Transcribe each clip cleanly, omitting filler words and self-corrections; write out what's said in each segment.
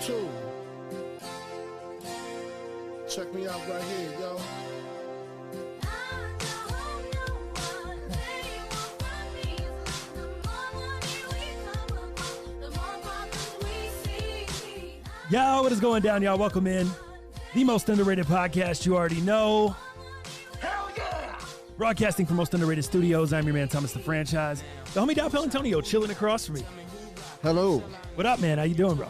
2. Check me out right here, yo. Yo, what is going down, y'all? Welcome in. The most underrated podcast you already know. Hell yeah! Broadcasting from Most Underrated Studios. I'm your man, Thomas the Franchise. The homie Dow Antonio chilling across from me. Hello. What up, man? How you doing, bro?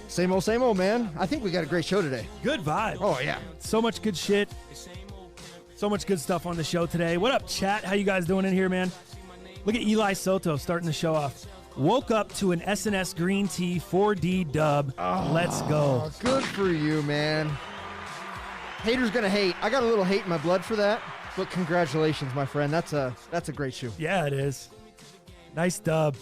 Same old, man. I think we got a great show today. Good vibe. Oh, yeah. So much good shit. So much good stuff on the show today. What up, chat? How you guys doing in here, man? Look at Eli Soto starting the show off. Woke up to an SNS green tea 4D dub. Let's go. Good for you, man. Haters gonna hate. I got a little hate in my blood for that, but congratulations, my friend. That's a great shoe. Yeah, it is. Nice dub.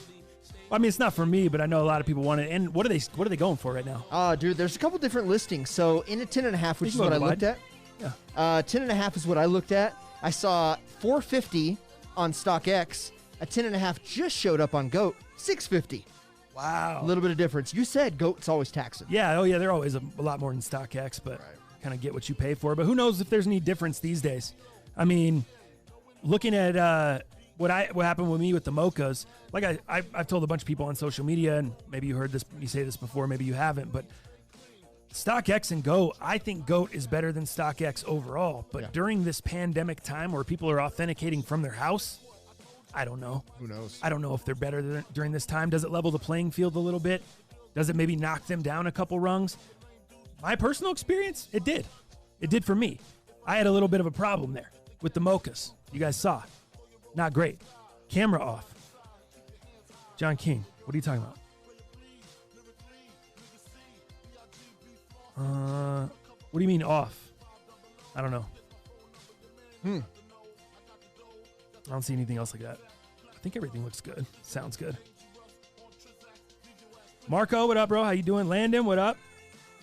I mean, it's not for me, but I know a lot of people want it. And what are they going for right now? Dude, there's a couple different listings. So in a 10.5, which is what I looked at. Yeah. 10.5 is what I looked at. I saw $450 on StockX. A 10.5 just showed up on GOAT. $650. Wow. A little bit of difference. You said GOAT's always taxing. Yeah. Oh, yeah. They're always a lot more than StockX, but kind of get what you pay for. But who knows if there's any difference these days? I mean, looking at what happened with me with the mochas, like I've told a bunch of people on social media, and maybe you heard me say this before, maybe you haven't, but StockX and GOAT, I think GOAT is better than StockX overall. But during this pandemic time where people are authenticating from their house, I don't know. Who knows? I don't know if they're better during this time. Does it level the playing field a little bit? Does it maybe knock them down a couple rungs? My personal experience, it did. It did for me. I had a little bit of a problem there with the mochas. You guys saw. Not great. Camera off. John King, what are you talking about? What do you mean off? I don't know. I don't see anything else like that. I think everything looks good. Sounds good. Marco, what up, bro? How you doing? Landon, what up?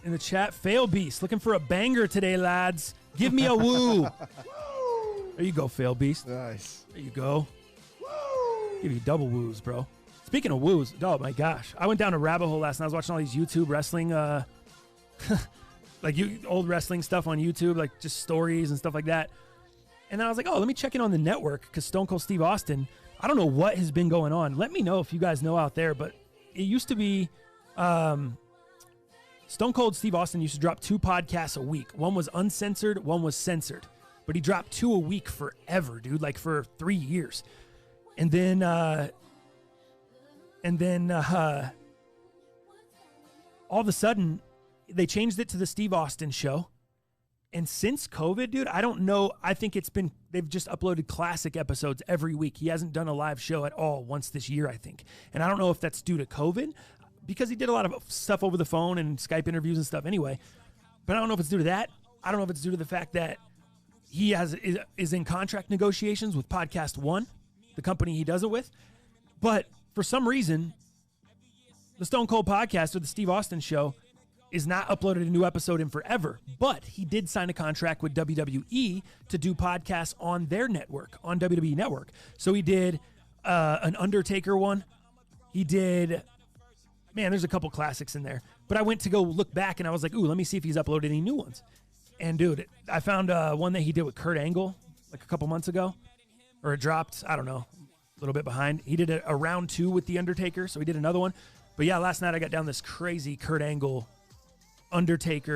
In the chat, Fail Beast. Looking for a banger today, lads. Give me a woo. There you go, Fail Beast. Nice. There you go. Give you double woos, bro. Speaking of woos, oh my gosh. I went down a rabbit hole last night. I was watching all these YouTube wrestling, old wrestling stuff on YouTube, like just stories and stuff like that. And then I was like, oh, let me check in on the network because Stone Cold Steve Austin, I don't know what has been going on. Let me know if you guys know out there, but it used to be Stone Cold Steve Austin used to drop 2 podcasts a week. One was uncensored, one was censored. But he dropped 2 a week forever, dude, like for 3 years. And then all of a sudden, they changed it to the Steve Austin show. And since COVID, dude, I don't know. I think they've just uploaded classic episodes every week. He hasn't done a live show at all once this year, I think. And I don't know if that's due to COVID because he did a lot of stuff over the phone and Skype interviews and stuff anyway. But I don't know if it's due to that. I don't know if it's due to the fact that he is in contract negotiations with Podcast One, the company he does it with. But for some reason, the Stone Cold Podcast or the Steve Austin show is not uploaded a new episode in forever, but he did sign a contract with WWE to do podcasts on their network, on WWE Network. So he did an Undertaker one. He did, man, there's a couple classics in there. But I went to go look back and I was like, ooh, let me see if he's uploaded any new ones. And dude, I found one that he did with Kurt Angle like a couple months ago, or it dropped, I don't know, a little bit behind. He did a round 2 with the Undertaker, so he did another one. But yeah, last night I got down this crazy Kurt Angle Steve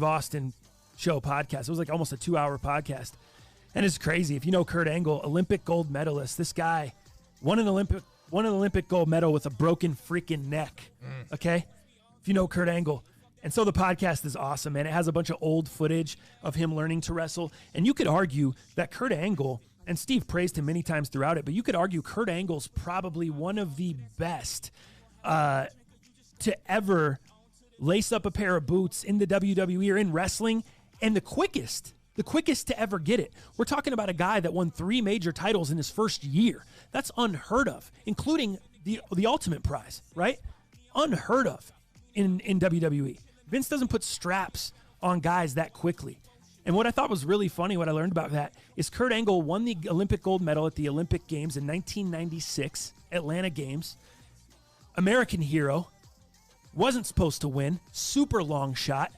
Austin show podcast. It was like almost a 2-hour podcast. And it's crazy. If you know Kurt Angle, Olympic gold medalist, this guy won an Olympic gold medal with a broken freaking neck. Okay? If you know Kurt Angle. And so the podcast is awesome, man. It has a bunch of old footage of him learning to wrestle. And you could argue that Kurt Angle, and Steve praised him many times throughout it, but you could argue Kurt Angle's probably one of the best to ever lace up a pair of boots in the WWE or in wrestling, and the quickest to ever get it. We're talking about a guy that won 3 major titles in his first year. That's unheard of, including the Ultimate Prize, right? Unheard of in WWE. Vince doesn't put straps on guys that quickly. And what I thought was really funny, what I learned about that, is Kurt Angle won the Olympic gold medal at the Olympic Games in 1996, Atlanta Games. American hero. wasn't supposed to win, super long shot,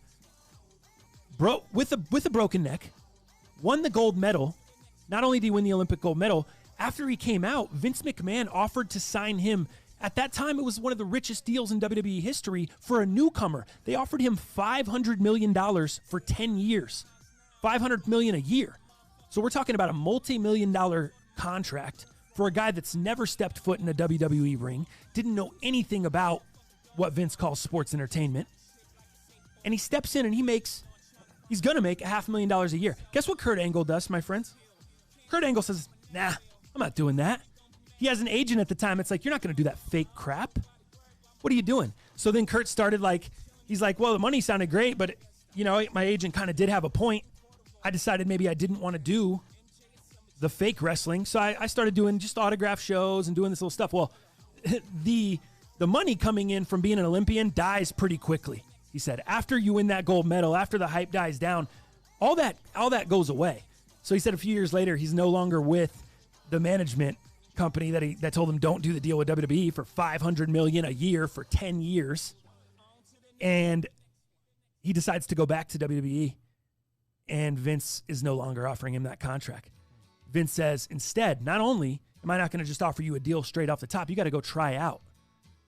with a broken neck, won the gold medal. Not only did he win the Olympic gold medal, after he came out, Vince McMahon offered to sign him. At that time, it was one of the richest deals in WWE history for a newcomer. They offered him $500 million for 10 years, $500 million a year. So we're talking about a multi-million-dollar contract for a guy that's never stepped foot in a WWE ring, didn't know anything about what Vince calls sports entertainment. And he steps in and he's going to make $500,000 a year. Guess what Kurt Angle does, my friends? Kurt Angle says, nah, I'm not doing that. He has an agent at the time. It's like, you're not going to do that fake crap. What are you doing? So then Kurt started he's like, well, the money sounded great, but, my agent kind of did have a point. I decided maybe I didn't want to do the fake wrestling. So I started doing just autograph shows and doing this little stuff. Well, the money coming in from being an Olympian dies pretty quickly. He said, after you win that gold medal, after the hype dies down, all that goes away. So he said a few years later, he's no longer with the management company that told him don't do the deal with WWE for $500 million a year for 10 years. And he decides to go back to WWE, and Vince is no longer offering him that contract. Vince says, instead, not only am I not going to just offer you a deal straight off the top, you got to go try out.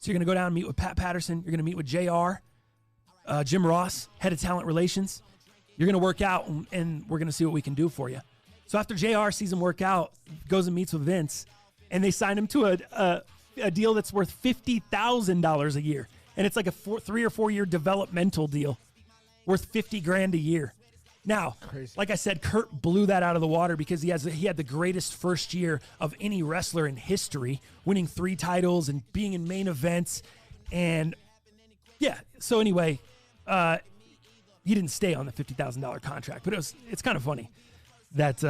So you're going to go down and meet with Pat Patterson. You're going to meet with JR, Jim Ross, head of talent relations. You're going to work out, and we're going to see what we can do for you. So after JR sees him work out, goes and meets with Vince, and they sign him to a deal that's worth $50,000 a year. And it's like a 3 or 4 year developmental deal worth $50,000 a year. Now, Crazy. Like I said, Kurt blew that out of the water because he had the greatest first year of any wrestler in history, winning 3 titles and being in main events. And yeah, so anyway, he didn't stay on the $50,000 contract, but it's kind of funny that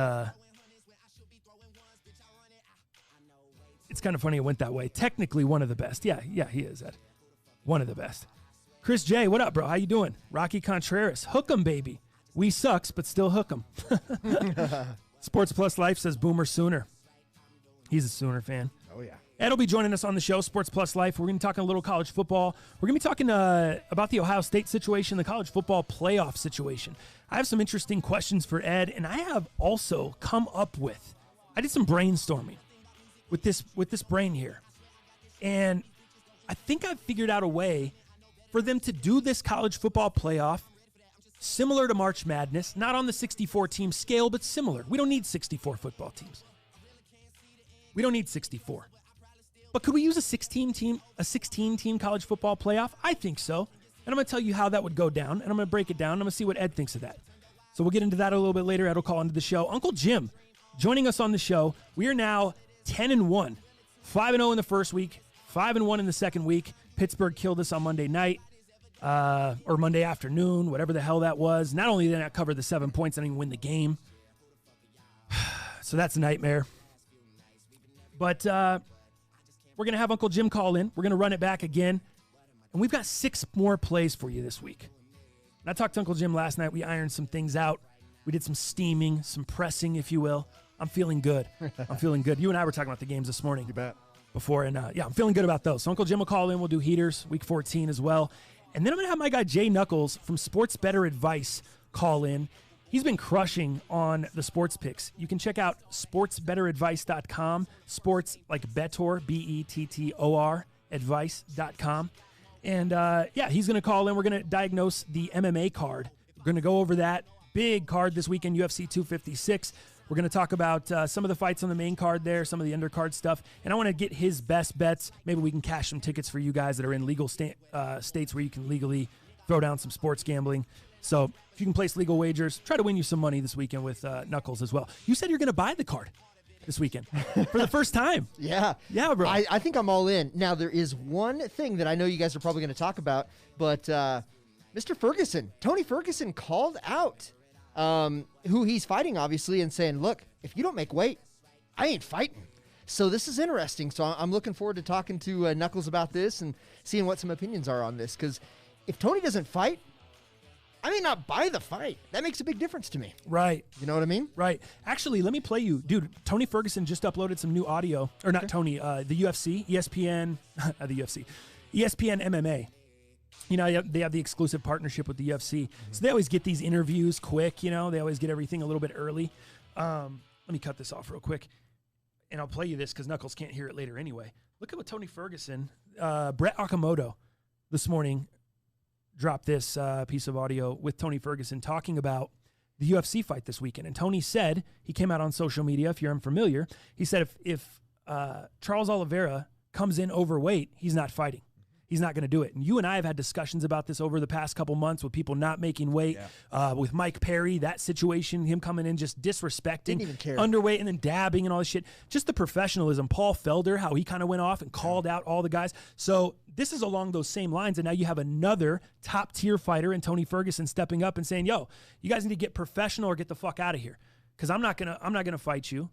it's kind of funny it went that way. Technically one of the best. Yeah, he is, Ed. One of the best. Chris J, what up, bro? How you doing? Rocky Contreras, hook 'em, baby. We sucks, but still hook 'em. Sports Plus Life says Boomer Sooner. He's a Sooner fan. Oh, yeah. Ed will be joining us on the show, Sports Plus Life. We're going to be talking a little college football. We're going to be talking about the Ohio State situation, the college football playoff situation. I have some interesting questions for Ed, and I have also come up with, I did some brainstorming with this brain here. And I think I've figured out a way for them to do this college football playoff similar to March Madness, not on the 64-team scale, but similar. We don't need 64 football teams. We don't need 64. But could we use a 16-team college football playoff? I think so. And I'm going to tell you how that would go down, and I'm going to break it down. I'm going to see what Ed thinks of that. So we'll get into that a little bit later. Ed will call into the show. Uncle Jim joining us on the show. We are now 10-1, 5-0 in the first week, 5-1 in the second week. Pittsburgh killed us on Monday night. Or Monday afternoon, whatever the hell that was. Not only did I not cover the 7 points, I didn't even win the game. So that's a nightmare. But we're going to have Uncle Jim call in. We're going to run it back again. And we've got 6 more plays for you this week. And I talked to Uncle Jim last night. We ironed some things out. We did some steaming, some pressing, if you will. I'm feeling good. I'm feeling good. You and I were talking about the games this morning. You bet. Before, and I'm feeling good about those. So Uncle Jim will call in. We'll do heaters, week 14 as well. And then I'm going to have my guy JKnucklez from Sports Better Advice call in. He's been crushing on the sports picks. You can check out sportsbetteradvice.com. Sports like Bettor, B-E-T-T-O-R, advice.com. And, he's going to call in. We're going to diagnose the MMA card. We're going to go over that big card this weekend, UFC 256. We're going to talk about some of the fights on the main card there, some of the undercard stuff, and I want to get his best bets. Maybe we can cash some tickets for you guys that are in legal states where you can legally throw down some sports gambling. So if you can place legal wagers, try to win you some money this weekend with Knuckles as well. You said you're going to buy the card this weekend for the first time. Yeah, bro. I think I'm all in. Now, there is one thing that I know you guys are probably going to talk about, but Mr. Ferguson, Tony Ferguson called out who he's fighting, obviously, and saying, look, if you don't make weight, I ain't fighting. So this is interesting. So I'm looking forward to talking to Knuckles about this and seeing what some opinions are on this. Because if Tony doesn't fight, I may not buy the fight. That makes a big difference to me. Right. You know what I mean? Right. Actually, let me play you. Dude, Tony Ferguson just uploaded some new audio. Or not Tony, the UFC, ESPN, the UFC, ESPN MMA You know, they have the exclusive partnership with the UFC. So they always get these interviews quick, you know. They always get everything a little bit early. Let me cut this off real quick. And I'll play you this because Knuckles can't hear it later anyway. Look at what Tony Ferguson, Brett Okamoto this morning dropped this piece of audio with Tony Ferguson talking about the UFC fight this weekend. And Tony said, he came out on social media, if you're unfamiliar, he said if Charles Oliveira comes in overweight, he's not fighting. He's not going to do it. And you and I have had discussions about this over the past couple months with people not making weight. Yeah. With Mike Perry, that situation, him coming in just disrespecting, Didn't even care. underweight and then dabbing and all this shit. Just the professionalism. Paul Felder, how he kind of went off and called out all the guys. So this is along those same lines. And now you have another top tier fighter in Tony Ferguson stepping up and saying, yo, you guys need to get professional or get the fuck out of here. Because I'm not gonna fight you.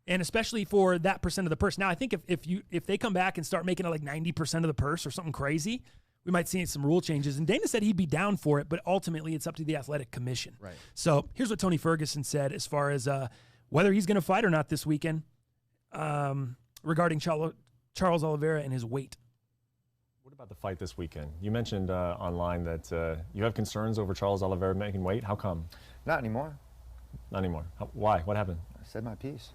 And especially for that percent of the purse. Now, I think if they come back and start making it like 90% of the purse or something crazy, we might see some rule changes. And Dana said he'd be down for it, but ultimately it's up to the athletic commission. Right. So here's what Tony Ferguson said as far as whether he's going to fight or not this weekend regarding Charles Oliveira and his weight. What about the fight this weekend? You mentioned online that you have concerns over Charles Oliveira making weight. How come? Not anymore. Not anymore. Why? What happened? I said my piece.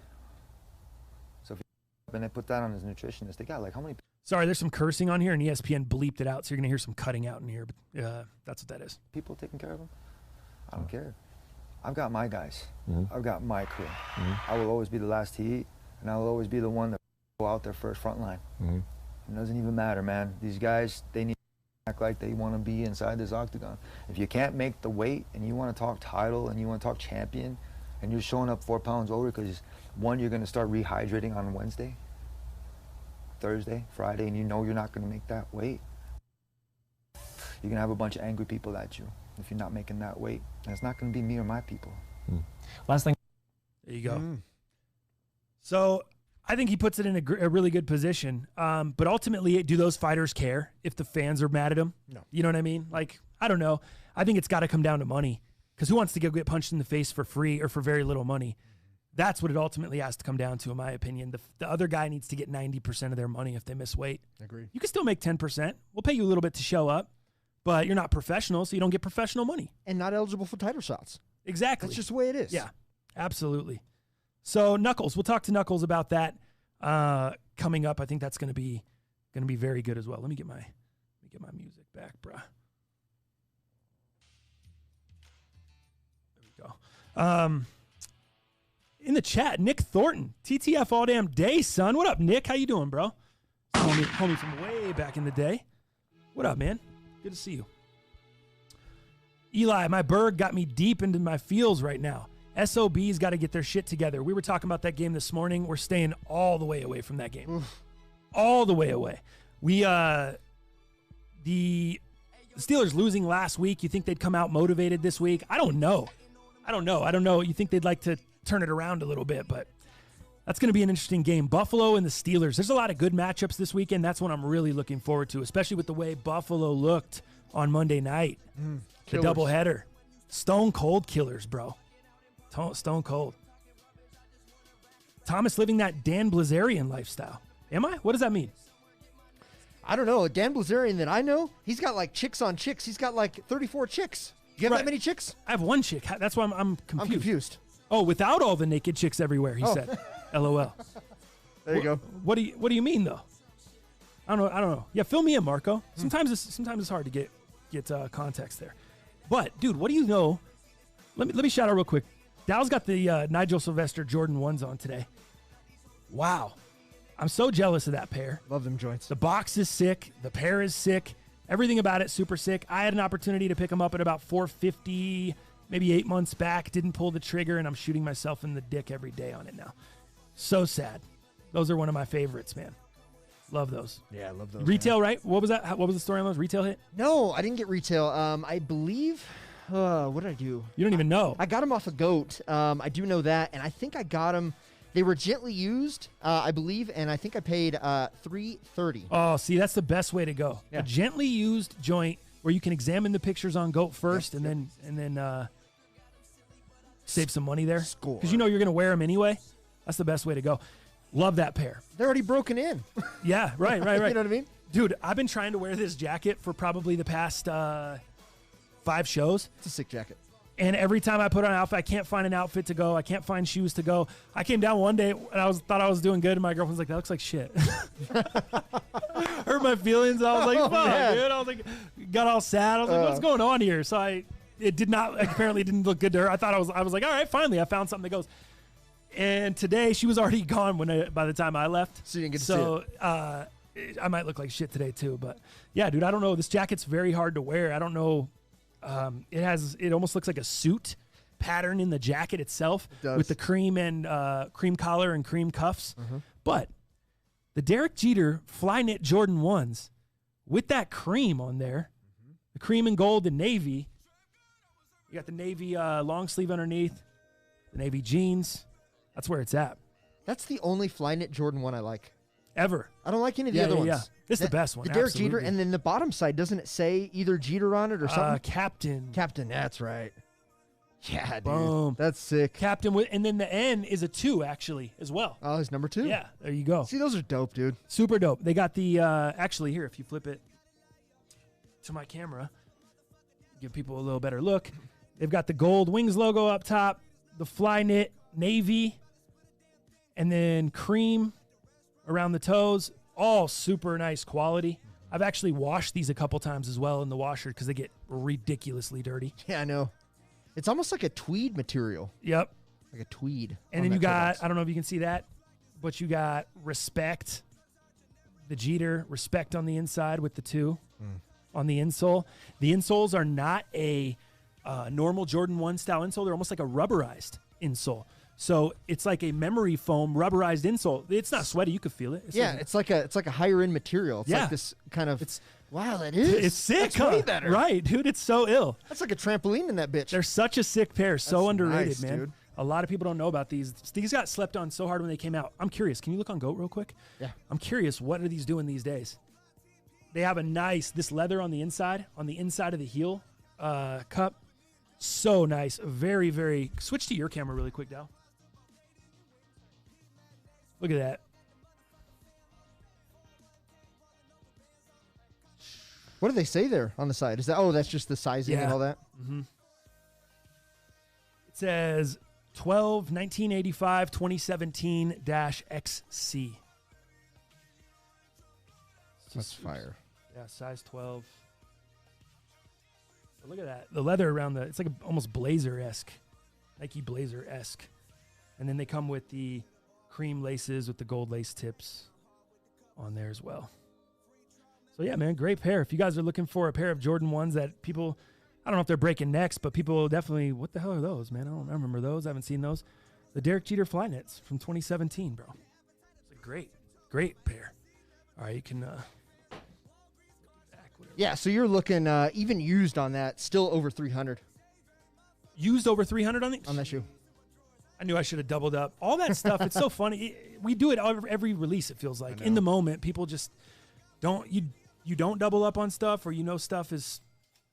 So if and they put that on his nutritionist, they got like how many? Sorry, there's some cursing on here, and ESPN bleeped it out, so you're going to hear some cutting out in here, but that's what that is. People taking care of him? I don't care. I've got my guys. Mm-hmm. I've got my crew. Mm-hmm. I will always be the last to eat, and I will always be the one that go out there first, front line. Mm-hmm. It doesn't even matter, man. These guys, they need to act like they want to be inside this octagon. If you can't make the weight, and you want to talk title, and you want to talk champion, and you're showing up 4 pounds over because, one, you're going to start rehydrating on Wednesday, Thursday, Friday, and you know you're not going to make that weight, you're going to have a bunch of angry people at you if you're not making that weight. And it's not going to be me or my people. Last thing. There you go. So I think he puts it in a really good position. But ultimately, do those fighters care if the fans are mad at him? No. You know what I mean? Like, I don't know. I think it's got to come down to money. Because who wants to go get punched in the face for free or for very little money? That's what it ultimately has to come down to, in my opinion. The other guy needs to get 90% of their money if they miss weight. Agreed. You can still make 10%. We'll pay you a little bit to show up, but you're not professional, so you don't get professional money. And not eligible for title shots. Exactly. That's just the way it is. Yeah, absolutely. So Knuckles, we'll talk to Knuckles about that coming up. I think that's going to be very good as well. Let me get my music back, bruh. There we go. In the chat, Nick Thornton, TTF all damn day, son. What up, Nick? How you doing, bro? Homie from way back in the day. What up, man? Good to see you. Eli, my bird got me deep into my feels right now. SOB's got to get their shit together. We were talking about that game this morning. We're staying all the way away from that game. Oof. All the way away. We, the Steelers losing last week. You think they'd come out motivated this week? I don't know. You think they'd like to turn it around a little bit, but that's going to be an interesting game. Buffalo and the Steelers. There's a lot of good matchups this weekend. That's what I'm really looking forward to, especially with the way Buffalo looked on Monday night. The doubleheader. Stone cold killers, bro. Stone cold. Thomas living that Dan Blazarian lifestyle. Am I? What does that mean? I don't know. Dan Blazarian that I know, he's got like chicks on chicks. He's got like 34 chicks. You have Right. that many chicks? I have one chick. That's why I'm confused. I'm confused. Oh, without all the naked chicks everywhere, he said. LOL. There you go. What do you mean though? I don't know. Yeah, fill me in, Marco. Sometimes it's hard to get context there. But dude, what do you know? Let me shout out real quick. Dow's got the Nigel Sylvester Jordan 1s on today. Wow. I'm so jealous of that pair. Love them joints. The box is sick. The pair is sick. Everything about it super sick. I had an opportunity to pick them up at about $450, maybe 8 months back. Didn't pull the trigger, and I'm shooting myself in the dick every day on it now. So sad. Those are one of my favorites, man. Love those. Yeah, I love those. Retail, right? What was that? What was the story on those? Retail hit? No, I didn't get retail. I believe, what did I do? You don't even know. I got them off a GOAT. I do know that, and I think I got them. They were gently used, I believe, and I think I paid $330. Oh, see, that's the best way to go. Yeah. A gently used joint where you can examine the pictures on GOAT first, and then save some money there. Score. Because you know you're going to wear them anyway. That's the best way to go. Love that pair. They're already broken in. Yeah, right. You know what I mean? Dude, I've been trying to wear this jacket for probably the past 5 shows. It's a sick jacket. And every time I put on an outfit, I can't find an outfit to go. I can't find shoes to go. I came down one day and thought I was doing good, and my girlfriend's like, "That looks like shit." Hurt my feelings. I was like, "Fuck, man. dude." I was like, got all sad. I was like, "What's going on here?" So it did not apparently didn't look good to her. I was like, "All right, finally, I found something that goes." And today she was already gone by the time I left. So you didn't get to see it. I might look like shit today too, but yeah, dude, I don't know. This jacket's very hard to wear. I don't know. It almost looks like a suit pattern in the jacket itself with the cream and cream collar and cream cuffs. But the Derek Jeter fly knit Jordan 1s with that cream on there, the cream and gold and navy. You got the navy long sleeve underneath, the navy jeans. That's where it's at. That's the only fly knit Jordan 1 I like. Ever. I don't like any of the other ones. Yeah. This is the best one. The Derek Jeter, absolutely. and then the bottom side, doesn't it say either Jeter on it or something? Captain. Captain, that's right. Yeah, dude. Boom. That's sick. Captain, and then the N is a 2 actually as well. Oh, his number 2? Yeah, there you go. See, those are dope, dude. Super dope. They got the, actually here, if you flip it to my camera, give people a little better look. They've got the gold Wings logo up top, the fly knit navy, and then cream around the toes. All super nice quality. I've actually washed these a couple times as well in the washer because they get ridiculously dirty. Yeah, I know. It's almost like a tweed material. Yep. Like a tweed. And then you got, I don't know if you can see that, but you got respect, the Jeter, respect on the inside with the 2 on the insole. The insoles are not a normal Jordan 1 style insole. They're almost like a rubberized insole. So it's like a memory foam rubberized insole. It's not sweaty. You could feel it. It's like a higher end material. It's like this kind of. Wow, that is. It's sick. That's way better. Right, dude. It's so ill. That's like a trampoline in that bitch. They're such a sick pair. So That's underrated, nice, man. dude. A lot of people don't know about these. These got slept on so hard when they came out. I'm curious. Can you look on GOAT real quick? Yeah. I'm curious. What are these doing these days? They have this leather on the inside of the heel cup. So nice. Very, very. Switch to your camera really quick, Dal. Look at that. What do they say there on the side? Is that that's just the sizing and all that? Mm-hmm. It says 1985 2017-XC. That's fire. Yeah, size 12. But look at that. The leather around it's like almost blazer-esque. Nike blazer-esque. And then they come with the cream laces with the gold lace tips on there as well. So yeah, man, great pair. If you guys are looking for a pair of Jordan 1s that people, I don't know if they're breaking necks, but people definitely, what the hell are those, man? I don't remember those. I haven't seen those. The Derek Jeter fly knits from 2017, bro. It's a great pair. All right, you can Yeah, so you're looking even used on that, still over 300 used over 300 on that shoe. I knew I should have doubled up. All that stuff, it's so funny. We do it every release, it feels like. In the moment, people just don't, you don't double up on stuff, or stuff is,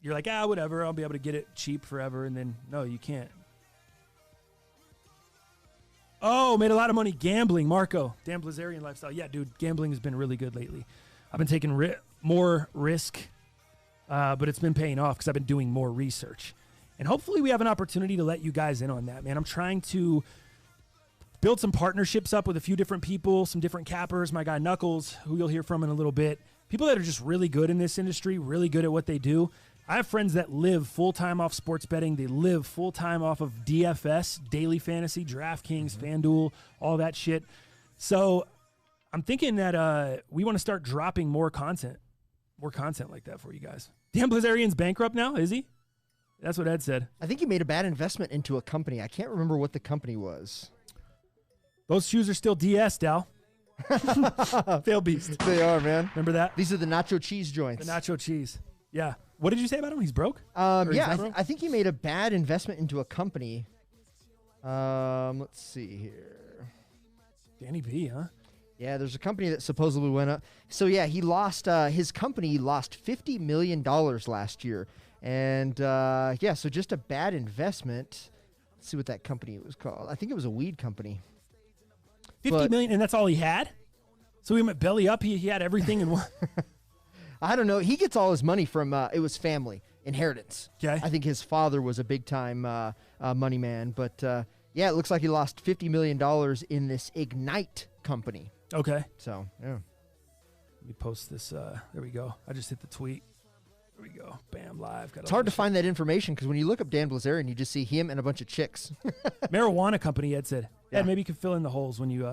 you're like, whatever, I'll be able to get it cheap forever, and then, no, you can't. Oh, made a lot of money gambling, Marco. Damn Blazarian lifestyle. Yeah, dude, gambling has been really good lately. I've been taking more risk, but it's been paying off because I've been doing more research. And hopefully we have an opportunity to let you guys in on that, man. I'm trying to build some partnerships up with a few different people, some different cappers, my guy Knuckles, who you'll hear from in a little bit. People that are just really good in this industry, really good at what they do. I have friends that live full-time off sports betting. They live full-time off of DFS, daily fantasy, DraftKings, FanDuel, all that shit. So I'm thinking that we want to start dropping more content like that for you guys. Damn, Blazarian's bankrupt now, is he? That's what Ed said. I think he made a bad investment into a company. I can't remember what the company was. Those shoes are still DS, Dal. Fail beast. They are, man. Remember that? These are the nacho cheese joints. The nacho cheese. Yeah. What did you say about him? He's broke? Yeah, I think he made a bad investment into a company. Let's see here. Danny B, huh? Yeah, there's a company that supposedly went up. So, yeah, he lost, his company lost $50 million last year. And, so just a bad investment. Let's see what that company was called. I think it was a weed company. 50 million, and that's all he had? So he went belly up. He had everything in one. I don't know. He gets all his money from it was family inheritance. Okay. I think his father was a big time money man, but yeah, it looks like he lost $50 million in this Ignite company. Okay. So yeah. Let me post this. There we go. I just hit the tweet. There we go. Bam, live. It's hard to find that information because when you look up Dan Blazarian, you just see him and a bunch of chicks. Marijuana company, Ed said. Yeah. Ed, maybe you can fill in the holes when you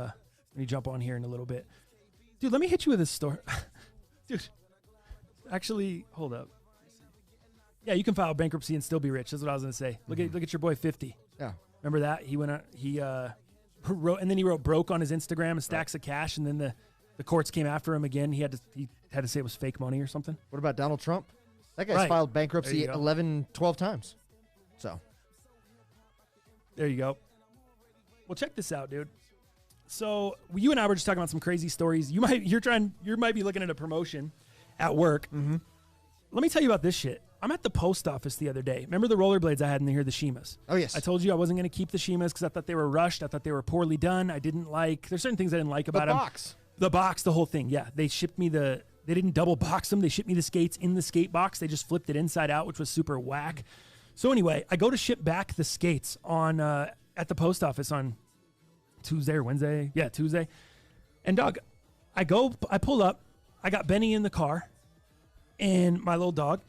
jump on here in a little bit. Dude, let me hit you with this story. Dude, actually, hold up. Yeah, you can file bankruptcy and still be rich. That's what I was gonna say. Look at your boy 50. Yeah. Remember that? He went out, he wrote broke on his Instagram and stacks of cash, and then the courts came after him again. He had to say it was fake money or something. What about Donald Trump? That guy's Right. filed bankruptcy There you go. 11, 12 times. So There you go. Well, check this out, dude. So you and I were just talking about some crazy stories. You might be looking at a promotion at work. Mm-hmm. Let me tell you about this shit. I'm at the post office the other day. Remember the rollerblades I had in here, the Shimas? Oh, yes. I told you I wasn't going to keep the Shimas because I thought they were rushed. I thought they were poorly done. There's certain things I didn't like about them. The box, the whole thing. Yeah, they shipped me they didn't double box them. They shipped me the skates in the skate box. They just flipped it inside out, which was super whack. So anyway, I go to ship back the skates at the post office on Tuesday or Wednesday. Yeah, Tuesday. And dog, I pull up. I got Benny in the car and my little dog.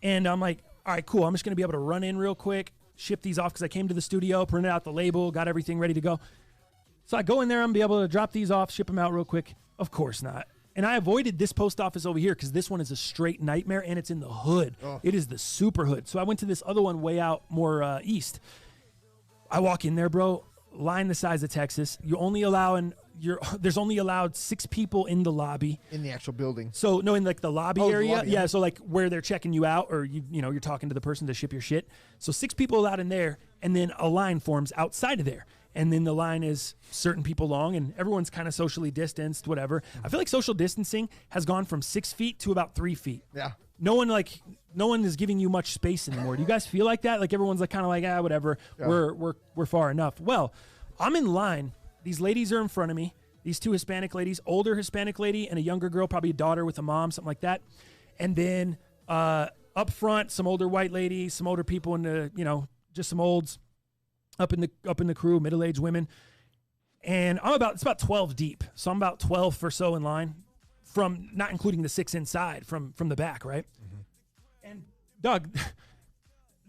And I'm like, all right, cool. I'm just going to be able to run in real quick, ship these off because I came to the studio, printed out the label, got everything ready to go. So I go in there. I'm going to be able to drop these off, ship them out real quick. Of course not. And I avoided this post office over here because this one is a straight nightmare and it's in the hood. Oh. It is the super hood. So I went to this other one way out more east. I walk in there, bro. Line the size of Texas. There's only allowed 6 people in the lobby. In the actual building. So no, in like the lobby area. The lobby, yeah. So like where they're checking you out or you're talking to the person to ship your shit. So 6 people allowed in there, and then a line forms outside of there. And then the line is certain people long, and everyone's kind of socially distanced, whatever. I feel like social distancing has gone from 6 feet to about 3 feet. Yeah. No one is giving you much space anymore. Do you guys feel like that? Like everyone's like kind of like, whatever. Yeah. We're far enough. Well, I'm in line. These ladies are in front of me. These 2 Hispanic ladies, older Hispanic lady and a younger girl, probably a daughter with a mom, something like that. And then up front, some older white ladies, some older people in the, just some olds up in the crew, middle-aged women. And it's about 12 deep. So I'm about 12 or so in line, from not including the 6 inside from the back, right? Mm-hmm. And Doug,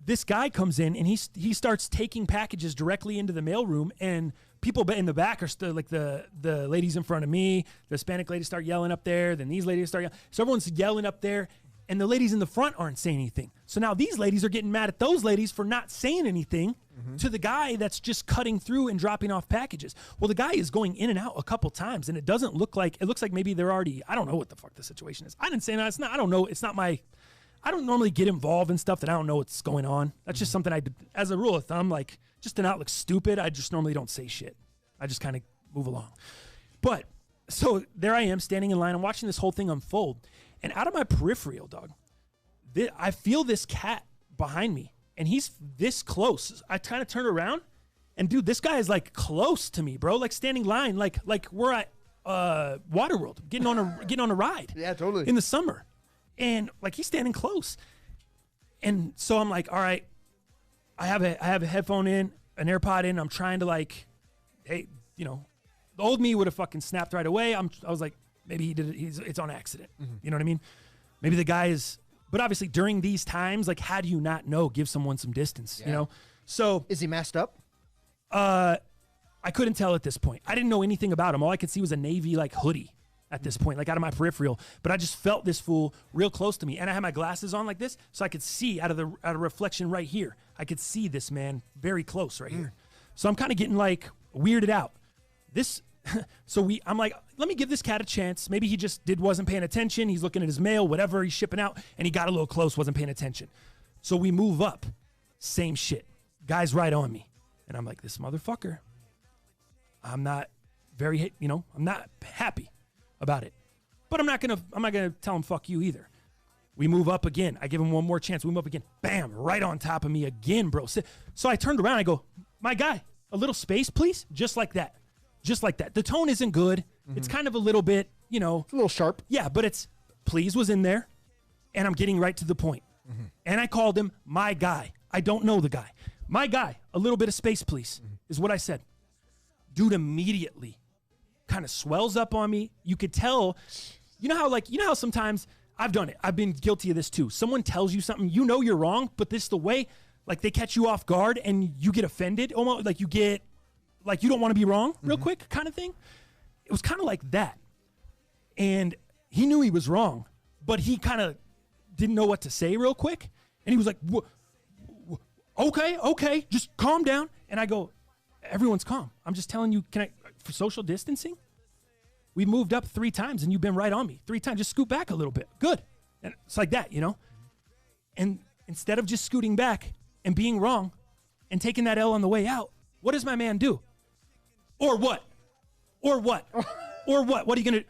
this guy comes in and he starts taking packages directly into the mailroom, and people in the back are still like the ladies in front of me, the Hispanic ladies start yelling up there, then these ladies start yelling. So everyone's yelling up there, and the ladies in the front aren't saying anything. So now these ladies are getting mad at those ladies for not saying anything to the guy that's just cutting through and dropping off packages. Well, the guy is going in and out a couple times, and it looks like maybe they're already, I don't know what the fuck the situation is. I didn't say that. It's not, I don't know. It's not I don't normally get involved in stuff that I don't know what's going on. That's just something I did. As a rule of thumb, like, just to not look stupid, I just normally don't say shit. I just kind of move along. But, so there I am standing in line. I'm watching this whole thing unfold. And out of my peripheral, dog, I feel this cat behind me. And he's this close. I kind of turn around. And, dude, this guy is, like, close to me, bro. Like, standing line. Like we're at Waterworld, getting on a ride. Yeah, totally. In the summer. And, like, he's standing close. And so I'm like, all right, I have a headphone in, an AirPod in. I'm trying to, like, hey, the old me would have fucking snapped right away. I was like, maybe he did it. It's on accident. Mm-hmm. You know what I mean? Maybe the guy is, but obviously during these times, like, how do you not know? Give someone some distance, So. Is he masked up? I couldn't tell at this point. I didn't know anything about him. All I could see was a navy, like, hoodie at this point, like, out of my peripheral. But I just felt this fool real close to me. And I had my glasses on like this, so I could see out of reflection right here. I could see this man very close right here. So I'm kind of getting, like, weirded out. I'm like, let me give this cat a chance. Maybe he just wasn't paying attention. He's looking at his mail, whatever he's shipping out, and he got a little close, wasn't paying attention. So we move up. Same shit. Guy's right on me. And I'm like, this motherfucker, I'm not happy about it. But I'm not gonna tell him fuck you either. We move up again. I give him one more chance. We move up again. Bam, right on top of me again, bro. So I turned around. I go, my guy, a little space, please. Just like that. Just like that. The tone isn't good. Mm-hmm. It's kind of a little bit, It's a little sharp. Yeah, but it's please was in there. and I'm getting right to the point. And I called him my guy. I don't know the guy. My guy, a little bit of space, please, is what I said. Dude immediately kind of swells up on me. You could tell, you know how sometimes I've done it. I've been guilty of this too. Someone tells you something, you know you're wrong, but this is the way, like they catch you off guard and you get offended, almost like you get, like you don't want to be wrong real quick kind of thing. It was kind of like that. And he knew he was wrong, but he kind of didn't know what to say real quick. And he was like, okay, just calm down. And I go, everyone's calm. I'm just telling you, for social distancing, we moved up 3 times and you've been right on me 3 times. Just scoot back a little bit. Good. And it's like that, you know? And instead of just scooting back and being wrong and taking that L on the way out, what does my man do? Or what? Or what? Or what? What are you going to...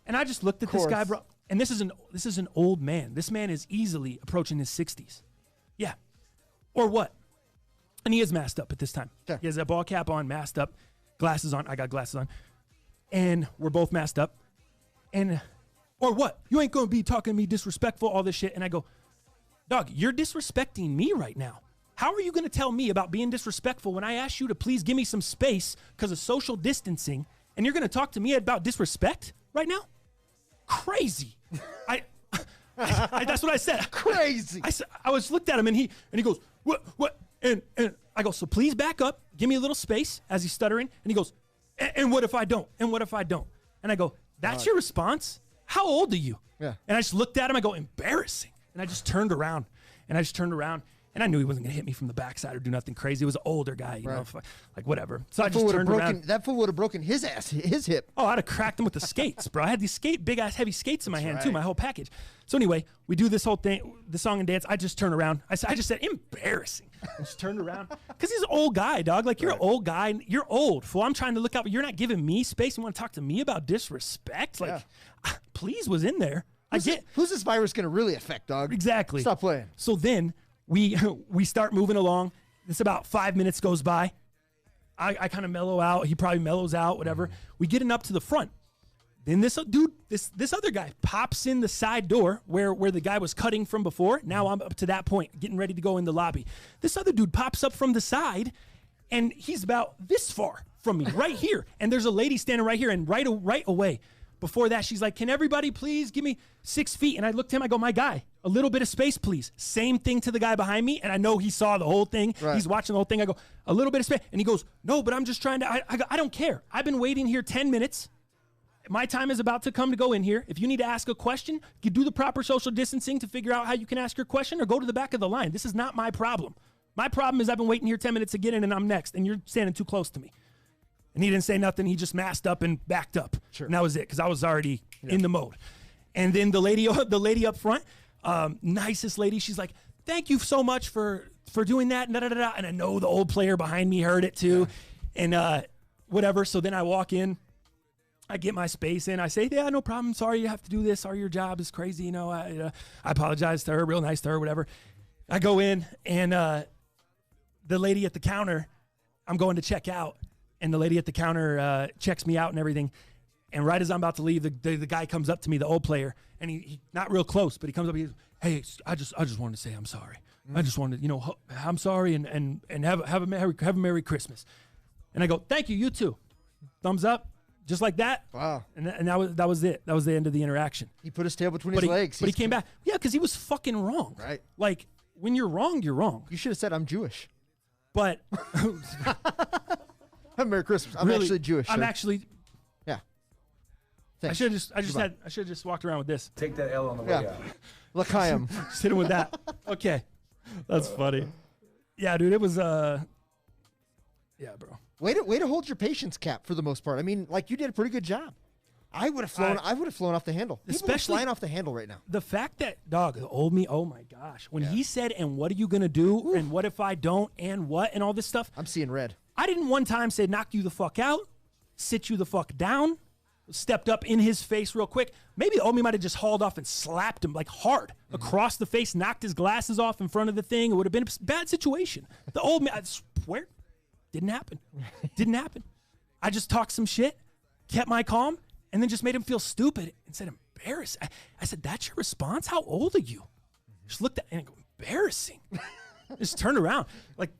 And I just looked at this guy, bro. And this is an old man. This man is easily approaching his 60s. Yeah. Or what? And he is masked up at this time. Sure. He has a ball cap on, masked up, glasses on. I got glasses on. And we're both masked up. And, or what? You ain't going to be talking to me disrespectful, all this shit. And I go, dog, you're disrespecting me right now. How are you going to tell me about being disrespectful when I ask you to please give me some space because of social distancing, and you're going to talk to me about disrespect right now? Crazy. That's what I said. Crazy. I was looked at him and he goes, what? And I go, so please back up. Give me a little space as he's stuttering. And he goes, and what if I don't? And what if I don't? And I go, that's your response? How old are you? Yeah. And I just looked at him. I go, embarrassing. And I just turned around. And I knew he wasn't going to hit me from the backside or do nothing crazy. He was an older guy, you know, like whatever. So I just turned around. That fool would have broken his hip. Oh, I'd have cracked him with the skates, bro. I had these big ass heavy skates in my hand too, my whole package. So anyway, we do this whole thing, the song and dance. I just turned around. I just said, embarrassing. I just turned around. Because he's an old guy, dog. Like, you're an old guy. You're old, fool. I'm trying to look out, but you're not giving me space. You want to talk to me about disrespect? Like, please was in there. Who's this virus going to really affect, dog? Exactly. Stop playing. So then we start moving along. It's about 5 minutes goes by. I kind of mellow out. He probably mellows out, whatever. We getting up to the front. Then this other guy pops in the side door where the guy was cutting from before. Now I'm up to that point, getting ready to go in the lobby. This other dude pops up from the side, and he's about this far from me, right here. And there's a lady standing right here, and right away. Before that, she's like, can everybody please give me 6 feet? And I looked at him, I go, my guy, a little bit of space, please. Same thing to the guy behind me. And I know he saw the whole thing. Right. He's watching the whole thing. I go, a little bit of space. And he goes, no, but I'm just trying to, I go, I don't care. I've been waiting here 10 minutes. My time is about to come to go in here. If you need to ask a question, you do the proper social distancing to figure out how you can ask your question, or go to the back of the line. This is not my problem. My problem is I've been waiting here 10 minutes to get in, and I'm next, and you're standing too close to me. And he didn't say nothing. He just masked up and backed up. Sure. And that was it, because I was already in the mode. And then the lady up front, nicest lady, she's like, thank you so much for doing that. And I know the old player behind me heard it too. Yeah. And whatever. So then I walk in. I get my space in. I say, yeah, no problem. Sorry you have to do this. Sorry, your job is crazy. You know, I apologize to her, real nice to her, whatever. I go in, and the lady at the counter, I'm going to check out. And the lady at the counter checks me out and everything. And right as I'm about to leave, the guy comes up to me, the old player, and he not real close, but he comes up. He goes, "Hey, I just wanted to say I'm sorry. I just wanted, I'm sorry, and have a Merry Christmas." And I go, "Thank you, you too." Thumbs up, just like that. Wow. And that was it. That was the end of the interaction. He put his tail between his legs. But he came back. Yeah, because he was fucking wrong. Right. Like, when you're wrong, you're wrong. You should have said, "I'm Jewish." But. Merry Christmas. I'm really, actually Jewish. I'm actually. Yeah. Thanks. I should have just walked around with this. Take that L on the way out. L'chaim. Just hit him with that. Okay. That's funny. Yeah, dude, it was yeah, bro. Way to hold your patience cap for the most part. I mean, like, you did a pretty good job. I would have flown off the handle. Especially flying off the handle right now. The fact that, dog, the old me, oh my gosh. When he said, and what are you gonna do? Ooh. And what if I don't? And what? And all this stuff. I'm seeing red. I didn't one time say, knock you the fuck out, sit you the fuck down, stepped up in his face real quick. Maybe the old me might have just hauled off and slapped him like hard across the face, knocked his glasses off in front of the thing. It would have been a bad situation. The old me, I swear, didn't happen. Didn't happen. I just talked some shit, kept my calm, and then just made him feel stupid and said, embarrassed. I said, that's your response? How old are you? Just looked at me and go, embarrassing. Just turned around. Like,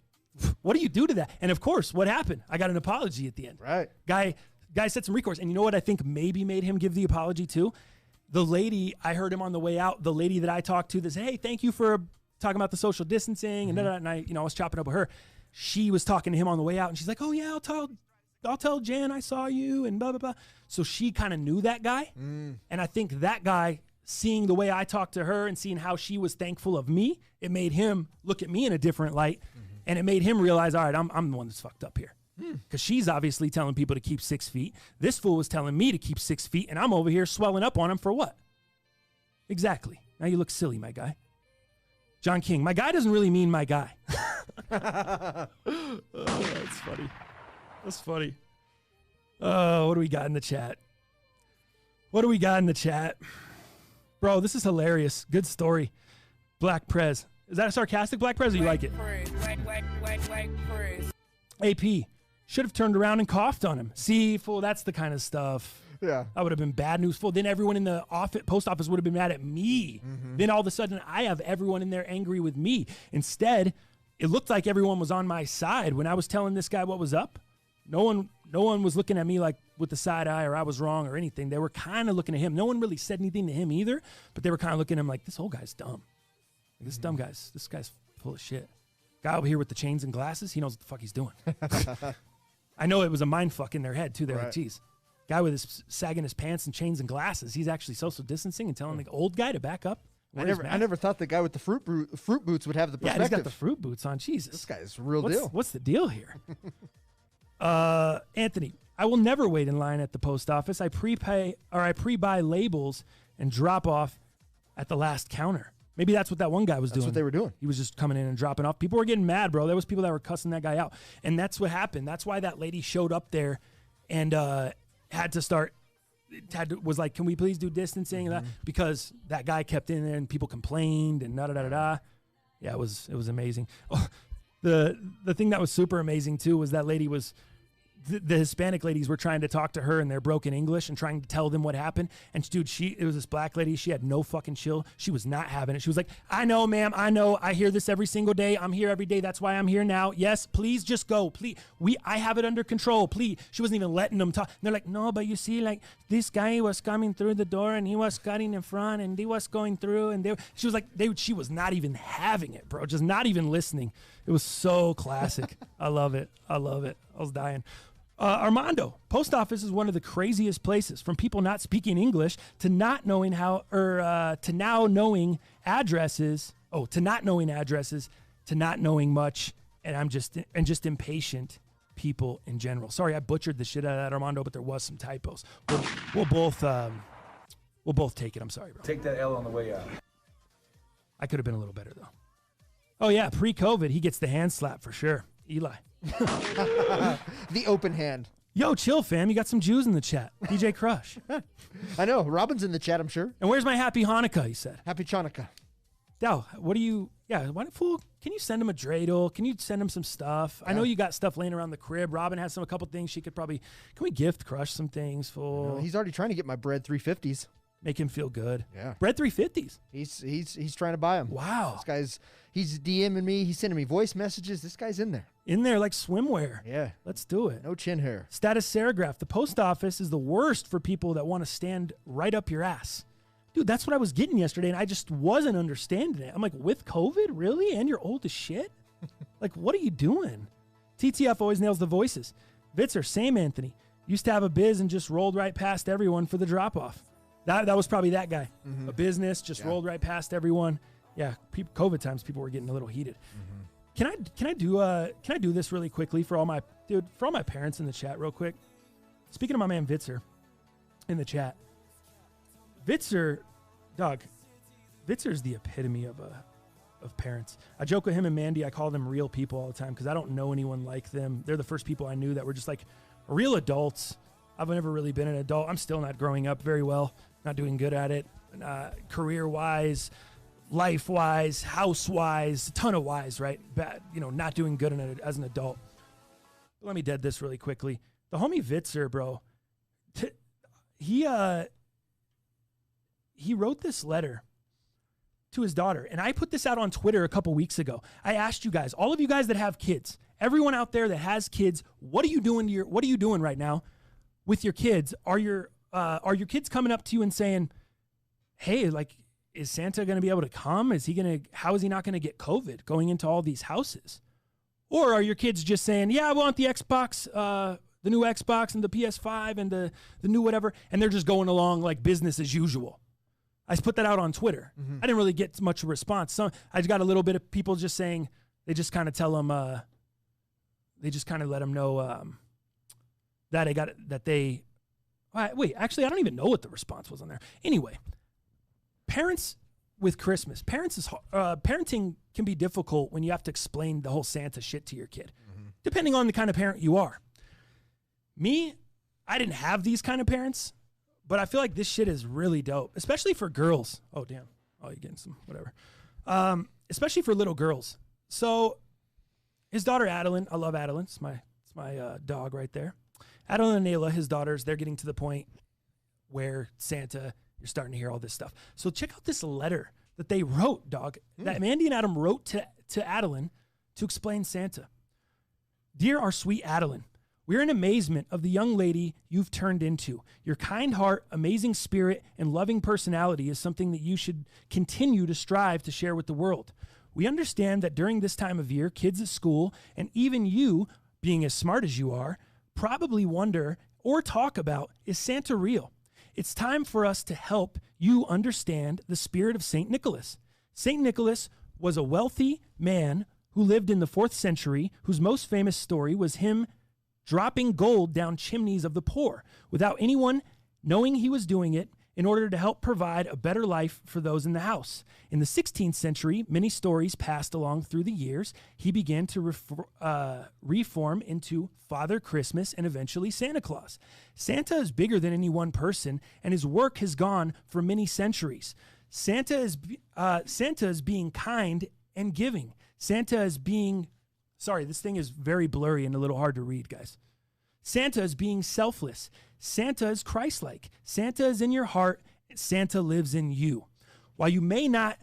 what do you do to that? And of course, what happened? I got an apology at the end. Right. Guy said some recourse. And you know what I think maybe made him give the apology too? The lady, I heard him on the way out, the lady that I talked to that said, hey, thank you for talking about the social distancing. And, and I, I was chopping up with her. She was talking to him on the way out. And she's like, oh, yeah, I'll tell Jan I saw you and blah, blah, blah. So she kind of knew that guy. And I think that guy, seeing the way I talked to her and seeing how she was thankful of me, it made him look at me in a different light. And it made him realize, all right, I'm the one that's fucked up here. Because she's obviously telling people to keep 6 feet. This fool was telling me to keep 6 feet, and I'm over here swelling up on him for what? Exactly. Now you look silly, my guy. John King, my guy doesn't really mean my guy. Oh, that's funny. That's funny. What do we got in the chat? Bro, this is hilarious. Good story. Black Prez. Is that a sarcastic Black Prez or you like it? AP. Should have turned around and coughed on him. See, fool, that's the kind of stuff. Yeah. That would have been bad news, fool. Then everyone in the post office would have been mad at me. Then all of a sudden, I have everyone in there angry with me. Instead, it looked like everyone was on my side. When I was telling this guy what was up, no one was looking at me like with the side eye or I was wrong or anything. They were kind of looking at him. No one really said anything to him either, but they were kind of looking at him like, this old guy's dumb. Like, this guy's full of shit. Guy over here with the chains and glasses, he knows what the fuck he's doing. I know it was a mind fuck in their head too. They're like, geez, guy with his sagging his pants and chains and glasses, he's actually social distancing and telling the old guy to back up. I never thought the guy with the fruit boots would have the perspective. Yeah, he's got the fruit boots on. Jesus, this guy is real deal. What's the deal here? Anthony, I will never wait in line at the post office. I pre-buy labels and drop off at the last counter. Maybe that's what that one guy was doing. That's what they were doing. He was just coming in and dropping off. People were getting mad, bro. There was people that were cussing that guy out. And that's what happened. That's why that lady showed up there and was like, can we please do distancing? And that, because that guy kept in there and people complained and da-da-da-da-da. Yeah, it was amazing. Oh, the thing that was super amazing, too, was that lady was... The Hispanic ladies were trying to talk to her in their broken English and trying to tell them what happened. And dude, it was this black lady. She had no fucking chill. She was not having it. She was like, I know, ma'am. I know. I hear this every single day. I'm here every day. That's why I'm here now. Yes, please just go. Please. I have it under control. Please. She wasn't even letting them talk. And they're like, no, but you see, like this guy was coming through the door and he was cutting in front and he was going through and she was like, she was not even having it, bro. Just not even listening. It was so classic. I love it. I was dying. Armando, post office is one of the craziest places, from people not speaking English to not knowing to knowing addresses to not knowing much. And just impatient people in general. Sorry, I butchered the shit out of that, Armando, but there was some typos. We'll both take it. I'm sorry, bro. Take that L on the way out. I could have been a little better though. Oh yeah, pre-COVID, he gets the hand slap for sure. Eli. The open hand. Yo, chill, fam. You got some Jews in the chat. DJ Crush. I know. Robin's in the chat, I'm sure. And where's my happy Hanukkah, he said. Happy Chanukah. Dow, fool, can you send him a dreidel? Can you send him some stuff? Yeah. I know you got stuff laying around the crib. Robin has a couple things she could probably, can we gift Crush some things, fool? He's already trying to get my bread 350s. Make him feel good. Yeah. Bread 350s. He's trying to buy them. Wow. He's DMing me. He's sending me voice messages. This guy's in there. In there like swimwear. Yeah. Let's do it. No chin hair. Status Serigraph. The post office is the worst for people that want to stand right up your ass. Dude, that's what I was getting yesterday, and I just wasn't understanding it. I'm like, with COVID? Really? And you're old as shit? Like, what are you doing? TTF always nails the voices. Vitzer, same Anthony. Used to have a biz and just rolled right past everyone for the drop-off. That was probably that guy. A business, just rolled right past everyone. Yeah, COVID times, people were getting a little heated. Can I do this really quickly for all my parents in the chat real quick? Speaking of my man Vitzer in the chat. Vitzer's the epitome of parents. I joke with him and Mandy. I call them real people all the time because I don't know anyone like them. They're the first people I knew that were just like real adults. I've never really been an adult. I'm still not growing up very well. Not doing good at it. Career-wise, life-wise, house-wise, a ton of wise, right? Bad, not doing good as an adult. But let me dead this really quickly. The homie Vitzer, bro, he wrote this letter to his daughter. And I put this out on Twitter a couple weeks ago. I asked you guys, all of you guys that have kids, everyone out there that has kids, what are you doing right now with your kids? Are your kids coming up to you and saying, hey, like, is Santa going to be able to come? How is he not going to get COVID going into all these houses? Or are your kids just saying, yeah, I want the Xbox, the new Xbox and the PS5 and the new whatever, and they're just going along like business as usual? I put that out on Twitter. I didn't really get much response. I just got a little bit of people just saying, they just kind of tell them, they just kind of let them know wait, actually, I don't even know what the response was on there. Anyway, parents with Christmas, parenting can be difficult when you have to explain the whole Santa shit to your kid, depending on the kind of parent you are. Me, I didn't have these kind of parents, but I feel like this shit is really dope, especially for girls. Oh, damn. Oh, you're getting some, whatever. Especially for little girls. So his daughter, Adeline, I love Adeline. It's my dog right there. Adeline and Ayla, his daughters, they're getting to the point where Santa, you're starting to hear all this stuff. So check out this letter that they wrote, dog, that Mandy and Adam wrote to Adeline to explain Santa. Dear our sweet Adeline, we're in amazement of the young lady you've turned into. Your kind heart, amazing spirit, and loving personality is something that you should continue to strive to share with the world. We understand that during this time of year, kids at school, and even you, being as smart as you are, probably wonder or talk about, is Santa real? It's time for us to help you understand the spirit of St. Nicholas. St. Nicholas was a wealthy man who lived in the 4th century, whose most famous story was him dropping gold down chimneys of the poor without anyone knowing he was doing it in order to help provide a better life for those in the house. In the 16th century, many stories passed along through the years. He began to reform into Father Christmas and eventually Santa Claus. Santa is bigger than any one person, and his work has gone for many centuries. Santa is being kind and giving. Santa is being... Sorry, this thing is very blurry and a little hard to read, guys. Santa is being selfless. Santa is Christ-like. Santa is in your heart. Santa lives in you. While he may not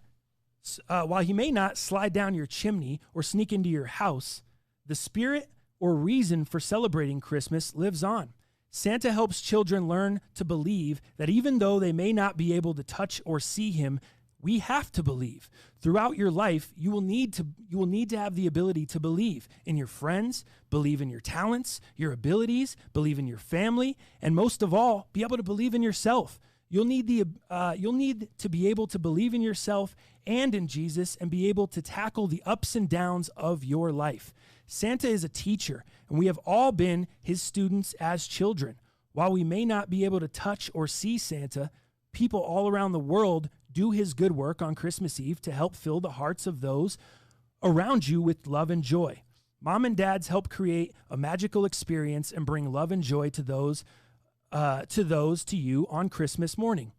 slide down your chimney or sneak into your house, the spirit or reason for celebrating Christmas lives on. Santa helps children learn to believe that even though they may not be able to touch or see him, we have to believe. Throughout your life, you will need to have the ability to believe in your friends, believe in your talents, your abilities, believe in your family, and most of all, be able to believe in yourself. You'll need to be able to believe in yourself and in Jesus and be able to tackle the ups and downs of your life. Santa is a teacher, and we have all been his students as children. While we may not be able to touch or see Santa, people all around the world do his good work on Christmas Eve to help fill the hearts of those around you with love and joy. Mom and dads help create a magical experience and bring love and joy to those to you on Christmas morning.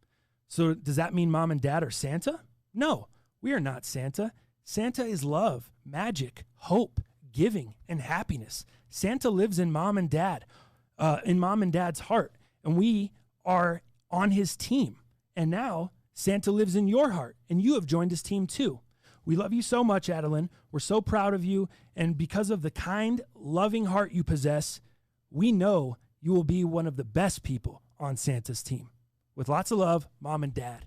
So does that mean mom and dad are Santa? No, we are not Santa. Santa is love, magic, hope, giving, and happiness. Santa lives in mom and dad's heart, and we are on his team. And now Santa lives in your heart, and you have joined his team too. We love you so much, Adeline. We're so proud of you, and because of the kind, loving heart you possess, we know you will be one of the best people on Santa's team. With lots of love, Mom and Dad.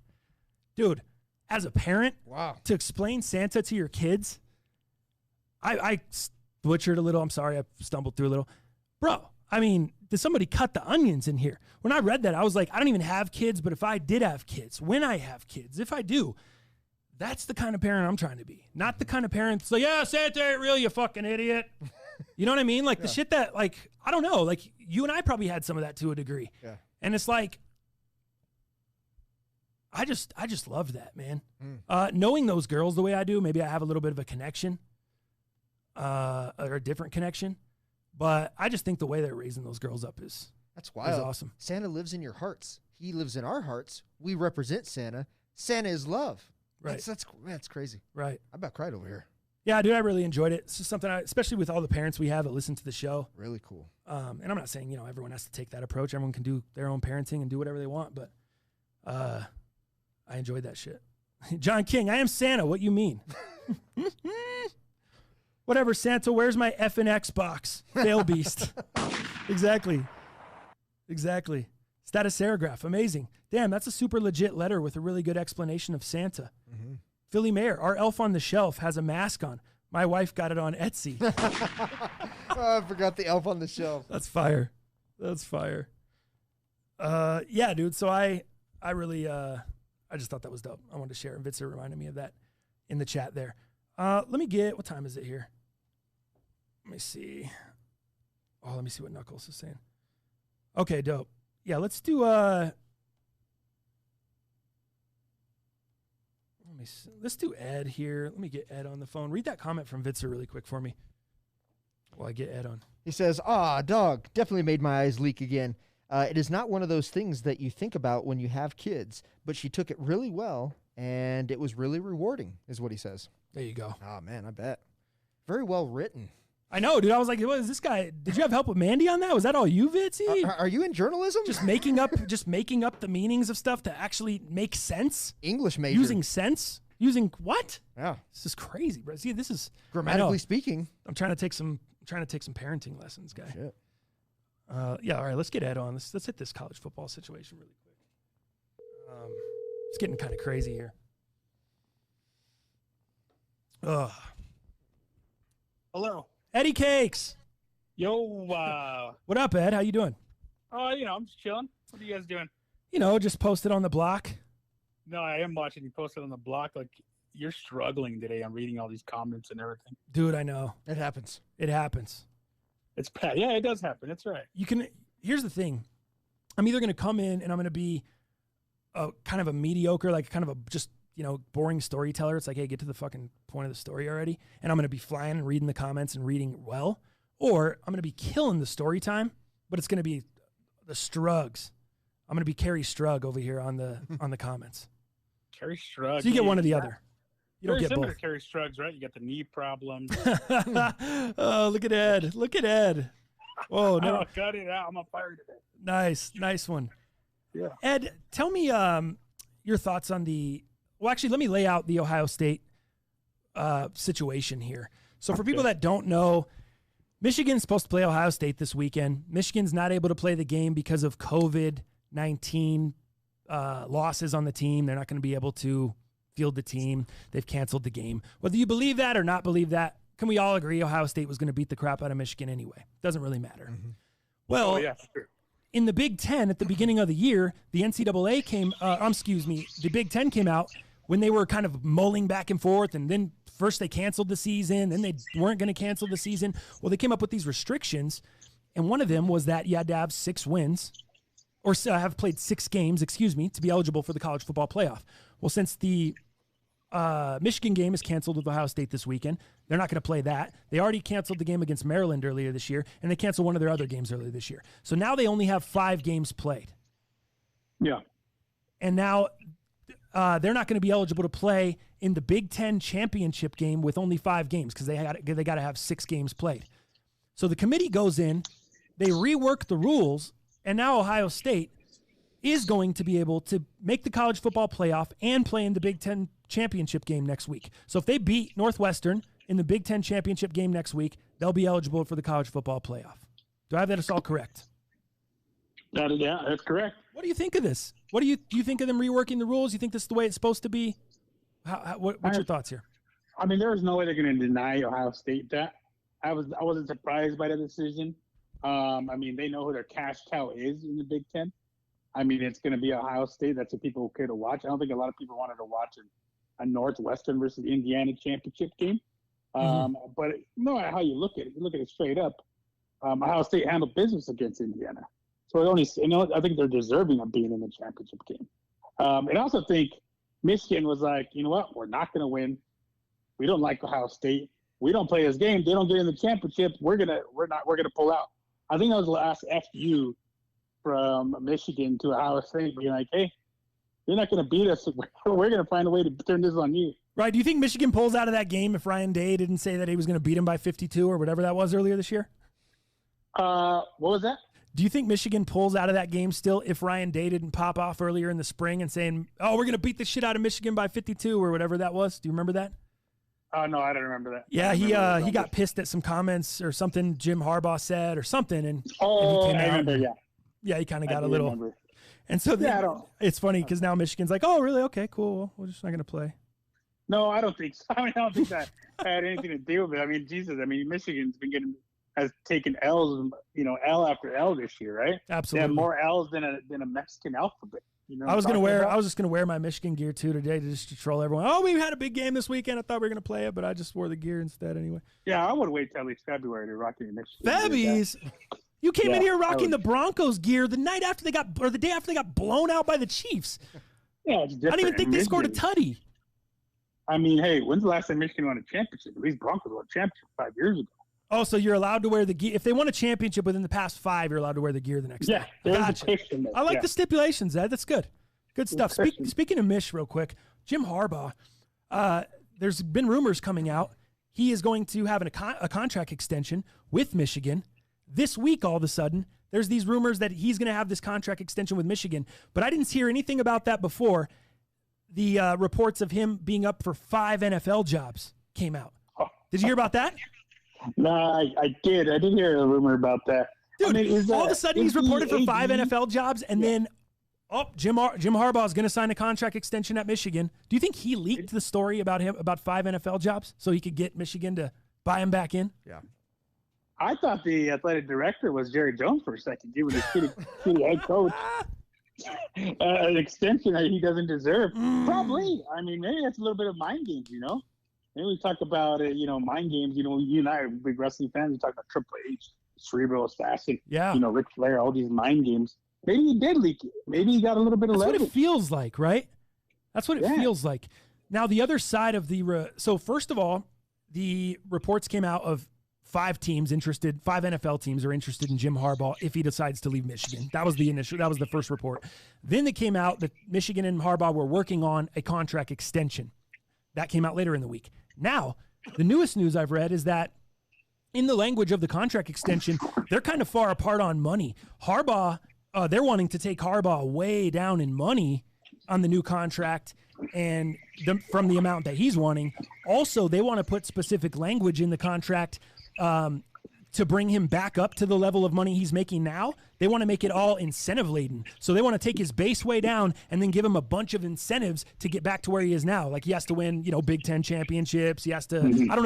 Dude, as a parent, wow, to explain Santa to your kids, I butchered a little. I'm sorry, I stumbled through a little. Bro, I mean, did somebody cut the onions in here? When I read that, I was like, I don't even have kids, but if I did have kids, when I have kids, if I do, that's the kind of parent I'm trying to be. Not the kind of parent that's like, yeah, Santa ain't real, you fucking idiot. You know what I mean? Like the shit that, like, I don't know, like you and I probably had some of that to a degree. Yeah. And it's like, I just loved that, man. Knowing those girls the way I do, maybe I have a little bit of a connection, or a different connection. But I just think the way they're raising those girls up is awesome. Santa lives in your hearts. He lives in our hearts. We represent Santa. Santa is love. Right. That's crazy. Right. I about cried over here. Yeah, dude, I really enjoyed it. It's just something, especially with all the parents we have that listen to the show. Really cool. And I'm not saying, everyone has to take that approach. Everyone can do their own parenting and do whatever they want. But I I enjoyed that shit. John King, I am Santa. What you mean? Whatever, Santa. Where's my effing Xbox? Fail beast. Exactly. Status Serigraph. Amazing. Damn, that's a super legit letter with a really good explanation of Santa. Mm-hmm. Philly Mayor, our elf on the shelf has a mask on. My wife got it on Etsy. Oh, I forgot the elf on the shelf. That's fire. Yeah, dude. So I really, I just thought that was dope. I wanted to share, and Vitzer reminded me of that in the chat there. Let me get, what time is it here? Let me see. Oh, let me see what Knuckles is saying. Okay, dope. Yeah, let's do, let's do Ed here. Let me get Ed on the phone. Read that comment from Vitzer really quick for me while I get Ed on. He says, dog, definitely made my eyes leak again. It is not one of those things that you think about when you have kids, but she took it really well, and it was really rewarding, is what he says. There you go. Oh, man, I bet. Very well written. I know, dude. I was like, what is this guy? Did you have help with Mandy on that? Was that all you, Vitzy? Are you in journalism? Just making up the meanings of stuff to actually make sense? English major. Using sense? Using what? Yeah. This is crazy, bro. See, this is grammatically speaking. I'm trying to take some parenting lessons, guy. Shit. Yeah, all right, let's get Ed on. Let's hit this college football situation really quick. It's getting kind of crazy here. Ugh. Hello. Eddie Cakes. Yo. What up, Ed? How you doing? I'm just chilling. What are you guys doing? Just posted on the block. No, I am watching you posted on the block. Like, you're struggling today. I'm reading all these comments and everything. Dude, I know. It happens. It's bad. Yeah, it does happen. That's right. Here's the thing. I'm either going to come in and I'm going to be kind of a mediocre, like kind of a just, boring storyteller. It's like, hey, get to the fucking point of the story already. And I'm going to be flying and reading the comments and reading well. Or I'm going to be killing the story time, but it's going to be the Strugs. I'm going to be Carrie Strug over here on the comments. Carrie Strug. So you get one or the other. You don't get similar both. to Carrie Strug's, right? You got the knee problems. Oh, look at Ed. Oh, no. Oh, cut it out. I'm on fire today. Nice one. Yeah. Ed, tell me your thoughts on well, actually, let me lay out the Ohio State situation here. So for people that don't know, Michigan's supposed to play Ohio State this weekend. Michigan's not able to play the game because of COVID-19 losses on the team. They're not going to be able to field the team. They've canceled the game. Whether you believe that or not believe that, can we all agree Ohio State was going to beat the crap out of Michigan anyway? Doesn't really matter. Mm-hmm. Well, yeah, sure. In the Big Ten at the beginning of the year, the NCAA the Big Ten came out when they were kind of mulling back and forth, and then first they canceled the season, then they weren't going to cancel the season. Well, they came up with these restrictions, and one of them was that you had to have 6 wins, or have played 6 games, to be eligible for the college football playoff. Well, since the Michigan game is canceled with Ohio State this weekend, they're not going to play that. They already canceled the game against Maryland earlier this year, and they canceled one of their other games earlier this year. So now they only have 5 games played. Yeah. And now they're not going to be eligible to play in the Big Ten championship game with only 5 games because they got to have 6 games played. So the committee goes in, they rework the rules, and now Ohio State is going to be able to make the college football playoff and play in the Big Ten championship game next week. So if they beat Northwestern in the Big Ten championship game next week, they'll be eligible for the college football playoff. Do I have that all correct? Yeah, that's correct. What do you think of this? Do you think of them reworking the rules? You think this is the way it's supposed to be? What's your thoughts here? I mean, there's no way they're going to deny Ohio State that. I wasn't surprised by the decision. I mean, they know who their cash cow is in the Big Ten. I mean, it's going to be Ohio State. That's what people care to watch. I don't think a lot of people wanted to watch a Northwestern versus Indiana championship game. But no matter how you look at it straight up, Ohio State handled business against Indiana. So I think they're deserving of being in the championship game. And I also think Michigan was like, you know what? We're not going to win. We don't like Ohio State. We don't play this game. They don't get in the championship. We're gonna pull out. I think that was the last FU from Michigan to Ohio State being like, hey, you're not going to beat us. We're going to find a way to turn this on you. Right. Do you think Michigan pulls out of that game if Ryan Day didn't say that he was going to beat him by 52 or whatever that was earlier this year? What was that? Do you think Michigan pulls out of that game still if Ryan Day didn't pop off earlier in the spring and saying, oh, we're going to beat the shit out of Michigan by 52 or whatever that was? Do you remember that? Oh, no, I don't remember that. Yeah, he got pissed at some comments or something Jim Harbaugh said or something. And he came I out remember, and, yeah. Yeah, he kind of got a little. Remember. And so it's funny because now Michigan's like, oh, really? Okay, cool. Well, we're just not going to play. No, I don't think so. I don't think that had anything to do with it. I mean, Jesus, Michigan's has taken L's, L after L this year, right? Absolutely. They have more L's than a Mexican alphabet. I was just gonna wear my Michigan gear too today to just troll everyone. Oh, we had a big game this weekend. I thought we were gonna play it, but I just wore the gear instead anyway. Yeah, I would wait till at least February to rock your Michigan. Febbies. You came in here rocking the Broncos gear the day after they got blown out by the Chiefs. Yeah, it's different. I don't even think they scored a tutty. I mean, hey, when's the last time Michigan won a championship? At least Broncos won a championship 5 years ago. Oh, so you're allowed to wear the gear. If they won a championship within the past 5, you're allowed to wear the gear the next day. Yeah, there's a question there. I like the stipulations, Ed. That's good. Good stuff. Speaking of Mish real quick, Jim Harbaugh, there's been rumors coming out. He is going to have a contract extension with Michigan. This week, all of a sudden, there's these rumors that he's going to have this contract extension with Michigan. But I didn't hear anything about that before. The reports of him being up for 5 NFL jobs came out. Did you hear about that? No, I did. I did hear a rumor about that. Dude, all of a sudden he's reported for 5 NFL jobs, and then Jim Harbaugh is going to sign a contract extension at Michigan. Do you think he leaked the story about 5 NFL jobs so he could get Michigan to buy him back in? Yeah. I thought the athletic director was Jerry Jones for a second, giving the shitty head coach an extension that he doesn't deserve. Probably. I mean, maybe that's a little bit of mind games, Maybe we talk about mind games. You and I are big wrestling fans. We talk about Triple H, cerebral assassin. Yeah. Ric Flair, all these mind games. Maybe he did leak it. Maybe he got a little bit of leverage. That's what it feels like, right? That's what it feels like. Now, the other side of so first of all, the reports came out of 5 NFL teams are interested in Jim Harbaugh if he decides to leave Michigan. That was the first report. Then it came out that Michigan and Harbaugh were working on a contract extension. That came out later in the week. Now, the newest news I've read is that in the language of the contract extension, they're kind of far apart on money. Harbaugh, they're wanting to take Harbaugh way down in money on the new contract and from the amount that he's wanting. Also, they want to put specific language in the contract to bring him back up to the level of money he's making now. They want to make it all incentive laden. So they want to take his base way down and then give him a bunch of incentives to get back to where he is now. Like he has to win, Big Ten championships. He has to, I don't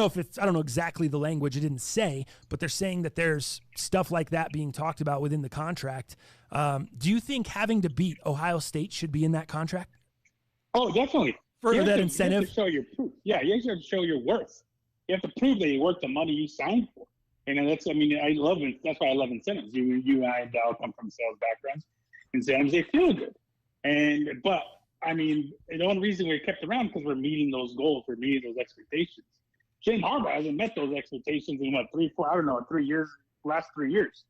know exactly the language. It didn't say, but they're saying that there's stuff like that being talked about within the contract. Do you think having to beat Ohio State should be in that contract? Oh, definitely. For that incentive? You have to show your proof. Yeah, you have to show your worth. You have to prove that you worth the money you signed for. And I love it. That's why I love incentives. You and I, Dal, come from sales backgrounds. Incentives, they feel good. But the only reason we're kept around because we're meeting those goals, we're meeting those expectations. Jim Harbaugh hasn't met those expectations in 3 years, last 3 years.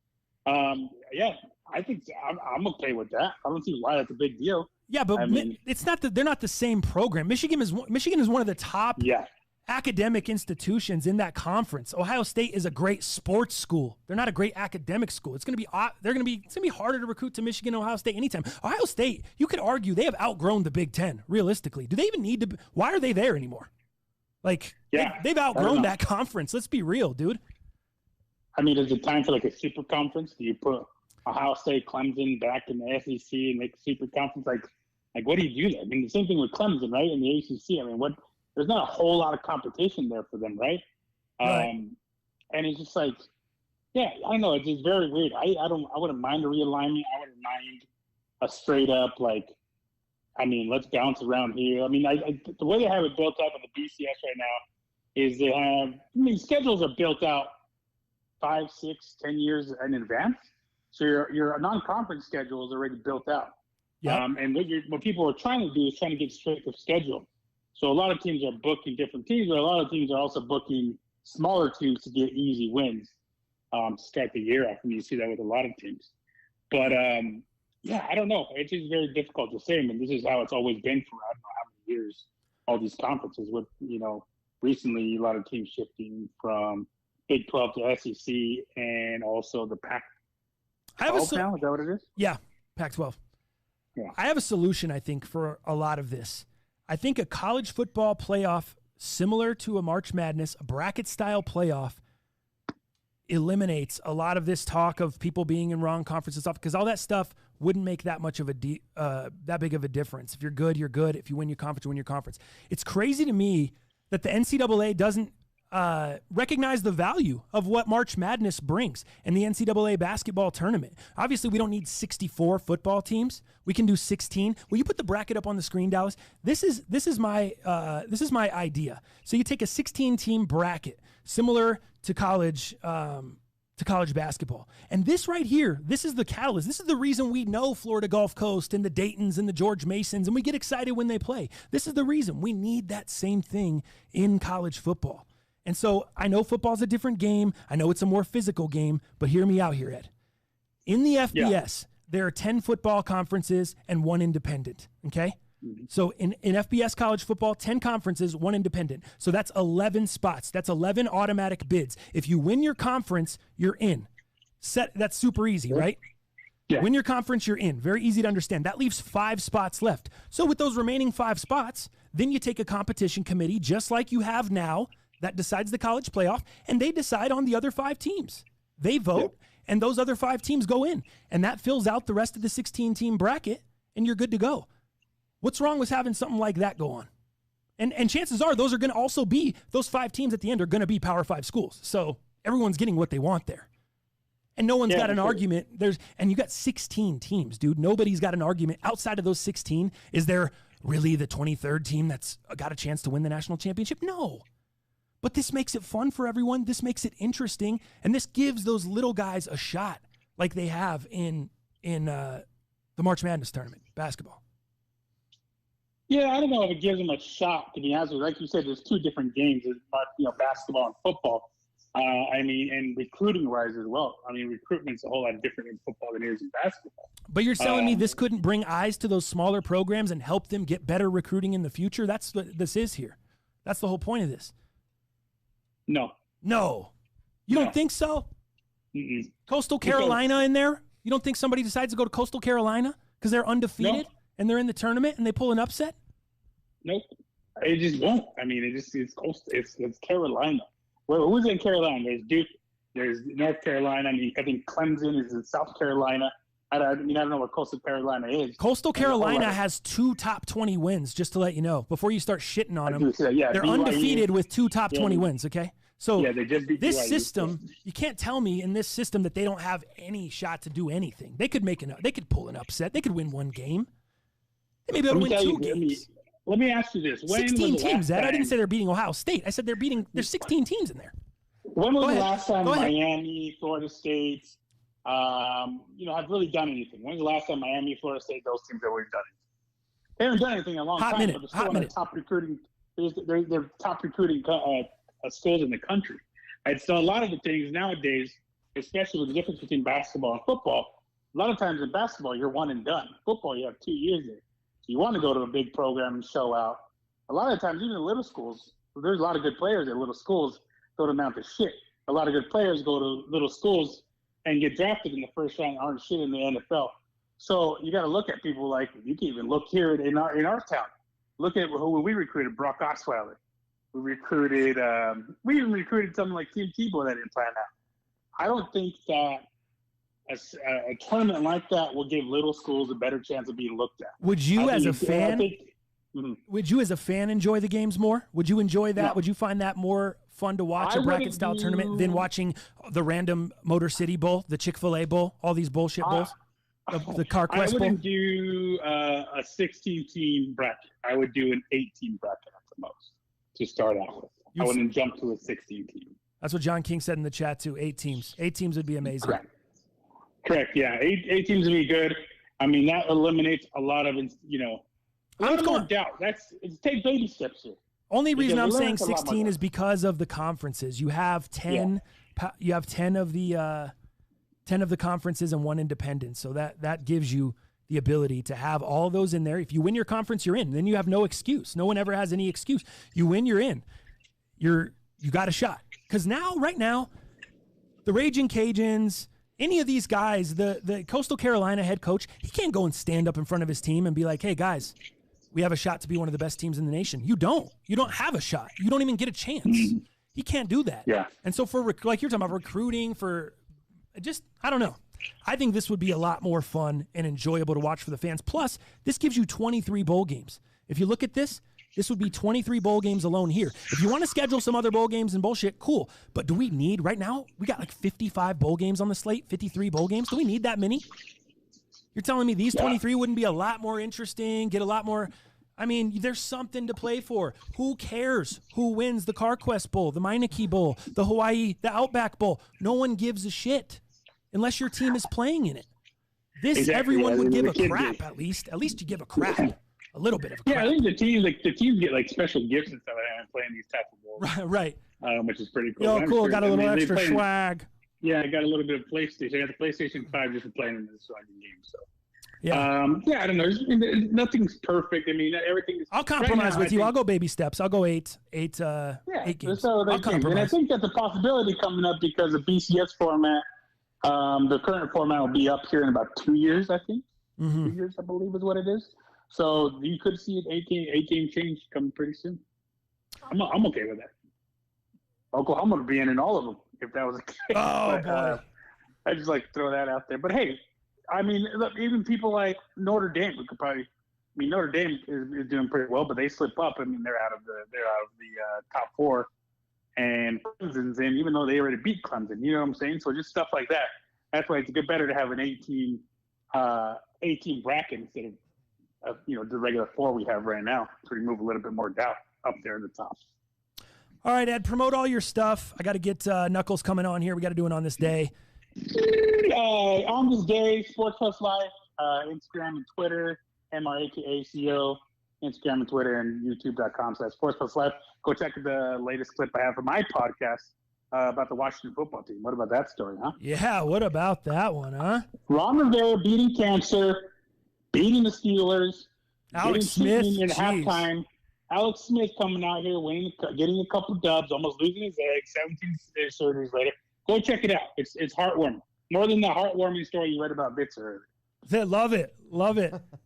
I think I'm okay with that. I don't see why that's a big deal. Yeah, but it's not that they're not the same program. Michigan is one of the top academic institutions in that conference. Ohio State is a great sports school. They're not a great academic school. It's going to be harder to recruit to Michigan and Ohio State anytime. Ohio State, you could argue they have outgrown the Big Ten, realistically. Do they even need to why are they there anymore? They've outgrown that conference. Let's be real, dude. Is it time for a super conference? Do you put Ohio State, Clemson back in the SEC and make a super conference? What do you do there? The same thing with Clemson, right? In the ACC. There's not a whole lot of competition there for them, right? Right. And it's just I don't know. It's just very weird. I wouldn't mind a realignment. I wouldn't mind a straight up let's bounce around here. The way they have it built up in the BCS right now is they have, schedules are built out 5, 6, 10 years in advance. So your non-conference schedule is already built out. Yeah. And what people are trying to do is trying to get straight of schedule. So a lot of teams are booking different teams, but a lot of teams are also booking smaller teams to get easy wins to start the year off. You see that with a lot of teams. But, I don't know. It's just very difficult to say. This is how it's always been for I don't know how many years, all these conferences with, recently a lot of teams shifting from Big 12 to SEC and also the Pac. I have 12 now? Is that what it is? Yeah, Pac-12. Yeah. I have a solution, I think, for a lot of this. I think a college football playoff similar to a March Madness, a bracket-style playoff, eliminates a lot of this talk of people being in wrong conferences stuff, because all that stuff wouldn't make that much of that big of a difference. If you're good, you're good. If you win your conference, you win your conference. It's crazy to me that the NCAA doesn't recognize the value of what March Madness brings and the NCAA basketball tournament. Obviously, we don't need 64 football teams. We can do 16. Will you put the bracket up on the screen, Dallas? This is my idea. So you take a 16-team bracket, similar to college basketball, and this right here, this is the catalyst. This is the reason we know Florida Gulf Coast and the Daytons and the George Masons, and we get excited when they play. This is the reason we need that same thing in college football. And so I know football's a different game. I know it's a more physical game, but hear me out here, Ed. In the FBS, there are 10 football conferences and 1 independent, okay? So in FBS college football, 10 conferences, 1 independent. So that's 11 spots. That's 11 automatic bids. If you win your conference, you're in. That's super easy, right? Yeah. Win your conference, you're in. Very easy to understand. That leaves 5 spots left. So with those remaining 5 spots, then you take a competition committee just like you have now that decides the college playoff, and they decide on the other 5 teams. They vote, and those other 5 teams go in, and that fills out the rest of the 16-team bracket, and you're good to go. What's wrong with having something like that go on? And chances are those are going to also be, those 5 teams at the end are going to be Power 5 schools. So everyone's getting what they want there. And no one's got an argument. And you got 16 teams, dude. Nobody's got an argument. Outside of those 16, is there really the 23rd team that's got a chance to win the national championship? No. But this makes it fun for everyone. This makes it interesting. And this gives those little guys a shot like they have in the March Madness tournament, basketball. Yeah, I don't know if it gives them a shot, to be honest with you. Like you said, there's 2 different games, basketball and football. And recruiting-wise as well. I mean, recruitment's a whole lot different in football than it is in basketball. But you're telling me this couldn't bring eyes to those smaller programs and help them get better recruiting in the future? That's what this is here. That's the whole point of this. No. You don't think so? Mm-mm. Coastal Carolina in there? You don't think somebody decides to go to Coastal Carolina because they're undefeated and they're in the tournament and they pull an upset? Nope. It just won't. I mean, it's Coastal. It's Carolina. Well, who's in Carolina? There's Duke. There's North Carolina. I think Clemson is in South Carolina. I don't know what Coastal Carolina is. Coastal Carolina has 2 top 20 wins, just to let you know, before you start shitting on them. They're BYU. Undefeated with 2 top 20 wins, okay? So they just beat this BYU. system, you can't tell me in this system that they don't have any shot to do anything. They could they could pull an upset. They could win 1 game. They may be able to win 2 games. Let me ask you this. 16 teams, Ed. I didn't say they're beating Ohio State. I said there's 16 teams in there. When was the last time Miami, Florida State, have really done anything? When was the last time Miami, Florida State, those teams have really done anything? They haven't done anything in a long time, but they're still in the top recruiting. They're top recruiting schools in the country. And so a lot of the things nowadays, especially with the difference between basketball and football, a lot of times in basketball, you're one and done. Football, you have 2 years there. So you want to go to a big program and show out. A lot of times, even in little schools, there's a lot of good players at little schools, don't amount to shit. A lot of good players go to little schools and get drafted in the first round, aren't shit in the NFL. So you got to look at people like, you can even look here in our town. Look at who we recruited, Brock Osweiler. We even recruited someone like Tim Tebow that didn't plan out. I don't think that a tournament like that will give little schools a better chance of being looked at. Would you, as a fan, enjoy the games more? Would you enjoy that? No. Would you find that more fun to watch, a bracket-style tournament, than watching the random Motor City Bowl, the Chick-fil-A Bowl, all these bullshit bowls, the CarQuest Bowl? I wouldn't do a 16-team bracket. I would do an 8-team bracket at the most to start out with. I wouldn't jump to a 16-team. That's what John King said in the chat, too. 8 teams. 8 teams would be amazing. Correct. Yeah. 8 teams would be good. I mean, that eliminates a lot of, doubt. Take baby steps here. Only reason I'm saying 16 is because of the conferences. You have 10. Yeah. You have 10 of the 10 of the conferences and 1 independent. So that gives you the ability to have all of those in there. If you win your conference, you're in. Then you have no excuse. No one ever has any excuse. You win, you're in. You got a shot. Because right now, the Raging Cajuns any of these guys, the Coastal Carolina head coach, he can't go and stand up in front of his team and be like, hey, guys, we have a shot to be one of the best teams in the nation. You don't have a shot. You don't even get a chance. He can't do that. Yeah. And so like you're talking about recruiting for just, I don't know. I think this would be a lot more fun and enjoyable to watch for the fans. Plus, this gives you 23 bowl games. If you look at this would be 23 bowl games alone here. If you want to schedule some other bowl games and bullshit, cool. But do we need, right now, we got like 55 bowl games on the slate, 53 bowl games. Do we need that many? You're telling me these 23 wouldn't be a lot more interesting, get a lot more... I mean, there's something to play for. Who cares who wins the CarQuest Bowl, the Meineke Bowl, the Hawaii, the Outback Bowl? No one gives a shit unless your team is playing in it. This, everyone would give a crap, at least. At least you give a crap. A little bit of a crap. Yeah, I think the teams get like special gifts and stuff like that playing these types of bowls. Right. Which is pretty cool. Yo, cool. Got a little extra swag. Yeah, I got a little bit of PlayStation. I got the PlayStation 5 just for playing in this game. So. Yeah. I don't know. Nothing's perfect. I mean, everything is. I'll compromise with you. I'll go baby steps. I'll go eight games. I'll compromise. And I think that's a possibility coming up because the BCS format, the current format will be up here in about 2 years, I think. 2 years, I believe, is what it is. So you could see an eight game change coming pretty soon. I'm okay with that. Oklahoma would be in all of them if that was the case. Oh, boy. I just like to throw that out there. But hey, I mean, look, even people like Notre Dame, we could probably. I mean, Notre Dame is doing pretty well, but they slip up. I mean, they're out of the top four, and Clemson's in, even though they already beat Clemson. You know what I'm saying? So just stuff like that. That's why it's better to have an 18 bracket instead of the regular 4 we have right now to remove a little bit more doubt up there at the top. All right, Ed, promote all your stuff. I got to get Knuckles coming on here. We got to do it on this day. On this day, Sports Plus Life, Instagram and Twitter, MRAKACO, Instagram and Twitter, and YouTube.com/Sports Plus Life. Go check the latest clip I have for my podcast about the Washington football team. What about that story, huh? Yeah, what about that one, huh? Ron Rivera beating cancer, beating the Steelers, Alex Smith in halftime. Alex Smith coming out here, getting a couple dubs, almost losing his leg, 17 surgeries later. Go check it out. It's heartwarming. More than the heartwarming story you read about Vitzer. Love it.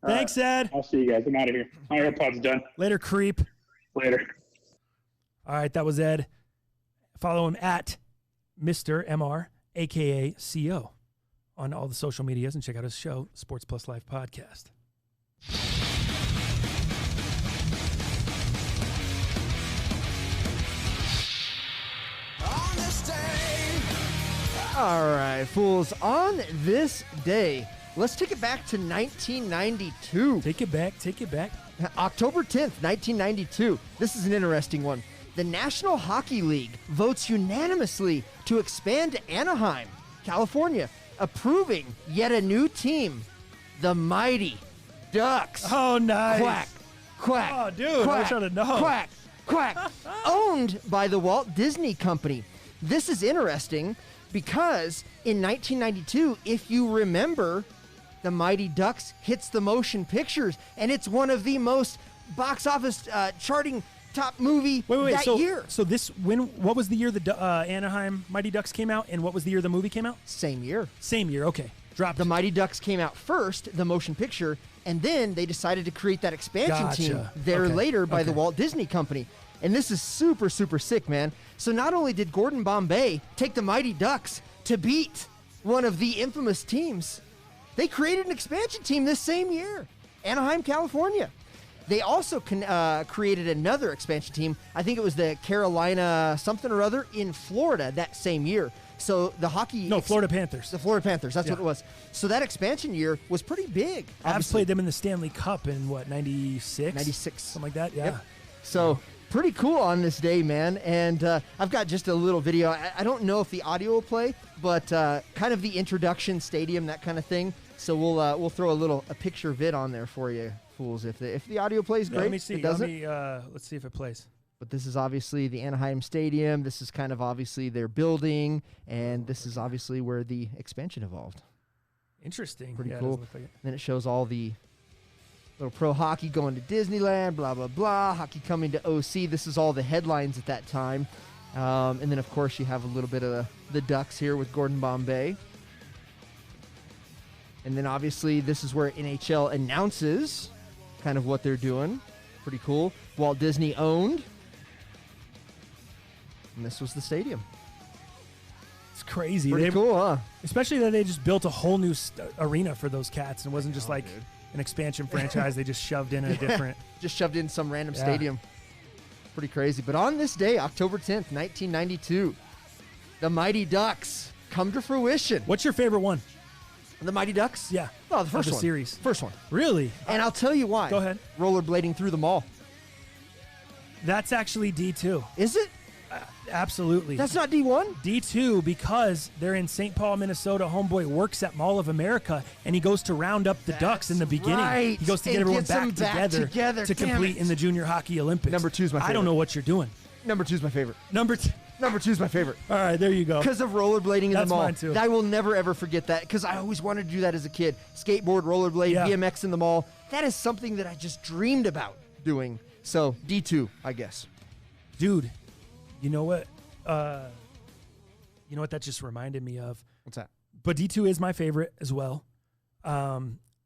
Thanks, Ed. I'll see you guys. I'm out of here. My AirPod's done. Later, creep. Later. All right, that was Ed. Follow him at Mr. MR, a.k.a. CO, on all the social medias, and check out his show, Sports Plus Life Podcast. All right, fools. On this day, let's take it back to 1992. Take it back. October 10th, 1992. This is an interesting one. The National Hockey League votes unanimously to expand to Anaheim, California, approving yet a new team, the Mighty Ducks. Oh, nice. Quack. Oh, dude, quack, I was trying to know. Quack. Owned by the Walt Disney Company. This is interesting because in 1992, if you remember, the Mighty Ducks hits the motion pictures, and it's one of the most box office charting top movie that year. So what was the year the Anaheim Mighty Ducks came out, and what was the year the movie came out? Same year. Okay. Dropped. The Mighty Ducks came out first, the motion picture, and then they decided to create that expansion team later by the Walt Disney Company. And this is super, super sick, man. So not only did Gordon Bombay take the Mighty Ducks to beat one of the infamous teams, they created an expansion team this same year, Anaheim, California. They also created another expansion team. I think it was the Carolina something or other in Florida that same year. So the hockey... No, Florida Panthers. The Florida Panthers, that's what it was. So that expansion year was pretty big. I've played them in the Stanley Cup in, 96? 96. Something like that, yeah. Yep. So pretty cool on this day, man. And I've got just a little video. I don't know if the audio will play, but kind of the introduction stadium, that kind of thing. So we'll throw a picture vid on there for you, fools. If the audio plays, great. Let me see. If it doesn't, let's see if it plays. But this is obviously the Anaheim Stadium. This is kind of obviously their building, and this is obviously where the expansion evolved. Interesting. Pretty Yeah, cool. it doesn't look like it. Then it shows all the little pro hockey going to Disneyland, blah, blah, blah. Hockey coming to OC. This is all the headlines at that time. And then, of course, you have a little bit of the Ducks here with Gordon Bombay. And then obviously this is where NHL announces kind of what they're doing. Pretty cool. Walt Disney owned. And this was the stadium. It's crazy. Pretty cool, huh? Especially that they just built a whole new arena for those cats. And it wasn't just like an expansion franchise they just shoved in a different. Just shoved in some random stadium. Pretty crazy. But on this day, October 10th, 1992, the Mighty Ducks come to fruition. What's your favorite one? The Mighty Ducks? Yeah. Oh, the first the one. series. First one. Really? And I'll tell you why. Go ahead. Rollerblading through the mall. That's actually D2. Is it? Absolutely. That's not D1? D2 because they're in St. Paul, Minnesota. Homeboy works at Mall of America, and he goes to round up the Ducks in the beginning. right. He goes to And get everyone gets them back back together to Damn compete it. in the Junior Hockey Olympics. Number 2 is my I don't favorite. know what you're doing. Number 2 is my favorite. Number 2 is my favorite. All right, there you go. Because of rollerblading in That's the mall. mine too. I will never, ever forget that because I always wanted to do that as a kid. Skateboard, rollerblade, Yeah. BMX in the mall. That is something that I just dreamed about doing. So, D2, I guess. Dude, you know what? You know what that just reminded me of? What's that? But D2 is my favorite as well. I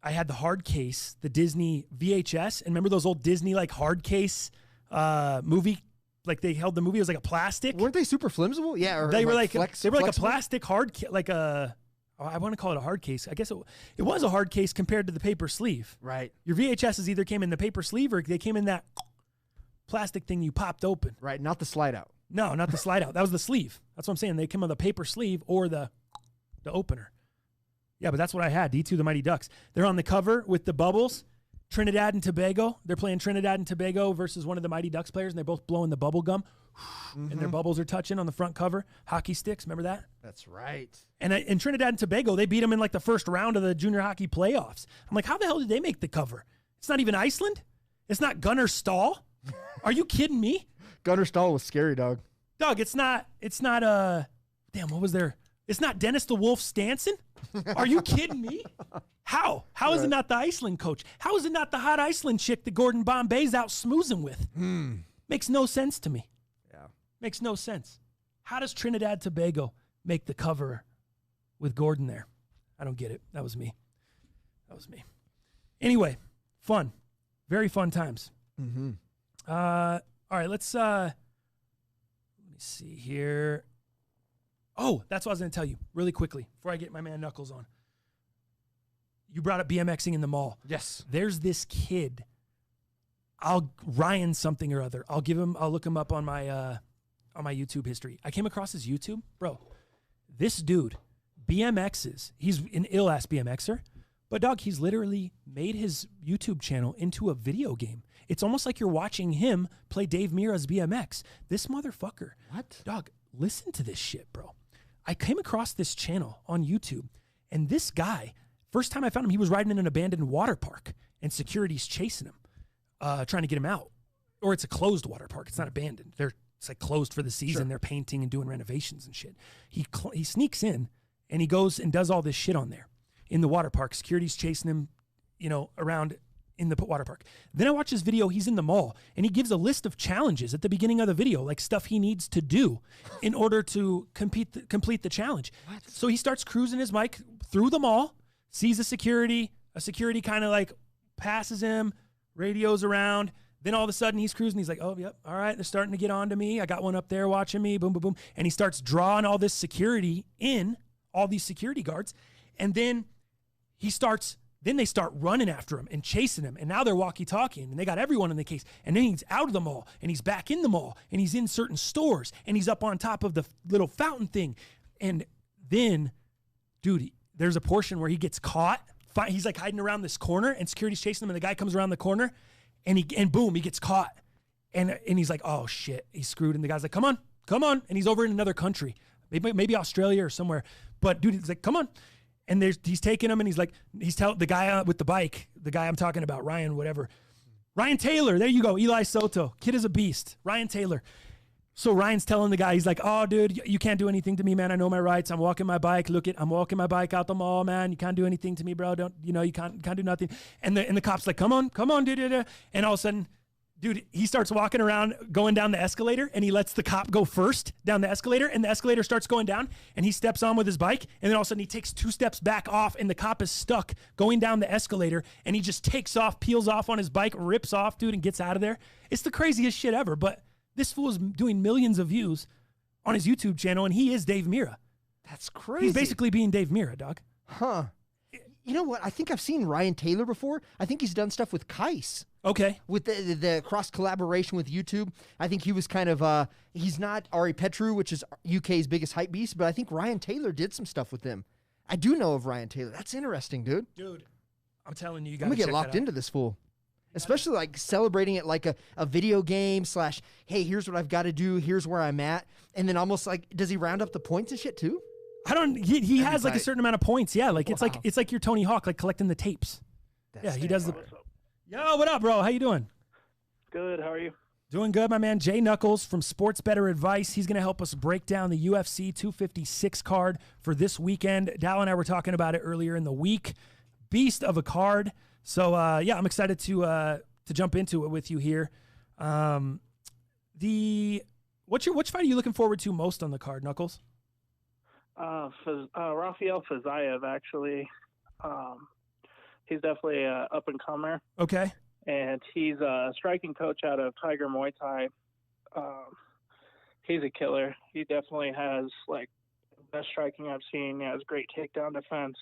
had the hard case, the Disney VHS. And remember those old Disney like hard case movie? Like they held the movie, it was like a plastic. Weren't they super flimsable? Yeah. Or They were like flex, they were like flexible? a plastic hard like a I want to call it a hard case. I guess it was a hard case compared to the paper sleeve. Right. Your VHSs either came in the paper sleeve or they came in that plastic thing you popped open. Right. Not the slide out. No, not the slide out. That was the sleeve. That's what I'm saying. They came on the paper sleeve or the opener. Yeah, but that's what I had. D2, the Mighty Ducks. They're on the cover with the bubbles. Trinidad and Tobago. They're playing Trinidad and Tobago versus one of the Mighty Ducks players, and they're both blowing the bubble gum. And their bubbles are touching on the front cover. Hockey sticks. Remember that? That's right. And in Trinidad and Tobago, they beat them in like the first round of the junior hockey playoffs. I'm like, how the hell did they make the cover? It's not even Iceland. It's not Gunnar Stahl. Are you kidding me? Gunnar Stahl was scary, dog. Dog, it's not damn, what was there? It's not Dennis the Wolf Stanson? Are you kidding me? How? How is it not the Iceland coach? How is it not the hot Iceland chick that Gordon Bombay's out smoozing with? Makes no sense to me. Yeah. Makes no sense. How does Trinidad Tobago make the cover with Gordon there? I don't get it. That was me. Anyway, fun. Very fun times. All right, let's let me see here. Oh, that's what I was going to tell you really quickly before I get my man Knuckles on. You brought up BMXing in the mall. Yes. There's this kid. Ryan something or other. I'll look him up on my YouTube history. I came across his YouTube, bro. This dude BMXs. He's an ill-ass BMXer, but dog, he's literally made his YouTube channel into a video game. It's almost like you're watching him play Dave Mirra's BMX. This motherfucker. What? Dog, listen to this shit, bro. I came across this channel on YouTube, and this guy, first time I found him, he was riding in an abandoned water park, and security's chasing him, trying to get him out. Or it's a closed water park. It's not abandoned. It's like closed for the season. Sure. They're painting and doing renovations and shit. He sneaks in, and he goes and does all this shit on there in the water park. Security's chasing him, around in the water park. Then I watch this video. He's in the mall, and he gives a list of challenges at the beginning of the video, like stuff he needs to do in order to complete the challenge. What? So he starts cruising his bike through the mall, sees a security kind of like passes him, radios around. Then all of a sudden he's cruising. He's like, oh, yep, all right, they're starting to get on to me. I got one up there watching me, boom, boom, boom. And he starts drawing all this security in, all these security guards. And then they start running after him and chasing him. And now they're walkie-talking, and they got everyone in the case. And then he's out of the mall, and he's back in the mall, and he's in certain stores, and he's up on top of the little fountain thing. And then, dude, there's a portion where he gets caught. He's like hiding around this corner, and security's chasing him, and the guy comes around the corner, and boom, he gets caught. And he's like, oh, shit, he's screwed. And the guy's like, come on. And he's over in another country, maybe Australia or somewhere. But, dude, he's like, come on. And he's taking him, and he's telling the guy with the bike, the guy I'm talking about, Ryan, whatever. Ryan Taylor, there you go, Eli Soto. Kid is a beast. Ryan Taylor. So Ryan's telling the guy, he's like, oh, dude, you can't do anything to me, man. I know my rights. I'm walking my bike. I'm walking my bike out the mall, man. You can't do anything to me, bro. You can't do nothing. And the cop's like, come on, dude. And all of a sudden, Dude, he starts walking around, going down the escalator, and he lets the cop go first down the escalator, and the escalator starts going down, and he steps on with his bike, and then all of a sudden he takes 2 steps back off, and the cop is stuck going down the escalator, and he just takes off, peels off on his bike, rips off, dude, and gets out of there. It's the craziest shit ever, but this fool is doing millions of views on his YouTube channel, and he is Dave Mirra. That's crazy. He's basically being Dave Mirra, dog. Huh. You know what? I think I've seen Ryan Taylor before. I think he's done stuff with Kais. Okay. With the cross collaboration with YouTube. I think he was kind of, he's not Ari Petru, which is UK's biggest hype beast, but I think Ryan Taylor did some stuff with them. I do know of Ryan Taylor. That's interesting, dude. Dude, I'm telling you, you I'm got going to to get locked into this fool. Especially like celebrating it like a video game / hey, here's what I've got to do. Here's where I'm at. And then almost like, does he round up the points and shit too? I don't. He has like a certain amount of points. Yeah, like it's like your Tony Hawk, like collecting the tapes. Yeah, he does the. Yo, what up, bro? How you doing? Good. How are you? Doing good, my man. JKnucklez from Sports Better Advice. He's gonna help us break down the UFC 256 card for this weekend. Dal and I were talking about it earlier in the week. Beast of a card. So yeah, I'm excited to jump into it with you here. Which fight are you looking forward to most on the card, Knuckles? Rafael Fiziev, actually. He's definitely an up-and-comer. Okay. And he's a striking coach out of Tiger Muay Thai. He's a killer. He definitely has, like, the best striking I've seen. He has great takedown defense.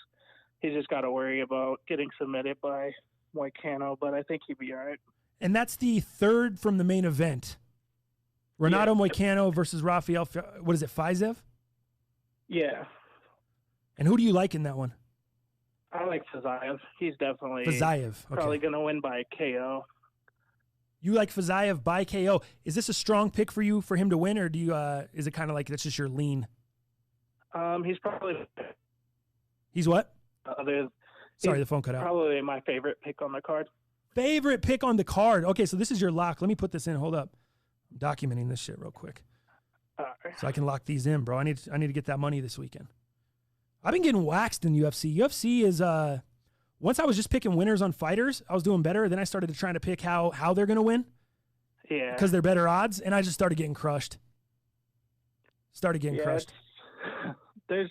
He's just got to worry about getting submitted by Moicano, but I think he'd be all right. And that's the third from the main event. Renato Moicano versus Rafael, what is it, Fiziev? Yeah. And who do you like in that one? I like Fiziev. He's definitely probably going to win by KO. You like Fiziev by KO. Is this a strong pick for you for him to win, or do you? Is it kind of like that's just your lean? He's probably. He's what? Sorry, the phone cut out. Probably my favorite pick on the card. Favorite pick on the card. Okay, so this is your lock. Let me put this in. Hold up. I'm documenting this shit real quick. So I can lock these in, bro. I need to get that money this weekend. I've been getting waxed in UFC. UFC is once I was just picking winners on fighters, I was doing better. Then I started trying to pick how they're gonna win. Yeah. Because they're better odds, and I just started getting crushed. There's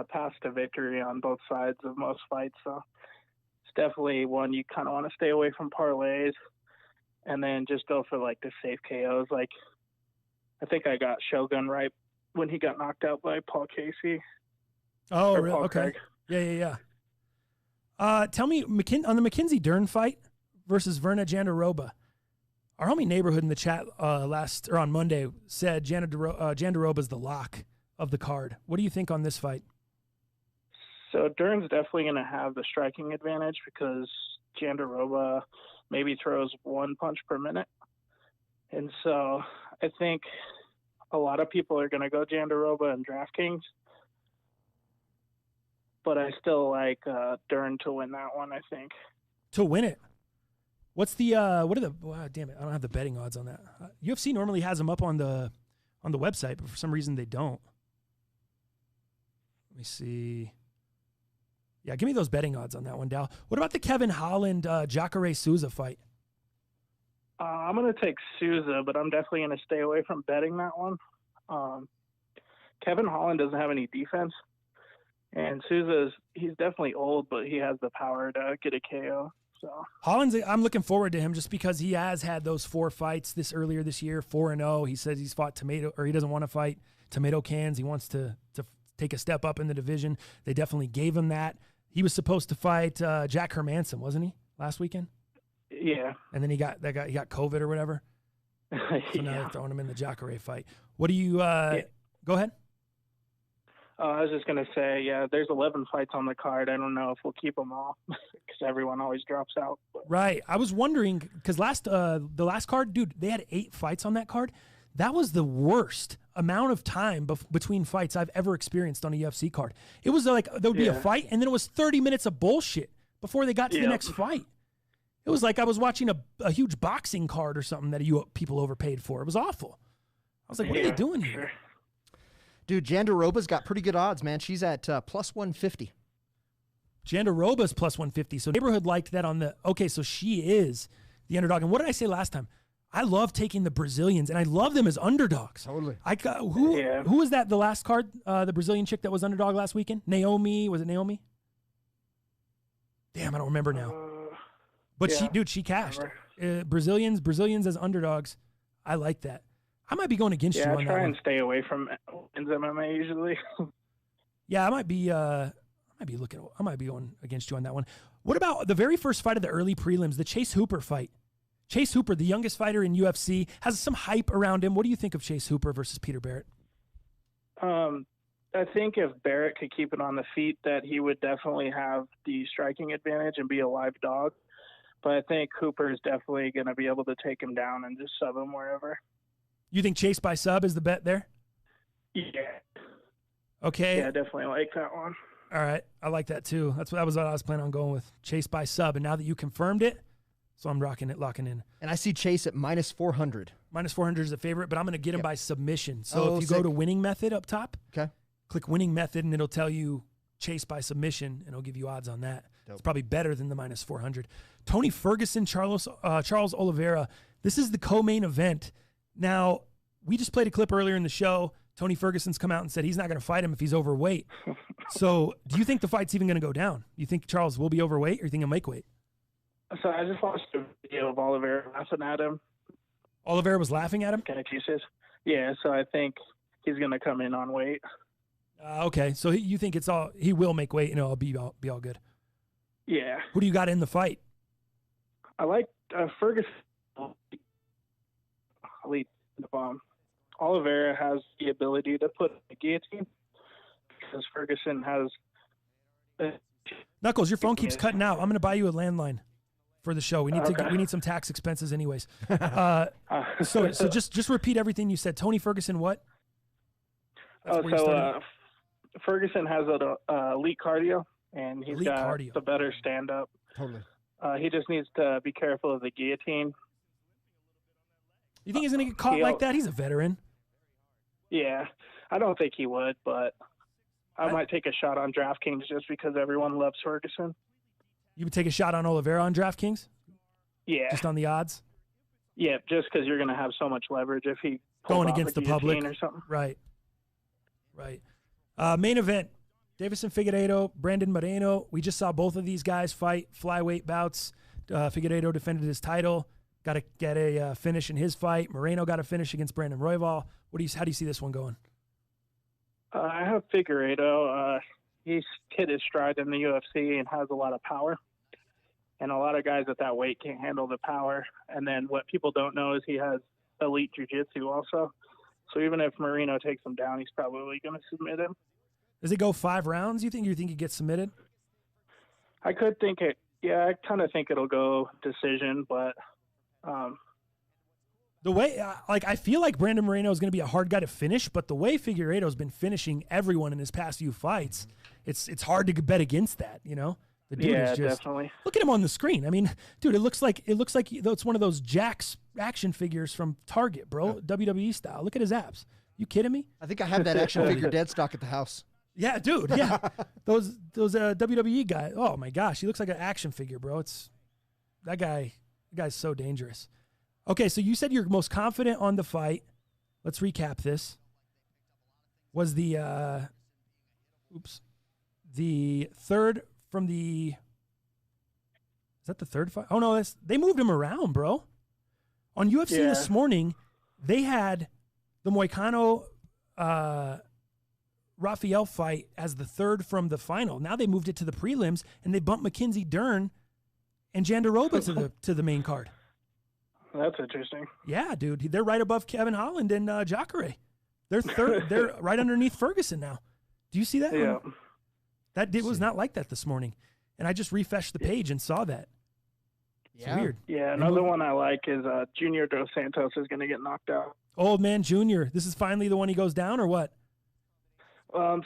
path to victory on both sides of most fights, so it's definitely one you kind of want to stay away from parlays, and then just go for like the safe KOs. Like, I think I got Shogun right when he got knocked out by Paul Casey. Oh, really? Okay. Yeah. Tell me, on the Mackenzie Dern fight versus Verna Jandiroba, our homie Neighborhood in the chat on Monday said Jandiroba's the lock of the card. What do you think on this fight? So Dern's definitely going to have the striking advantage because Jandiroba maybe throws one punch per minute. And so I think a lot of people are going to go Jandiroba and DraftKings. But I still like Dern to win that one, I think. To win it? What's the damn it, I don't have the betting odds on that. UFC normally has them up on the website, but for some reason they don't. Let me see. Yeah, give me those betting odds on that one, Dal. What about the Kevin Holland Jacare Souza fight? I'm going to take Souza, but I'm definitely going to stay away from betting that one. Kevin Holland doesn't have any defense. And he's definitely old, but he has the power to get a KO. So Holland's, I'm looking forward to him just because he has had those 4 fights earlier this year, 4-0. He says he's fought he doesn't want to fight tomato cans. He wants to take a step up in the division. They definitely gave him that. He was supposed to fight Jack Hermanson, wasn't he, last weekend? Yeah. And then he got COVID or whatever. So now they're throwing him in the Jacare fight. What do you? Go ahead. I was just going to say, yeah, there's 11 fights on the card. I don't know if we'll keep them all because everyone always drops out. But. Right. I was wondering because the last card, dude, they had 8 fights on that card. That was the worst amount of time between fights I've ever experienced on a UFC card. It was like there would be a fight, and then it was 30 minutes of bullshit before they got to the next fight. It was like I was watching a huge boxing card or something that people overpaid for. It was awful. I was like, what are they doing here? Dude, Jandiroba's got pretty good odds, man. She's at plus 150. Jandiroba's plus 150. So Neighborhood liked that on the – okay, so she is the underdog. And what did I say last time? I love taking the Brazilians, and I love them as underdogs. Totally. Who was that? The last card, the Brazilian chick that was underdog last weekend. Naomi, was it Naomi? Damn, I don't remember now. But she cashed. Brazilians as underdogs. I like that. I might be going against you on that. Yeah, I try and stay away from men's MMA usually. Yeah, I might be going against you on that one. What about the very first fight of the early prelims, the Chase Hooper fight? Chase Hooper, the youngest fighter in UFC, has some hype around him. What do you think of Chase Hooper versus Peter Barrett? I think if Barrett could keep it on the feet, that he would definitely have the striking advantage and be a live dog. But I think Hooper is definitely going to be able to take him down and just sub him wherever. You think Chase by sub is the bet there? Yeah. Okay. Yeah, I definitely like that one. All right. I like that too. That was what I was planning on going with. Chase by sub. And now that you confirmed it, so I'm locking in. And I see Chase at -400. -400 is a favorite, but I'm going to get him by submission. So if you go to winning method up top, okay, click winning method, and it'll tell you Chase by submission, and it'll give you odds on that. Dope. It's probably better than the -400. Tony Ferguson, Charles Oliveira. This is the co-main event. Now, we just played a clip earlier in the show. Tony Ferguson's come out and said he's not going to fight him if he's overweight. So do you think the fight's even going to go down? You think Charles will be overweight, or you think he'll make weight? So I just watched a video of Oliveira laughing at him. Oliveira was laughing at him? Kind of excuses. Yeah, so I think he's going to come in on weight. Okay, so you think he will make weight and it'll be all good? Yeah. Who do you got in the fight? I like Ferguson. Oliveira has the ability to put a guillotine because Ferguson has. Knuckles, your phone keeps cutting out. I'm going to buy you a landline for the show. We need some tax expenses, anyways. So just repeat everything you said. Tony Ferguson, what? Ferguson has elite cardio, and he's got the better stand up. Totally. He just needs to be careful of the guillotine. You think he's going to get caught like that? He's a veteran. Yeah, I don't think he would, but I might take a shot on DraftKings just because everyone loves Ferguson. You would take a shot on Oliveira on DraftKings? Yeah. Just on the odds? Yeah, just because you're going to have so much leverage if he going against the public or something. Right. Main event: Davison Figueiredo, Brandon Moreno. We just saw both of these guys fight flyweight bouts. Figueiredo defended his title. Got to get a finish in his fight. Moreno got a finish against Brandon Royval. How do you see this one going? I have Figueiredo. He's hit his stride in the UFC and has a lot of power. And a lot of guys at that weight can't handle the power. And then what people don't know is he has elite jiu-jitsu also. So even if Moreno takes him down, he's probably going to submit him. Does it go 5 rounds? You think he gets submitted? I could think it. Yeah, I kind of think it'll go decision, but the way, I feel like Brandon Moreno is going to be a hard guy to finish, but the way Figueiredo's been finishing everyone in his past few fights, it's hard to bet against that. You know, the dude is just definitely. Look at him on the screen. I mean, dude, it looks like it's one of those Jack's action figures from Target, bro, WWE style. Look at his abs. You kidding me? I think I have that action figure dead stock at the house. Yeah, dude. Yeah, those WWE guys. Oh my gosh, he looks like an action figure, bro. That guy's so dangerous. Okay, so you said you're most confident on the fight. Let's recap this. Was the third from the? Is that the third fight? Oh no, they moved him around, bro. On UFC this morning, they had the Moicano Rafael fight as the third from the final. Now they moved it to the prelims, and they bumped Mackenzie Dern and Jandiroba to the main card. That's interesting. Yeah, dude. They're right above Kevin Holland and Jacare. They're third. They're right underneath Ferguson now. Do you see that? Yeah. Was not like that this morning. And I just refreshed the page and saw that. It's weird. Yeah, another one I like is Junior Dos Santos is going to get knocked out. Old man Junior. This is finally the one he goes down, or what?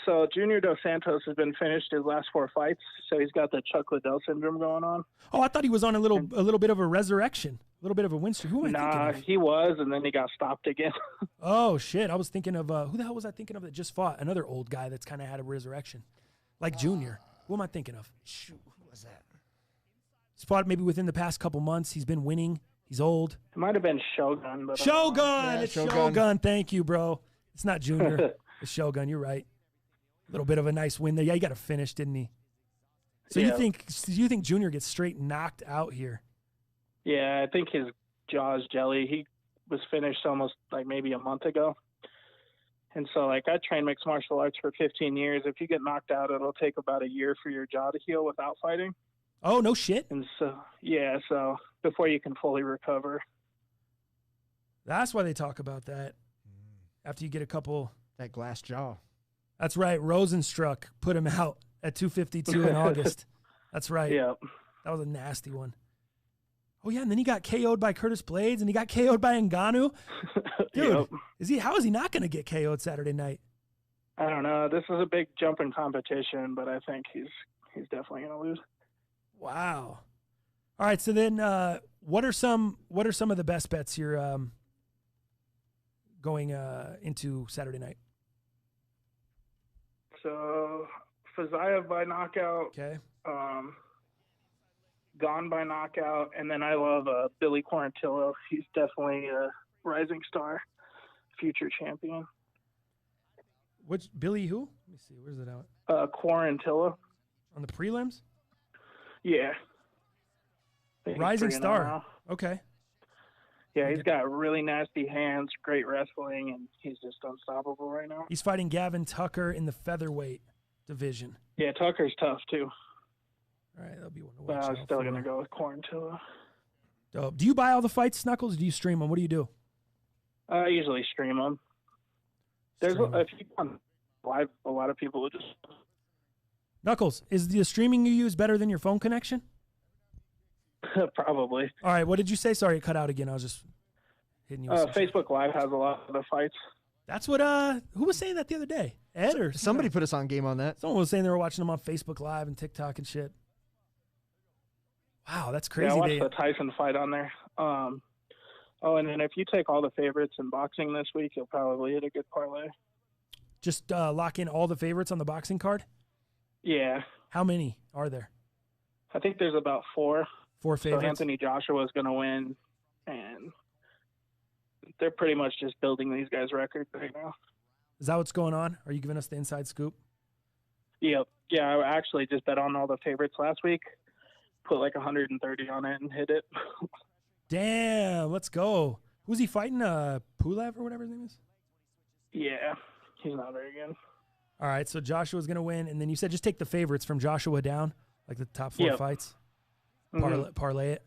So Junior Dos Santos has been finished his last 4 fights, so he's got the Chuck Liddell syndrome going on. Oh, I thought he was on a little bit of a resurrection, a little bit of a win streak. Who am I thinking of? He was, and then he got stopped again. Oh shit! I was thinking of who the hell was I thinking of that just fought? Another old guy that's kind of had a resurrection, like Junior. Who am I thinking of? Shoot, who was that? He's fought maybe within the past couple months. He's been winning. He's old. It might have been Shogun. But Shogun! Yeah, It's Shogun. Shogun. Thank you, bro. It's not Junior. It's Shogun. You're right. A little bit of a nice win there. Yeah, he got a finish, didn't he? So Yeah. you think Junior gets straight knocked out here? Yeah, I think his jaw's jelly. He was finished almost like maybe a month ago. And so, like, I trained mixed martial arts for 15 years. If you get knocked out, it'll take about a year for your jaw to heal without fighting. Oh, no shit. And so, yeah, so before you can fully recover. That's why they talk about that. After you get a couple. That glass jaw. That's right. Rosenstruck put him out at 252 in August. That's right. Yeah. That was a nasty one. Oh, yeah, and then he got KO'd by Curtis Blades, and he got KO'd by Ngannou. Dude, Yep. how is he not going to get KO'd Saturday night? I don't know. This is a big jump in competition, but I think he's definitely going to lose. Wow. All right, so then what are some of the best bets you're going into Saturday night? So, Fazayev by knockout. Okay. Gone by knockout, and then I love Billy Quarantillo. He's definitely a rising star, future champion. Which Billy who? Let me see. Where's it out? Quarantillo. On the prelims? Yeah. I think he's Rising 3-0 star. now. Okay. Yeah, he's got really nasty hands, great wrestling, and he's just unstoppable right now. He's fighting Gavin Tucker in the featherweight division. Yeah, Tucker's tough too. All right, that'll be one to But watch I'm out still for. gonna go with Quarantillo. Dope. Do you buy all the fights, Knuckles? Or do you stream them? What do you do? I usually stream them. There's Stream 'em. if you on live, a lot of people will just. Knuckles, is the streaming you use better than your phone connection? Probably. All right, what did you say? Sorry, it cut out again. I was just hitting you with some shit. Facebook Live has a lot of the fights. That's what who was saying that the other day? Ed or Somebody put us on game on that. someone was saying they were watching them on Facebook Live and TikTok and shit. Wow, that's crazy. Yeah, I watched the Tyson fight on there. And then if you take all the favorites in boxing this week, you'll probably hit a good parlay. Just lock in all the favorites on the boxing card? Yeah, How many are there? I think there's about 4. 4 So favorites? Anthony Joshua is going to win, and they're pretty much just building these guys' records right now. Is that what's going on? Are you giving us the inside scoop? Yep. Yeah, I actually just bet on all the favorites last week. Put like 130 on it and hit it. Damn, let's go. Who's he fighting? Pulev or whatever his name is? Yeah, he's not very good. All right, so Joshua's going to win. And then you said just take the favorites from Joshua down, like the top 4 Yep. fights. Mhm. Parlay it.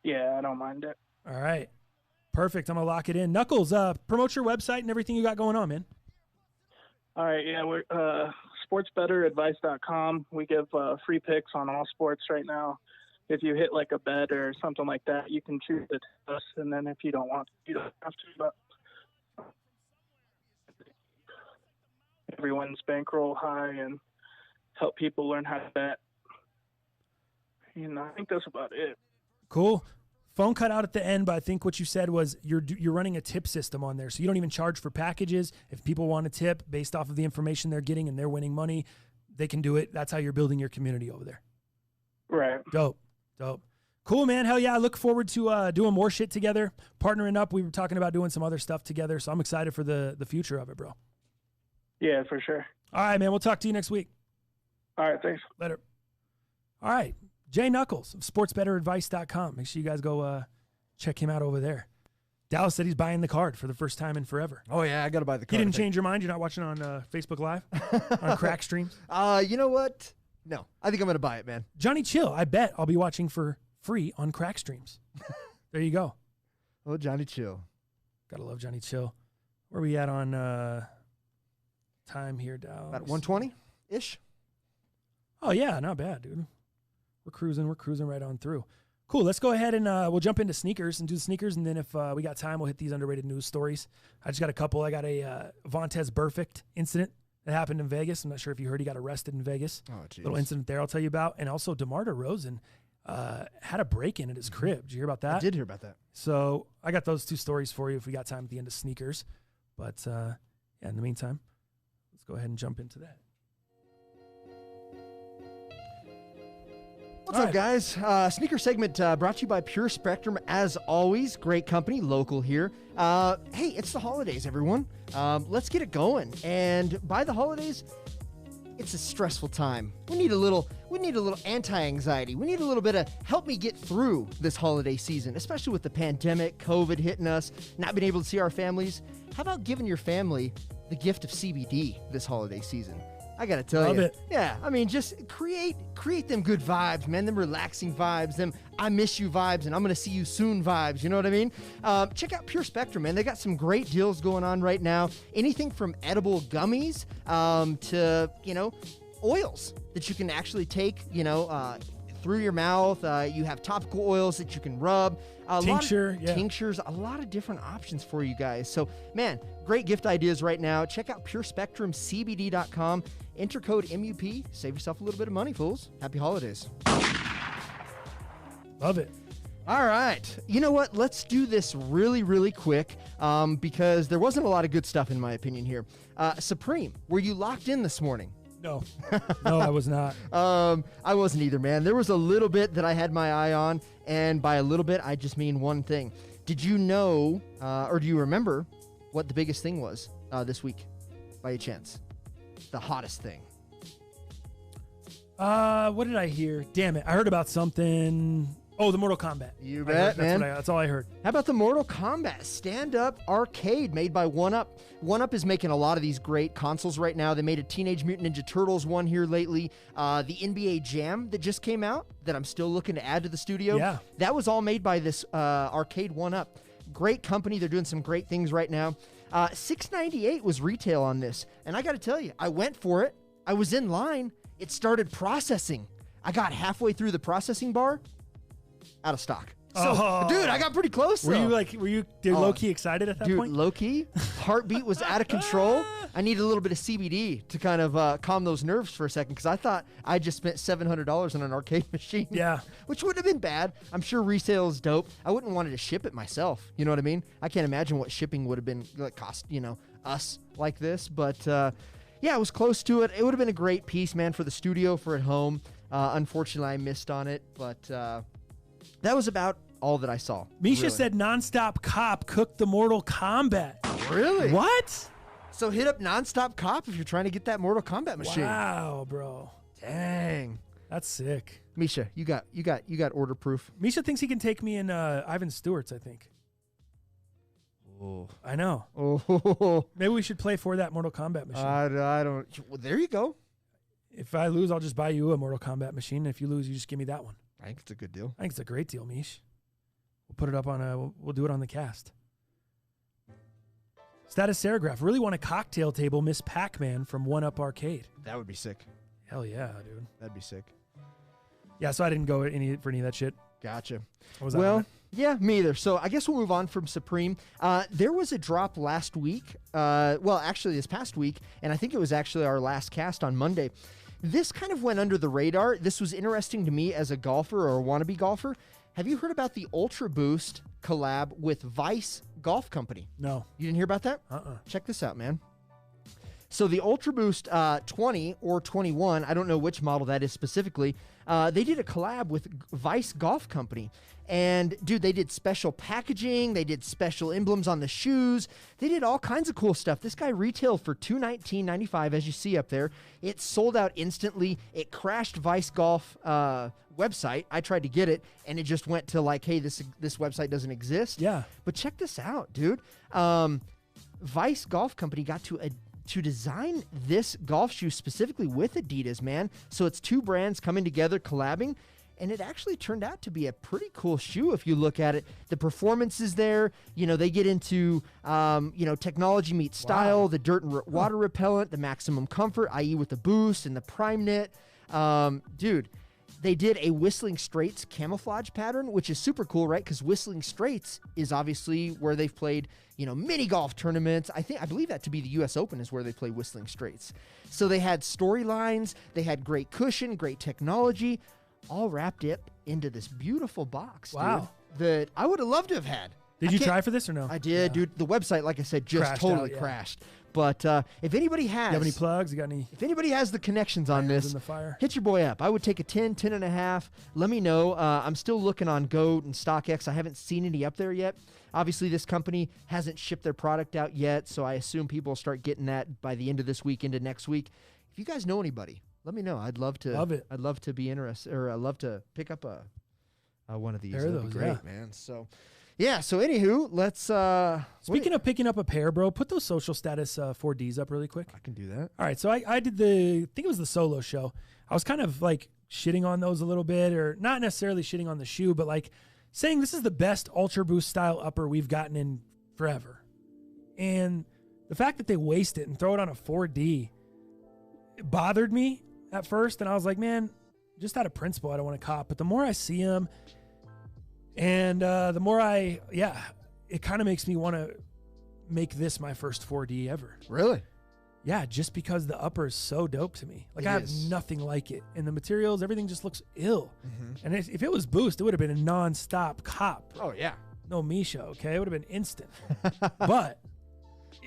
Yeah, I don't mind it. All right. Perfect. I'm going to lock it in. Knuckles, promote your website and everything you got going on, man. All right, yeah, we're sportsbetteradvice.com. We give free picks on all sports right now. If you hit like a bet or something like that, you can choose to tell us, and then if you don't want to, you don't have to. But everyone's bankroll high and help people learn how to bet. I think that's about it. Cool. Phone cut out at the end, but I think what you said was you're running a tip system on there. So you don't even charge for packages. If people want to tip based off of the information they're getting and they're winning money, they can do it. That's how you're building your community over there. Right. Dope. Cool, man. Hell yeah. I look forward to doing more shit together, partnering up. We were talking about doing some other stuff together. So I'm excited for the future of it, bro. Yeah, for sure. All right, man. We'll talk to you next week. All right, thanks. Later. All right. JKnucklez of sportsbetteradvice.com. Make sure you guys go check him out over there. Dallas said he's buying the card for the first time in forever. Oh, yeah, I got to buy the You card. didn't change your mind? You're not watching on Facebook Live? On crack streams? You know what? No, I think I'm going to buy it, man. Johnny Chill, I bet I'll be watching for free on crack streams. There you go. Oh, Johnny Chill. Gotta love Johnny Chill. Where are we at on time here, Dallas? About 120-ish. Oh, yeah, not bad, dude. We're cruising right on through. Cool, let's go ahead and we'll jump into sneakers and do the sneakers, and then if we got time, we'll hit these underrated news stories. I just got a couple. I got a Vontez Burfict incident that happened in Vegas. I'm not sure if you heard he got arrested in Vegas. Oh, geez. Little incident there I'll tell you about. And also DeMar DeRozan had a break-in at his crib. Did you hear about that? I did hear about that. So I got those 2 stories for you if we got time at the end of sneakers. But yeah, in the meantime, let's go ahead and jump into that. What's up, guys? Sneaker segment brought to you by Pure Spectrum. As always, great company, local here. Hey, it's the holidays, everyone. Let's get it going. And by the holidays, it's a stressful time. We need a little anti-anxiety. We need a little bit of help me get through this holiday season, especially with the pandemic, COVID hitting us, not being able to see our families. How about giving your family the gift of CBD this holiday season? I gotta tell Love you. it. Yeah, I mean, just create them good vibes, man, them relaxing vibes, them I miss you vibes, and I'm gonna see you soon vibes, you know what I mean? Check out Pure Spectrum, man. They got some great deals going on right now. Anything from edible gummies to, oils that you can actually take, through your mouth. You have topical oils that you can rub. Tinctures, a lot of different options for you guys. So, man, great gift ideas right now. Check out PureSpectrumCBD.com. Enter code MUP. Save yourself a little bit of money, fools. Happy holidays. Love it. All right. You know what? Let's do this really, really quick because there wasn't a lot of good stuff, in my opinion, here. Supreme, were you locked in this morning? No. No, I was not. I wasn't either, man. There was a little bit that I had my eye on, and by a little bit, I just mean one thing. Did you know, or do you remember what the biggest thing was this week, by a chance? The hottest thing. What did I hear? Damn it. I heard about something. Oh, the Mortal Kombat. You bet, man. That's all I heard. How about the Mortal Kombat stand-up arcade made by 1UP? 1UP is making a lot of these great consoles right now. They made a Teenage Mutant Ninja Turtles one here lately. The NBA Jam that just came out that I'm still looking to add to the studio. Yeah. That was all made by this arcade 1UP. Great company. They're doing some great things right now. $698 was retail on this. And I got to tell you, I went for it. I was in line. It started processing. I got halfway through the processing bar. Out of stock. So, dude, I got pretty close. Were you low-key excited at that point? Dude, low-key. Heartbeat was out of control. I needed a little bit of CBD to kind of calm those nerves for a second because I thought I just spent $700 on an arcade machine. Yeah. Which wouldn't have been bad. I'm sure resale is dope. I wouldn't want to ship it myself. You know what I mean? I can't imagine what shipping would have been cost, us like this. But, yeah, it was close to it. It would have been a great piece, man, for the studio, for at home. Unfortunately, I missed on it. But that was about all that I saw. Misha said Nonstop Cop cooked the Mortal Kombat. Really? What? So hit up Nonstop Cop if you're trying to get that Mortal Kombat machine. Wow, bro. Dang. That's sick. Misha, you got order proof. Misha thinks he can take me in Ivan Stewart's, I think. Oh. I know. Oh. Maybe we should play for that Mortal Kombat machine. I don't. Well, there you go. If I lose, I'll just buy you a Mortal Kombat machine. If you lose, you just give me that one. I think it's a good deal. I think it's a great deal, Mish. We'll put it up on we'll do it on the cast. Status Serigraph. Really want a cocktail table Miss Pac-Man from 1UP Arcade. That would be sick. Hell yeah, dude. That'd be sick. Yeah, so I didn't go for any of that shit. Gotcha. Well, yeah, me either. So I guess we'll move on from Supreme. There was a drop last week. Actually this past week, and I think it was actually our last cast on Monday. This kind of went under the radar. This was interesting to me as a golfer or a wannabe golfer. Have you heard about the Ultra Boost collab with Vice Golf Company? No. You didn't hear about that? Check this out, man. So the Ultra Boost 20 or 21, I don't know which model that is specifically, they did a collab with Vice Golf Company. And, dude, they did special packaging. They did special emblems on the shoes. They did all kinds of cool stuff. This guy retailed for $219.95, as you see up there. It sold out instantly. It crashed Vice Golf website. I tried to get it, and it just went to hey, this website doesn't exist. Yeah. But check this out, dude. Vice Golf Company got to design this golf shoe specifically with Adidas, man. So it's two brands coming together, collabing. And it actually turned out to be a pretty cool shoe if you look at it. The performance is there. They get into, technology meets style, the dirt and water repellent, the maximum comfort, i.e. with the boost and the prime knit. Dude, they did a Whistling Straits camouflage pattern, which is super cool, right? Because Whistling Straits is obviously where they've played, mini golf tournaments. I believe that to be the U.S. Open is where they play Whistling Straits. So they had storylines. They had great cushion, great technology, all wrapped up into this beautiful box, wow, dude, that I would have loved to have had. Did you try for this or no? I did, dude. The website, like I said, just crashed totally out, crashed. But if anybody has, You have any plugs? You got any if anybody has the connections on irons this, in the fire? hit your boy up. I would take a 10, 10 and a half. Let me know. I'm still looking on GOAT and StockX. I haven't seen any up there yet. Obviously, this company hasn't shipped their product out yet, so I assume people will start getting that by the end of this week into next week. If you guys know anybody, let me know. I'd love to. Love it. I'd love to be interested, or I'd love to pick up one of these. Pair of That'd be those, great, yeah. man. So, yeah. So, anywho, let's. Speaking of picking up a pair, bro, put those social status 4Ds up really quick. I can do that. All right, so I did I think it was the solo show. I was kind of like shitting on those a little bit, or not necessarily shitting on the shoe, but like saying this is the best Ultra Boost style upper we've gotten in forever. And the fact that they waste it and throw it on a 4D, it bothered me at first. And I was like, man, just out of principle, I don't want to cop. But the more I see them, and the more it kind of makes me want to make this my first 4D ever. Really? Yeah, just because the upper is so dope to me. Like, It I have is. nothing like it. And the materials, everything just looks ill. Mm-hmm. And if it was Boost, it would have been a non-stop cop. Oh yeah. No Misha, okay? It would have been instant. But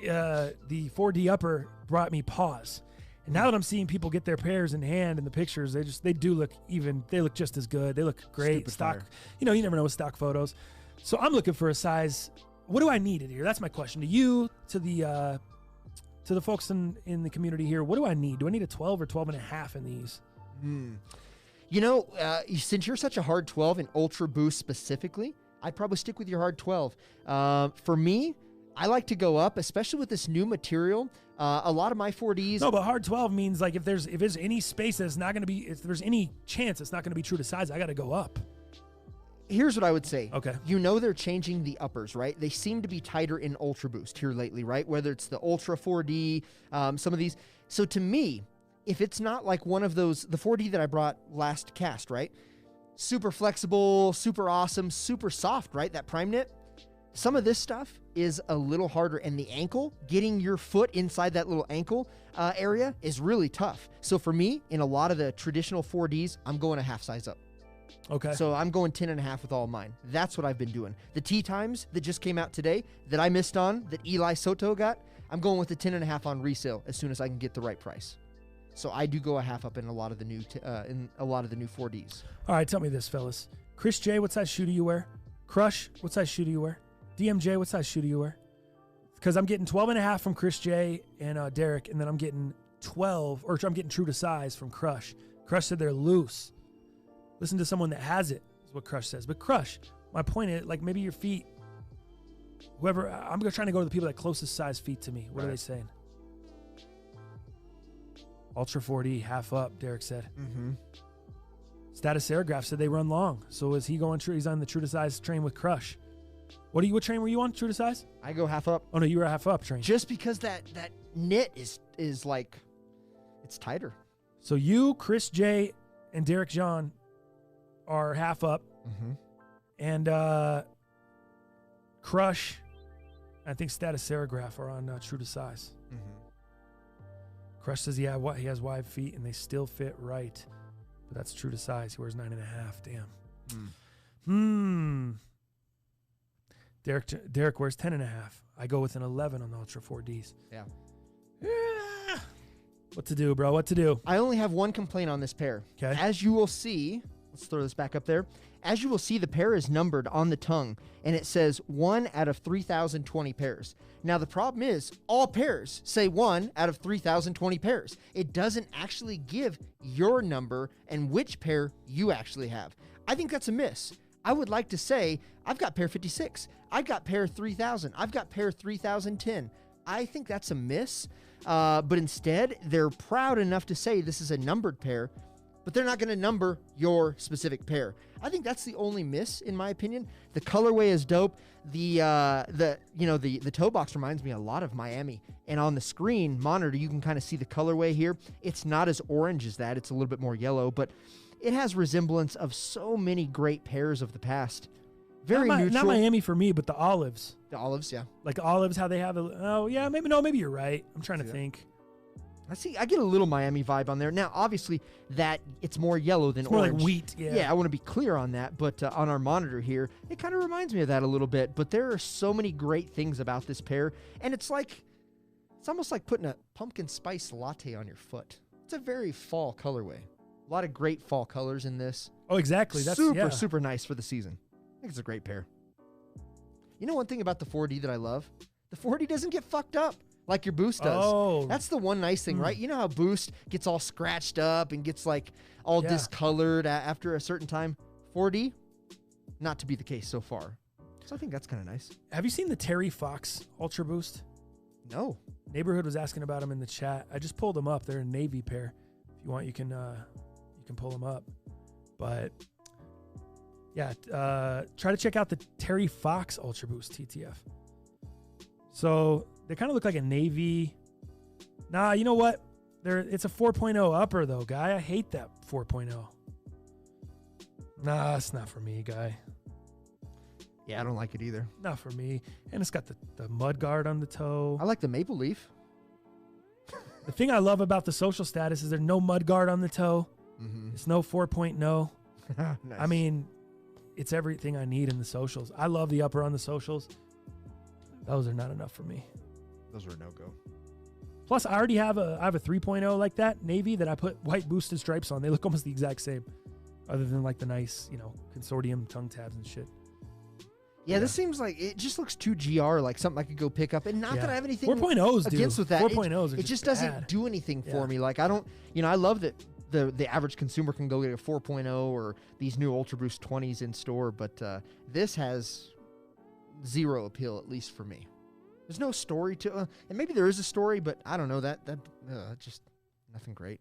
the 4D upper brought me pause. And now that I'm seeing people get their pairs in hand in the pictures, they look just as good. They look great. Stupid Stock, fire. you never know with stock photos. So I'm looking for a size. What do I need it here? That's my question to you, to the folks in the community here. What do I need? Do I need a 12 or 12 and a half in these? Since you're such a hard 12 in Ultra Boost specifically, I'd probably stick with your hard 12. For me, I like to go up, especially with this new material. A lot of my 4Ds. No, but hard 12 means like if there's any space that's not going to be, if there's any chance it's not going to be true to size, I got to go up. Here's what I would say. Okay. They're changing the uppers, right? They seem to be tighter in Ultra Boost here lately, right? Whether it's the Ultra 4D, some of these. So to me, if it's not like one of those, the 4D that I brought last cast, right? Super flexible, super awesome, super soft, right? That prime knit. Some of this stuff is a little harder, and the ankle, getting your foot inside that little ankle area is really tough. So for me, in a lot of the traditional 4Ds, I'm going a half size up. Okay. So I'm going 10 and a half with all mine. That's what I've been doing. The T times that just came out today that I missed on, that Eli Soto got, I'm going with the 10 and a half on resale as soon as I can get the right price. So I do go a half up in a lot of the new 4Ds. All right, tell me this, fellas. Chris J, what size shoe do you wear? Crush, what size shoe do you wear? DMJ, what size shoe do you wear? Because I'm getting 12 and a half from Chris J and Derek, and then I'm getting 12, or I'm getting true to size from Crush. Crush said they're loose. Listen to someone that has it, is what Crush says. But Crush, my point is, like, maybe your feet, whoever, I'm trying to go to the people that closest size feet to me. What are they saying? Ultra 4D, half up, Derek said. Mm-hmm. Status Airgraph said they run long. So is he going true? He's on the true to size train with Crush. What train were you on, true to size? I go half up. Oh, no, you were a half up train. Just because that knit is like, it's tighter. So you, Chris J, and Derek John are half up. Mm-hmm. And Crush, I think Status Airgraph are on true to size. Mm-hmm. Crush says he has wide feet and they still fit right. But that's true to size. He wears 9.5. Damn. Derek wears 10.5. I go with an 11 on the Ultra 4Ds. Yeah. What to do, bro? What to do? I only have one complaint on this pair. Okay. As you will see, let's throw this back up there. As you will see, the pair is numbered on the tongue, and it says 1 out of 3,020 pairs. Now, the problem is all pairs say 1 out of 3,020 pairs. It doesn't actually give your number and which pair you actually have. I think that's a miss. I would like to say, I've got pair 56. I've got pair 3,000. I've got pair 3,010. I think that's a miss. But instead, they're proud enough to say this is a numbered pair, but they're not going to number your specific pair. I think that's the only miss, in my opinion. The colorway is dope. The toe box reminds me a lot of Miami. And on the screen monitor, you can kind of see the colorway here. It's not as orange as that. It's a little bit more yellow, but it has resemblance of so many great pairs of the past. Very neutral. Not Miami for me, but the olives. The olives, yeah. Like olives, how they have maybe you're right. I'm trying to think. I get a little Miami vibe on there. Now, obviously, that it's more yellow than It's more orange. like wheat, yeah. Yeah, I want to be clear on that. But on our monitor here, it kind of reminds me of that a little bit. But there are so many great things about this pair. And it's like It's almost like putting a pumpkin spice latte on your foot. It's a very fall colorway. A lot of great fall colors in this. Oh, exactly. That's super nice for the season. I think it's a great pair. You know one thing about the 4D that I love? The 4D doesn't get fucked up like your Boost does. Oh. That's the one nice thing, right? You know how Boost gets all scratched up and gets like all discolored after a certain time? 4D, not to be the case so far. So I think that's kind of nice. Have you seen the Terry Fox Ultra Boost? No. Neighborhood was asking about them in the chat. I just pulled them up. They're a Navy pair. If you want, you can pull them up. But yeah, try to check out the Terry Fox Ultra Boost TTF. So they kind of look like a Navy. Nah, you know what? It's a 4.0 upper though, guy. I hate that 4.0. Nah, it's not for me, guy. Yeah, I don't like it either. Not for me. And it's got the mud guard on the toe. I like the maple leaf. The thing I love about the social status is there's no mud guard on the toe. Mm-hmm. It's no 4.0. Nice. I mean, it's everything I need in the socials. I love the upper on the socials. Those are not enough for me. Those are a no-go. Plus, I already have a 3.0 like that, Navy, that I put white boosted stripes on. They look almost the exact same, other than like the nice, consortium tongue tabs and shit. Yeah, this seems like it just looks too GR, like something I could go pick up. And not that I have anything 4.0s against with that. 4.0s are it just bad. doesn't do anything for me. Like, I don't, I love that the average consumer can go get a 4.0 or these new Ultra Boost 20s in store, but this has zero appeal, at least for me. There's no story to and maybe there is a story, but I don't know. That just nothing great.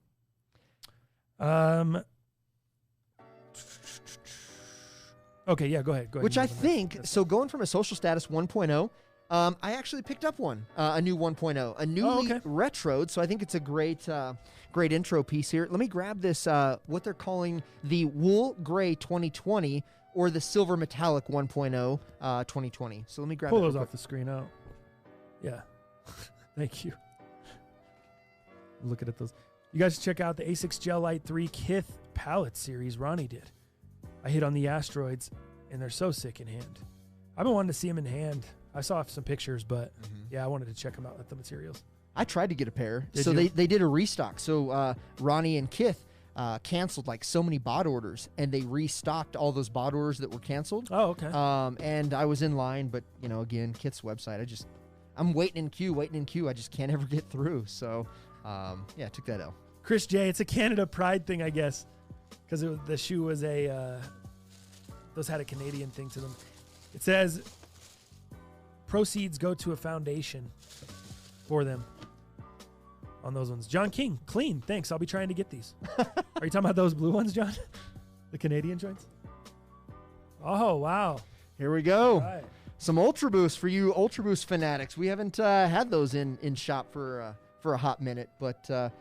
Okay, yeah, go ahead. Which I think, so going from a social status 1.0, I actually picked up one, a new 1.0, a newly retroed, so I think it's a great intro piece here. Let me grab this, what they're calling the Wool Gray 2020 or the Silver Metallic 1.0 2020. So let me grab Pull those off the screen out. Yeah. Thank you. Looking at those. You guys should check out the A6 Gel Light 3 Kith palette series Ronnie did. I hit on the asteroids, and they're so sick in hand. I've been wanting to see them in hand. I saw some pictures, but yeah, I wanted to check them out at the materials. I tried to get a pair. Did so you? they did a restock. So Ronnie and Kith canceled like so many bot orders, and they restocked all those bot orders that were canceled. Oh, okay. And I was in line, but again, Kith's website, I'm waiting in queue. I just can't ever get through. So yeah, took that L. Chris J, it's a Canada Pride thing, I guess, because the shoe was those had a Canadian thing to them. It says proceeds go to a foundation for them on those ones. John King, clean. Thanks. I'll be trying to get these. Are you talking about those blue ones, John? The Canadian joints? Oh, wow. Here we go. All right. Some Ultra Boost for you Ultra Boost fanatics. We haven't had those in shop for a hot minute, but let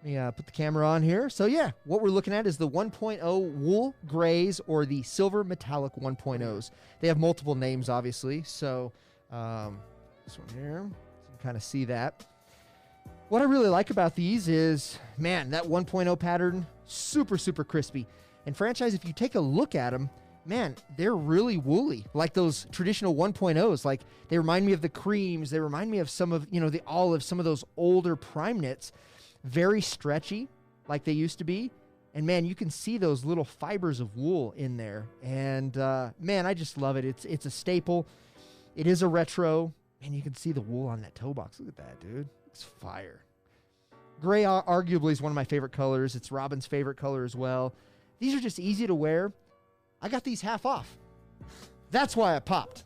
me put the camera on here. So yeah, what we're looking at is the 1.0 Wool Grays or the Silver Metallic 1.0s. They have multiple names, obviously. So this one here, so you can kind of see that. What I really like about these is, man, that 1.0 pattern, super, super crispy. And franchise, if you take a look at them, man, they're really woolly, like those traditional 1.0s. Like, they remind me of the creams. They remind me of some of, the olives, some of those older prime knits. Very stretchy, like they used to be. And, man, you can see those little fibers of wool in there. And, man, I just love it. It's a staple. It is a retro. Man, you can see the wool on that toe box. Look at that, dude. It's fire. Gray arguably is one of my favorite colors. It's Robin's favorite color as well. These are just easy to wear. I got these half off. That's why I popped.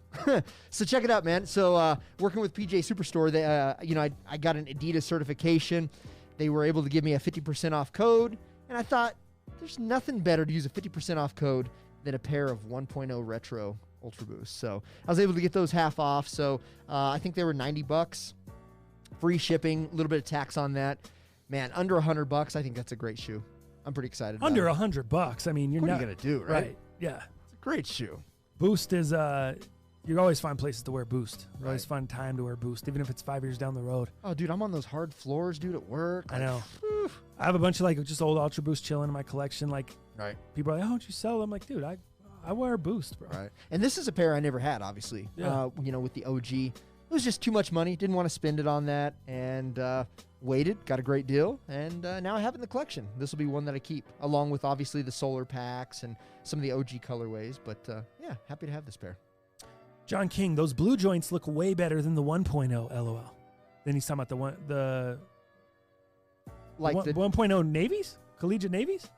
So check it out, man. So working with PJ Superstore, they, I got an Adidas certification. They were able to give me a 50% off code. And I thought, there's nothing better to use a 50% off code than a pair of 1.0 retro Ultra Boost. So I was able to get those half off. So I think they were $90. Free shipping, a little bit of tax on that. Man, under $100, I think that's a great shoe. I'm pretty excited about Under it. $100. I mean, you're What not are you going to do, right? Right. Yeah. It's a great shoe. Boost is you always find places to wear Boost. You always find time to wear Boost, even if it's 5 years down the road. Oh, dude, I'm on those hard floors, dude, at work. I know. Whew. I have a bunch of just old Ultra Boost chilling in my collection. Right. People are like, "Oh, don't you sell them?" Like, dude, I wear Boost, bro. Right. And this is a pair I never had, obviously. Yeah. With the OG. It was just too much money. Didn't want to spend it on that, and waited. Got a great deal, and now I have it in the collection. This will be one that I keep, along with obviously the solar packs and some of the OG colorways. But yeah, happy to have this pair. John King, those blue joints look way better than the 1.0. LOL. Then he's talking about the 1.0 navies, collegiate navies,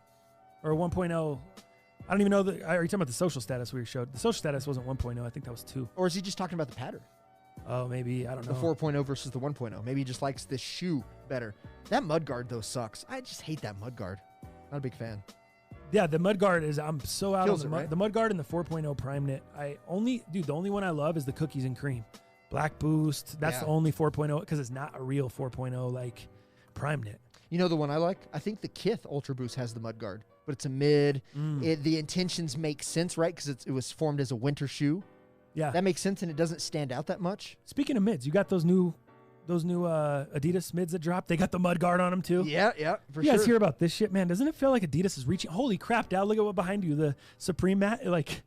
or 1.0. I don't even know. Are you talking about the social status we showed? The social status wasn't 1.0. I think that was 2. Or is he just talking about the pattern? Oh, maybe. I don't know. The 4.0 versus the 1.0. Maybe he just likes this shoe better. That mudguard, though, sucks. I just hate that mudguard. Not a big fan. Yeah, the mudguard is, I'm so out Kills on it, right? the mudguard and the 4.0 prime knit. The only one I love is the cookies and cream. Black Boost. That's the only 4.0 because it's not a real 4.0 like prime knit. You know the one I like? I think the Kith Ultra Boost has the mudguard, but it's a mid. The intentions make sense, right? Because it was formed as a winter shoe. Yeah. That makes sense, and it doesn't stand out that much. Speaking of mids, you got those new Adidas mids that dropped. They got the mudguard on them too. Yeah, for you sure. guys hear about this shit, man? Doesn't it feel like Adidas is reaching? Holy crap, Dad, look at what behind you. The Supreme mat, like...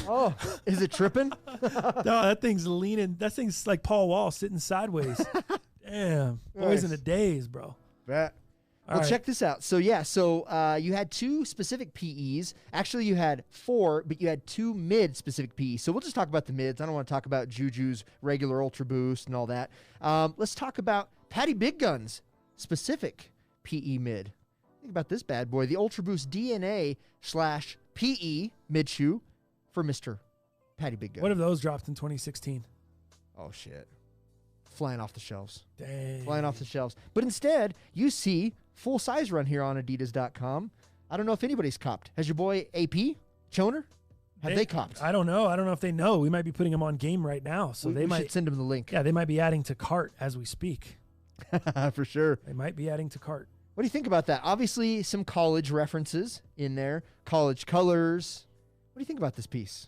Oh, is it tripping? No, that thing's leaning. That thing's like Paul Wall sitting sideways. Damn. Boys in a daze, bro. Well, check this out. So, you had 2 specific PEs. Actually, you had 4, but you had 2 mid-specific PEs. So we'll just talk about the mids. I don't want to talk about Juju's regular Ultra Boost and all that. Let's talk about Patty Big Gun's specific PE mid. Think about this bad boy. The Ultra Boost DNA/PE mid shoe for Mr. Patty Big Gun. What if those dropped in 2016? Oh, shit. Flying off the shelves. Dang. Flying off the shelves. But instead, you see full size run here on Adidas.com. I don't know if anybody's copped. Has your boy AP, Choner, have they copped? I don't know. I don't know if they know. We might be putting them on game right now. So we might should send them the link. Yeah, they might be adding to cart as we speak. For sure. They might be adding to cart. What do you think about that? Obviously, some college references in there. College colors. What do you think about this piece?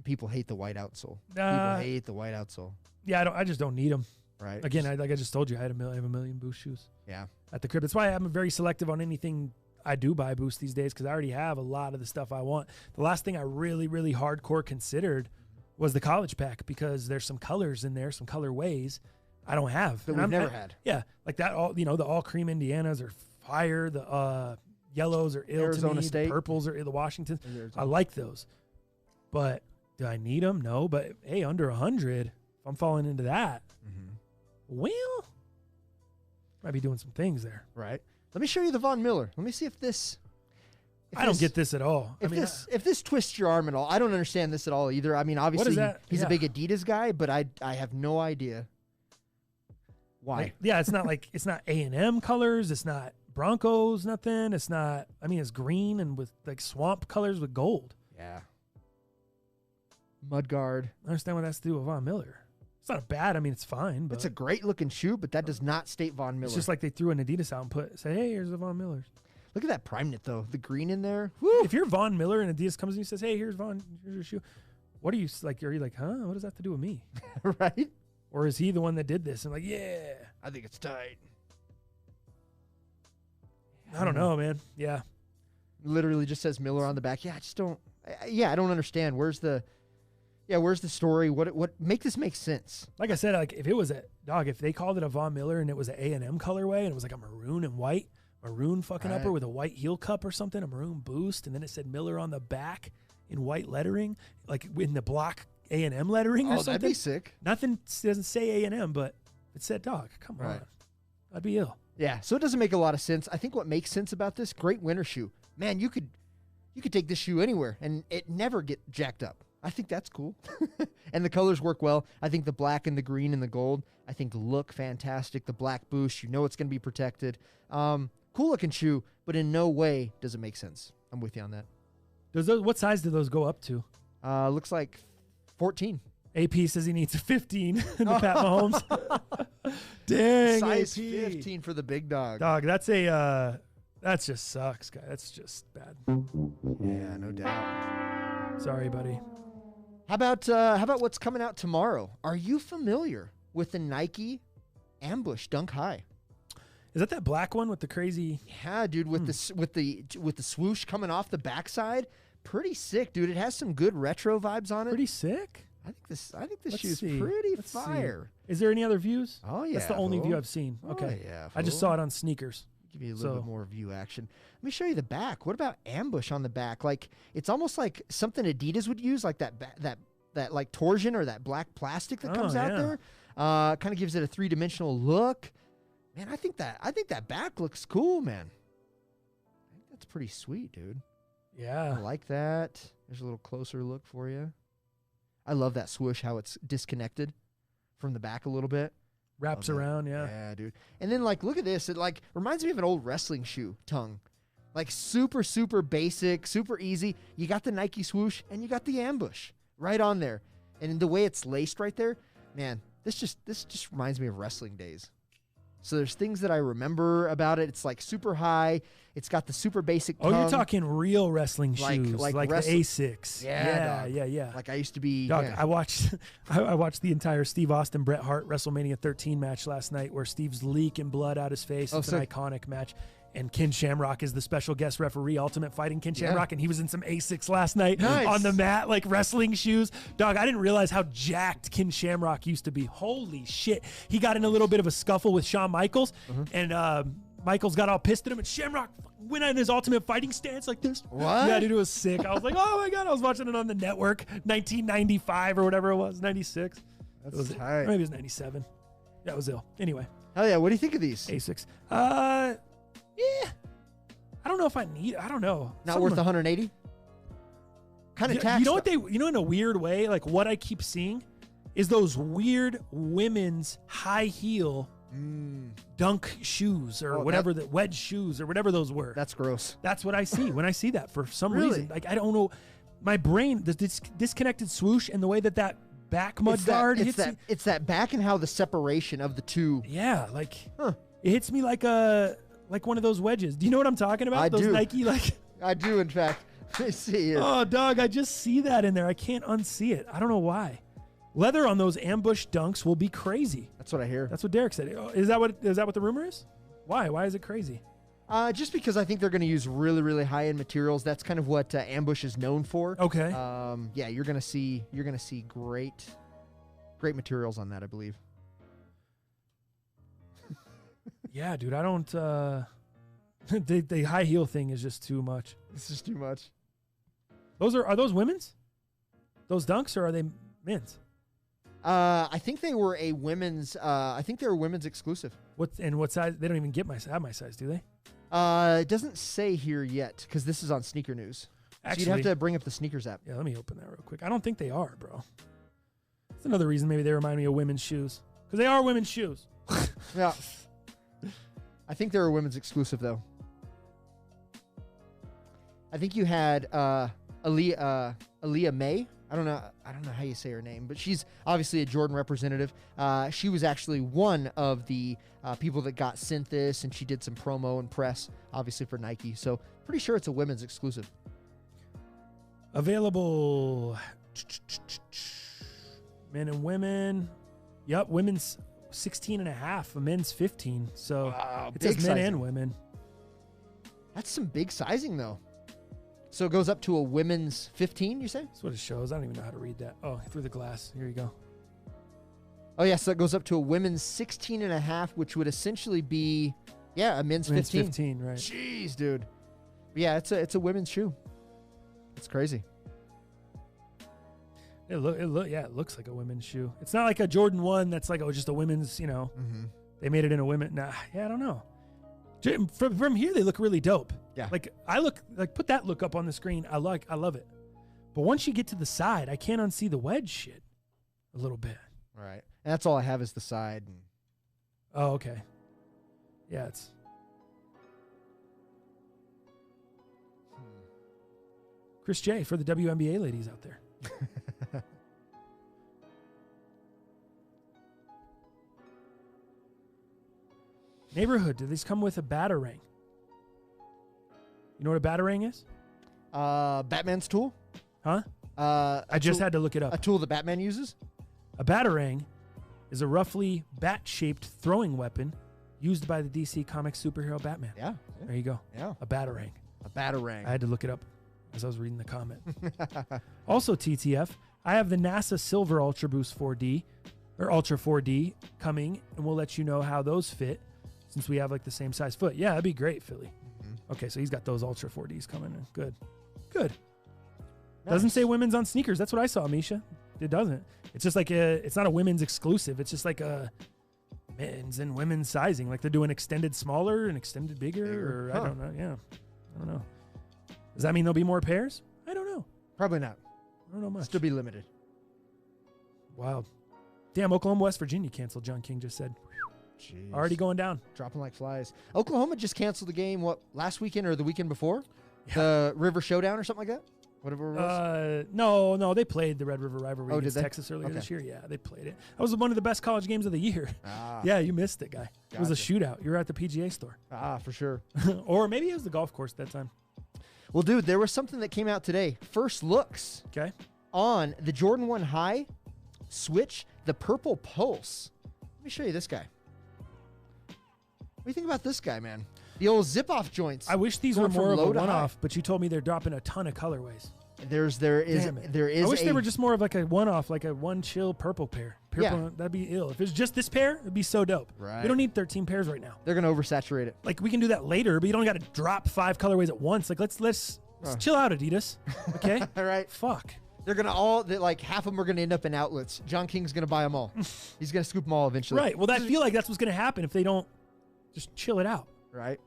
People hate the white outsole. People hate the white outsole. Yeah, I just don't need them. Right. Again, like I just told you, I have a million Boost shoes. Yeah. At the crib. That's why I'm very selective on anything I do buy Boost these days because I already have a lot of the stuff I want. The last thing I really, really hardcore considered was the college pack because there's some colors in there, some colorways I don't have. That we've never had. Yeah. Like that, the all cream Indianas are fire. The yellows are ill Arizona to me. State. The purples are the Washingtons. I like those. But do I need them? No. But hey, under 100, if I'm falling into that, well, might be doing some things there. Right. Let me show you the Von Miller. Let me see if this... I don't get this at all. If this twists your arm at all, I don't understand this at all either. I mean, obviously, he's a big Adidas guy, but I have no idea why. Like, yeah, it's not like it's not A&M colors. It's not Broncos, nothing. It's not. I mean, it's green and with like swamp colors with gold. Yeah. Mudguard. I understand what that's to do with Von Miller. It's not bad. I mean, it's fine. But it's a great looking shoe, but that does not state Von Miller. It's just like they threw an Adidas out and say, hey, here's the Von Millers. Look at that prime knit, though. The green in there. Woo! If you're Von Miller and Adidas comes and says, hey, here's your shoe. What are you like? Are you like, huh? What does that have to do with me? Right? Or is he the one that did this? And like, yeah. I think it's tight. I don't know, man. Yeah. Literally just says Miller on the back. Yeah, I just don't. I don't understand. Where's the story? What make this make sense? Like I said, like if it was if they called it a Von Miller and it was an A&M colorway and it was like a maroon and white, maroon fucking upper with a white heel cup or something, a maroon boost, and then it said Miller on the back in white lettering, like in the block A&M lettering or something. That'd be sick. Nothing doesn't say A&M, but it said dog. Come on. I'd be ill. Yeah, so it doesn't make a lot of sense. I think what makes sense about this, great winter shoe. Man, you could take this shoe anywhere and it never get jacked up. I think that's cool. And the colors work well. I think the black and the green and the gold, I think look fantastic. The black boost, you know it's going to be protected. Cool looking shoe, but in no way does it make sense. I'm with you on that. What size do those go up to? Looks like 14. AP says he needs a 15 in the Pat Mahomes. Dang, size AP. 15 for the big dog. Dog, that just sucks, guy. That's just bad. Yeah, no doubt. Sorry, buddy. How about what's coming out tomorrow? Are you familiar with the Nike Ambush Dunk High? Is that black one with the crazy? Yeah, dude, with the swoosh coming off the backside, pretty sick, dude. It has some good retro vibes on it. Pretty sick. I think this Let's shoe's see. pretty Let's see. fire. Is there any other views? Oh yeah, That's the only fool. view I've seen. Oh, Okay. yeah, I just fool. saw it on sneakers. Give you a little So- bit more view action. Let me show you the back. What about ambush on the back? Like it's almost like something Adidas would use, like that like torsion or that black plastic that comes out yeah. there. Kind of gives it a 3-dimensional look. Man, I think that back looks cool, man. I think that's pretty sweet, dude. I Yeah. like that. There's a little closer look for you. I love that swoosh, how it's disconnected from the back a little bit. Wraps Love that. around, yeah. Yeah, dude. And then like look at this. It like reminds me of an old wrestling shoe tongue. Like super, super basic, super easy. You got the Nike swoosh and you got the ambush right on there. And the way it's laced right there, man, this just reminds me of wrestling days. So there's things that I remember about it. It's like super high. It's got the super basic tongue. Oh, you're talking real wrestling Like- shoes, like like the wrestling- Asics. Yeah, dog. yeah. Like I used to be. Dog, yeah. I watched I watched the entire Steve Austin Bret Hart WrestleMania 13 match last night where Steve's leaking blood out his face. Oh, It's an sick. iconic match. And Ken Shamrock is the special guest referee, Ultimate Fighting Ken Shamrock, and he was in some Asics last night Nice. on the mat, like wrestling shoes. Dog, I didn't realize how jacked Ken Shamrock used to be. Holy shit. He got in a little bit of a scuffle with Shawn Michaels, and Michaels got all pissed at him, and Shamrock went on his Ultimate Fighting stance like this. What? Yeah, dude, it was sick. I was like, oh my God. I was watching it on the network, 1995 or whatever it was, 96. That's It was, tight. or maybe it was 97. That was ill. Anyway, Hell yeah. What do you think of these? Asics. Yeah. I don't know if I need. I don't know. Not Some worth of- 180? Kind of You taxed. know what in a weird way, like what I keep seeing is those weird women's high heel dunk shoes or Oh, whatever, the wedge shoes or whatever those were. That's gross. That's what I see when I see that for some Really? reason. Like, I don't know. My brain, the disconnected swoosh and the way that back mud guard hits me. It's that back and how the separation of the two. Yeah, like Huh. it hits me like one of those wedges. Do you know what I'm talking about? I those do. Nike like. I do, in fact. Let me see here. Oh, dog, I just see that in there. I can't unsee it. I don't know why. Leather on those ambush dunks will be crazy. That's what I hear. That's what Derek said. Oh, is that what the rumor is? Why? Why is it crazy? Just because I think they're going to use really, really high-end materials. That's kind of what Ambush is known for. Okay. Yeah, you're going to see great materials on that, I believe. Yeah, dude, I don't the high heel thing is just too much. This is too much. Are those women's? Those dunks, or are they men's? I think they were a women's. I think they were women's exclusive. What size? They don't even have my size, do they? It doesn't say here yet because this is on Sneaker News. Actually, so you'd have to bring up the Sneakers app. Yeah, let me open that real quick. I don't think they are, bro. That's another reason maybe they remind me of women's shoes because they are women's shoes. Yeah. I think they were women's exclusive though. I think you had Aaliyah May. I don't know how you say her name, but she's obviously a Jordan representative. She was actually one of the people that got sent this, and she did some promo and press, obviously for Nike. So pretty sure it's a women's exclusive. Available men and women. Yep, women's 16 and a half, men's 15. So it says big men sizing. and women. That's some big sizing though. So it goes up to a women's 15, you say? That's what it shows. I don't even know how to read that. Oh, through the glass. Here you go. Oh, yeah, so it goes up to a women's 16 and a half, which would essentially be, a men's 15. 15, right. Jeez, dude. But yeah, it's a women's shoe. It's crazy. It looks like a women's shoe. It's not like a Jordan 1 that's like just a women's, Mm-hmm. they made it in a women. Nah, yeah, I don't know. From here, they look really dope. Yeah. Like put that look up on the screen. I love it. But once you get to the side, I can't unsee the wedge shit a little bit. All right. And that's all I have is the side. And Oh, okay. Yeah, it's. Chris J for the WNBA ladies out there. Neighborhood, do these come with a batarang? You know what a batarang is? Batman's tool? Huh? I just had to look it up. A tool that Batman uses? A batarang is a roughly bat-shaped throwing weapon used by the DC Comics superhero Batman. Yeah. There you go. Yeah. A batarang. A batarang. I had to look it up as I was reading the comment. Also, TTF, I have the NASA Silver Ultra Boost 4D or Ultra 4D coming, and we'll let you know how those fit since we have like the same size foot. Yeah, that'd be great, Philly. Okay, so he's got those Ultra 4Ds coming in. Good. Good. Doesn't say women's on sneakers. That's what I saw, Misha. It doesn't. It's just like it's not a women's exclusive. It's just like a men's and women's sizing. Like they're doing extended smaller and extended bigger, or I don't know. Yeah. I don't know. Does that mean there'll be more pairs? I don't know. Probably not. I don't know much. Still be limited. Wild. Damn, Oklahoma, West Virginia canceled, John King just said. Jeez. Already going down. Dropping like flies. Oklahoma just canceled the game, last weekend or the weekend before? Yeah. The River Showdown or something like that? Whatever it was? No, they played the Red River Rivalry against did they? Texas earlier this year. Yeah, they played it. That was one of the best college games of the year. Yeah, you missed it, guy. It was a shootout. You were at the PGA store. For sure. Or maybe it was the golf course that time. Well, dude, there was something that came out today. First looks on the Jordan 1 High Switch, the Purple Pulse. Let me show you this guy. What do you think about this guy, man? The old zip-off joints. I wish these were more of a one-off, but you told me they're dropping a ton of colorways. There is. I wish they were just more of like a one-off, like a one chill purple pair. Purple, that'd be ill. If it's just this pair, it'd be so dope. Right. We don't need 13 pairs right now. They're gonna oversaturate it. Like we can do that later, but you don't got to drop 5 colorways at once. Like let's chill out, Adidas. Okay. All right. Fuck. They're gonna like half of them are gonna end up in outlets. John King's gonna buy them all. He's gonna scoop them all eventually. Right. Well, I feel like that's what's gonna happen if they don't just chill it out. Right.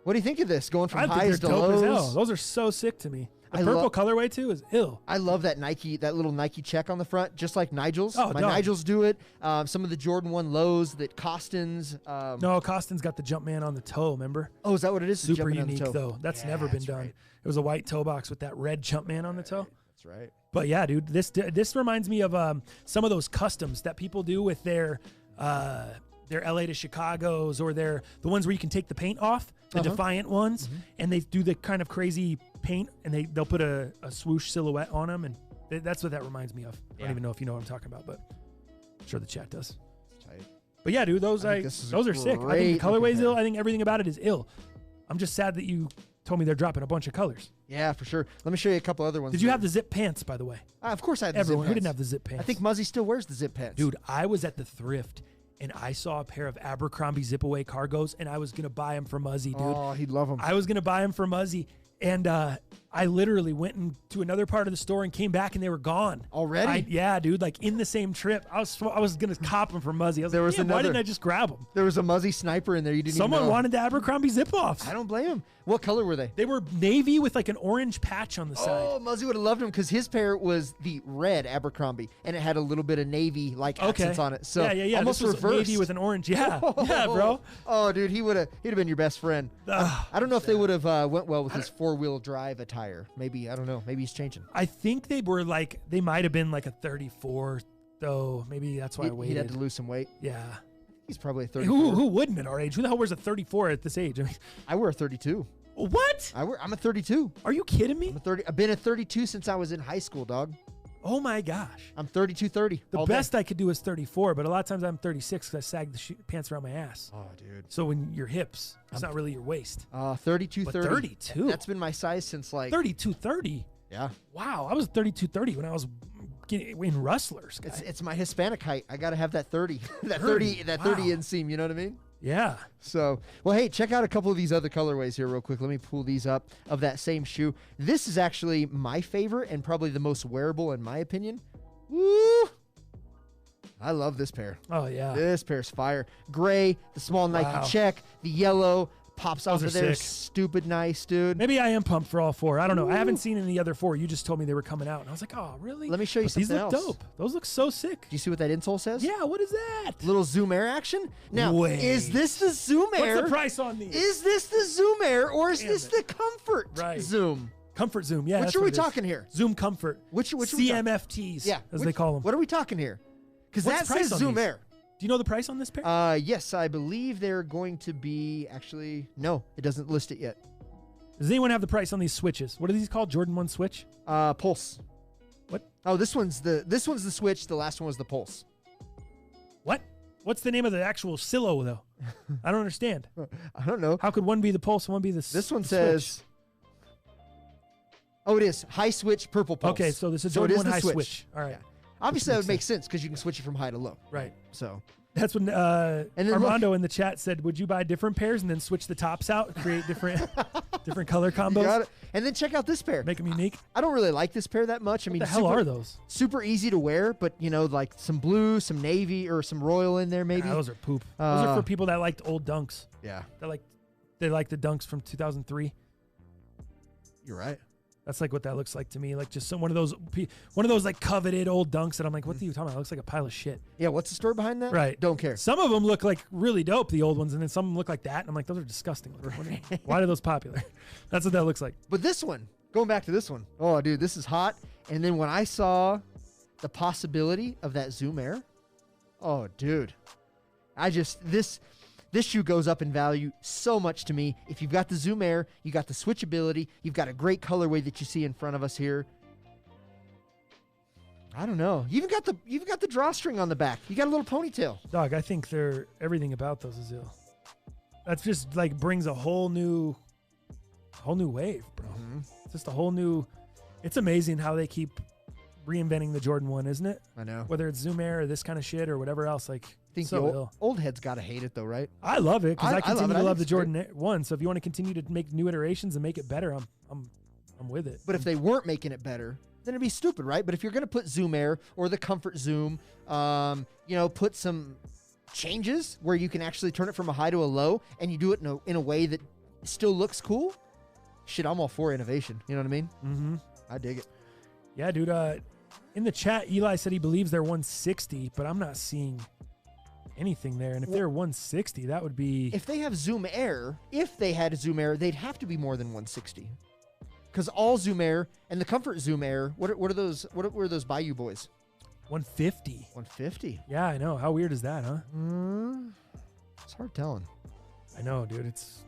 What do you think of this? Going from I think highs they're to dope lows. as hell. Those are so sick to me. The purple colorway too is ill. I love that little Nike check on the front, just like Nigel's. Oh, my Nigels do it. Some of the Jordan 1 lows that Costin's. No, Costin's got the Jumpman on the toe. Remember? Oh, is that what it is? Super unique though. That's never been done. Right. It was a white toe box with that red Jumpman on the toe. That's right. But yeah, dude, this reminds me of some of those customs that people do with their LA to Chicago's, or the ones where you can take the paint off, the Defiant ones, and they do the kind of crazy paint, and they'll put a swoosh silhouette on them, and that's what that reminds me of. I don't even know if you know what I'm talking about, but I'm sure the chat does. Tight. But yeah, dude, those are sick. I think the colorway's ill. I think everything about it is ill. I'm just sad that you told me they're dropping a bunch of colors. Yeah, for sure. Let me show you a couple other ones. Did you have the zip pants, by the way? Of course I had the Everyone. zip pants. Who didn't have the zip pants? I think Muzzy still wears the zip pants. Dude, I was at the thrift, and I saw a pair of Abercrombie zip-away cargos, and I was going to buy them for Muzzy, dude. Oh, he'd love them. I was going to buy them for Muzzy, and I literally went into another part of the store and came back, and they were gone. Already? Yeah, dude, like in the same trip. I was going to cop them for Muzzy. I was like, why didn't I just grab them? There was a Muzzy sniper in there. You didn't Someone even know. wanted the Abercrombie zip-offs. I don't blame him. What color were they? They were navy with like an orange patch on the side. Oh, Muzzy would have loved them because his pair was the red Abercrombie, and it had a little bit of navy like accents on it. So yeah. almost this was reversed. navy with an orange. Yeah, yeah, bro. Oh, dude, he'd have been your best friend. I don't know if they would have went well with his 4-wheel drive attire. Maybe, I don't know. Maybe he's changing. I think they might have been like a 34 though. Maybe that's why I waited. He had to lose some weight. Yeah. He's probably a 34. Who wouldn't at our age? Who the hell wears a 34 at this age? I mean, I wear a 32. What? I'm a 32. Are you kidding me? I've been a 32 since I was in high school, dog. Oh my gosh. I'm 32-30. The best I could do is 34, but a lot of times I'm 36 because I sag the pants around my ass. Oh, dude. So when your hips, it's not really your waist. 32-30. 32? That's been my size since like 32-30? Yeah. Wow, I was 32-30 when I was in Rustlers. Guy. It's my Hispanic height. I got to have that 30. that 30 inseam, you know what I mean? Yeah. So, well, hey, check out a couple of these other colorways here real quick. Let me pull these up of that same shoe. This is actually my favorite and probably the most wearable in my opinion. Woo! I love this pair. Oh, yeah. This pair's fire. Gray, the small Nike check, the yellow pops off of there. Sick. Stupid nice, dude. Maybe I am pumped for all 4. I don't know. I haven't seen any other 4. You just told me they were coming out. And I was like, oh, really? Let me show you something else. These look dope. Those look so sick. Do you see what that insole says? Yeah, what is that? Little Zoom Air action. Now, is this the Zoom Air? What's the price on these? Is this the Zoom Air or is this the Comfort Zoom? Comfort Zoom, yeah. Which are we talking here? Zoom Comfort. Which CMFTs, as they call them. What are we talking here? Because that says Zoom Air. Do you know the price on this pair? Yes, I believe they're going to be no, it doesn't list it yet. Does anyone have the price on these switches? What are these called? Jordan 1 switch? Pulse. What? Oh, this one's the switch. The last one was the Pulse. What? What's the name of the actual silo though? I don't understand. I don't know. How could one be the Pulse and one be the This one the says switch? Oh, it is. High switch, purple pulse. Okay, so this is so it Jordan is 1 the high switch. switch. All right. Yeah. Obviously, that makes would make sense because you can switch it from high to low. Right. So That's when then Armando in the chat said, would you buy different pairs and then switch the tops out, create different different color you got combos, it. And then check out this pair. make them unique? I don't really like this pair that much. I mean, What the hell are those? super easy to wear, but like some blue, some navy, or some royal in there maybe. Nah, those are poop. Those are Uh, for people that liked old dunks. Yeah, They like the dunks from 2003. you're right. That's like what that looks like to me. Like just one of those like coveted old dunks that I'm like, what are you talking about? It looks like a pile of shit. Yeah, what's the story behind that? Right. Don't care. Some of them look like really dope, the old ones, and then some of them look like that. And I'm like, those are disgusting. Like, why are those popular? That's what that looks like. But this one, going back to this one, oh, dude, this is hot. And then when I saw the possibility of that Zoom Air, oh, dude, this shoe goes up in value so much to me. If you've got the Zoom Air, you got the switchability, you've got a great colorway that you see in front of us here. I don't know. You've got the drawstring on the back. You got a little ponytail. Dog, I think everything about those is ill. That's just like brings a whole new wave, bro. It's just a whole new. It's amazing how they keep reinventing the Jordan 1, isn't it? I know. Whether it's Zoom Air or this kind of shit or whatever else, like I think so the ill. old heads gotta hate it though, right? I love it because I continue to I love think the it's Jordan 1. So if you want to continue to make new iterations and make it better, I'm with it. But if they weren't making it better, then it'd be stupid, right? But if you're gonna put Zoom Air or the Comfort Zoom, put some changes where you can actually turn it from a high to a low, and you do it in a way that still looks cool. Shit, I'm all for innovation. You know what I mean? Mm-hmm. I dig it. Yeah, dude. In the chat, Eli said he believes they're 160, but I'm not seeing anything there. And if they're 160, that would be. If they have Zoom Air, if they had Zoom Air, they'd have to be more than 160. Because all Zoom Air and the Comfort Zoom Air, what are those? What were those Bayou boys? 150. 150. Yeah, I know. How weird is that, huh? It's hard telling. I know, dude. It's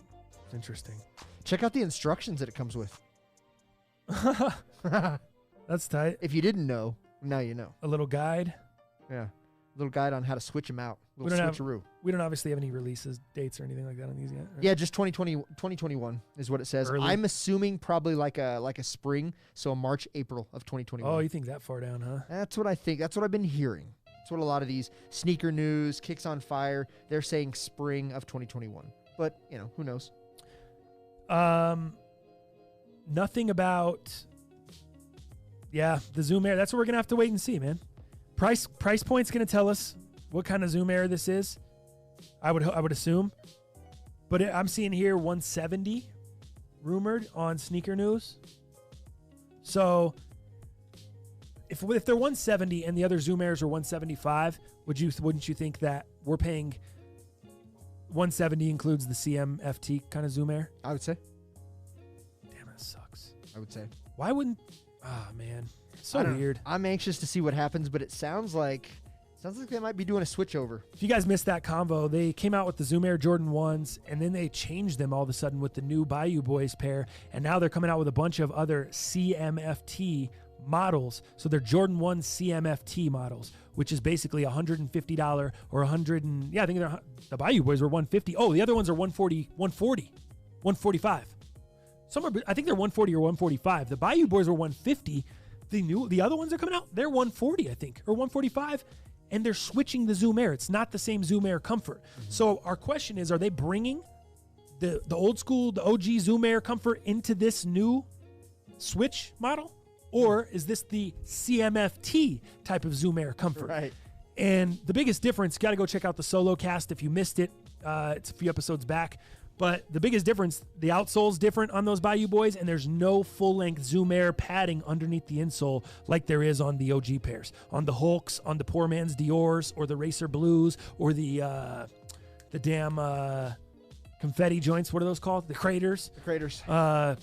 interesting. Check out the instructions that it comes with. That's tight. If you didn't know, now you know. A little guide. Yeah. Little guide on how to switch them out. We Little don't switcheroo. We don't obviously have any releases, dates, or anything like that on these yet. Right? Yeah, just 2021 is what it says. Early. I'm assuming probably like a spring, so a March, April of 2021. Oh, you think that far down, huh? That's what I think. That's what I've been hearing. That's what a lot of these sneaker news, Kicks on Fire, they're saying spring of 2021. But, who knows? Nothing about. Yeah, the Zoom Air. That's what we're gonna have to wait and see, man. Price point's gonna tell us what kind of Zoom Air this is. I would assume, but I'm seeing here 170 rumored on Sneaker News. So if they're 170 and the other Zoom Airs are 175, wouldn't you think that we're paying 170 includes the CMFT kind of Zoom Air? I would say. Damn, that sucks. I would say. Why wouldn't? Ah, man, so I don't know. weird. I'm anxious to see what happens, but it sounds like they might be doing a switch over. If you guys missed that convo, they came out with the Zoom Air Jordan 1s, and then they changed them all of a sudden with the new Bayou Boys pair, and now they're coming out with a bunch of other CMFT models. So they're Jordan 1 CMFT models, which is basically $150 or $100. I think the Bayou Boys were $150. Oh, the other ones are $140, $145. I think they're $140 or $145. The Bayou Boys were $150. The other ones are coming out, they're $140, I think, or $145. And they're switching the Zoom Air. It's not the same Zoom Air comfort. So our question is, are they bringing the old school, the OG Zoom Air comfort into this new Switch model? Or is this the CMFT type of Zoom Air comfort? Right. And the biggest difference, got to go check out the solo cast if you missed it. It's a few episodes back. But the biggest difference, the outsole's different on those Bayou Boys, and there's no full-length Zoom Air padding underneath the insole like there is on the OG pairs. On the Hulks, on the Poor Man's Dior's, or the Racer Blues, or the damn confetti joints. What are those called? The Craters. The Craters. There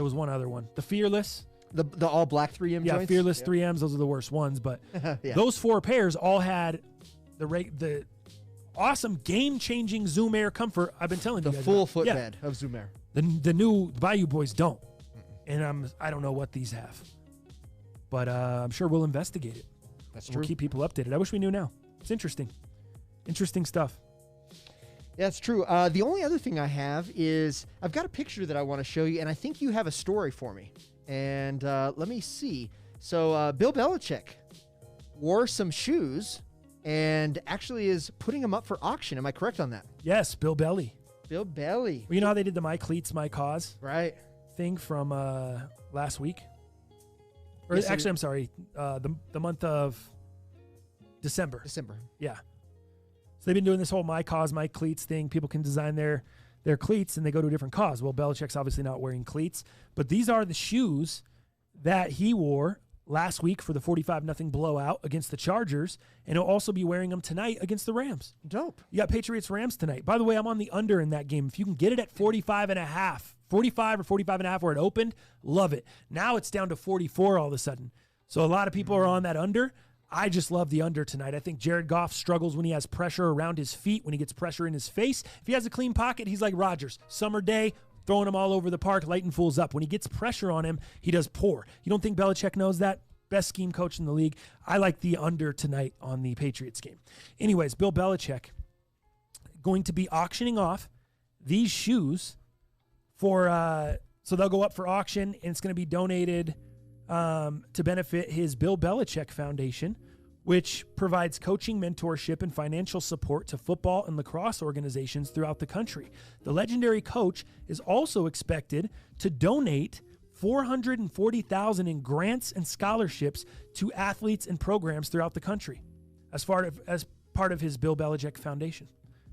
was one other one. The Fearless. The all black 3M Yeah, joints? Fearless 3Ms. Those are the worst ones. But Yeah. those four pairs all had the awesome game-changing Zoom Air comfort I've been telling The you guys full about. Yeah. footbed of Zoom Air. The new Bayou Boys don't. And I don't know what these have. But I'm sure we'll investigate it. That's We'll keep people updated. I wish we knew now. It's interesting. Interesting stuff. That's true. The only other thing I have is I've got a picture that I want to show you, and I think you have a story for me. And let me see. So Bill Belichick wore some shoes and actually is putting them up for auction. Am I correct on that? Yes, Bill Belly. Bill Belly. Well, you know how they did the My Cleats, My Cause Right. thing from last week? Or Yes, actually, I'm sorry, the month of December. Yeah. So they've been doing this whole My Cause, My Cleats thing. People can design their cleats and they go to a different cause. Well, Belichick's obviously not wearing cleats, but these are the shoes that he wore last week for the 45-0 blowout against the Chargers, and he'll also be wearing them tonight against the Rams. Dope. You got Patriots-Rams tonight. By the way, I'm on the under in that game. If you can get it at 45.5, 45 or 45.5 where it opened, love it. Now it's down to 44 all of a sudden. So a lot of people are on that under. I just love the under tonight. I think Jared Goff struggles when he has pressure around his feet, when he gets pressure in his face. If he has a clean pocket, he's like Rodgers. Summer day, throwing him all over the park, lighting fools up. When he gets pressure on him, he does poor. You don't think Belichick knows that? Best scheme coach in the league. I like the under tonight on the Patriots game. Anyways, Bill Belichick going to be auctioning off these shoes for, so they'll go up for auction, and it's going to be donated to benefit his Bill Belichick Foundation, which provides coaching, mentorship, and financial support to football and lacrosse organizations throughout the country. The legendary coach is also expected to donate $440,000 in grants and scholarships to athletes and programs throughout the country as part of his Bill Belichick Foundation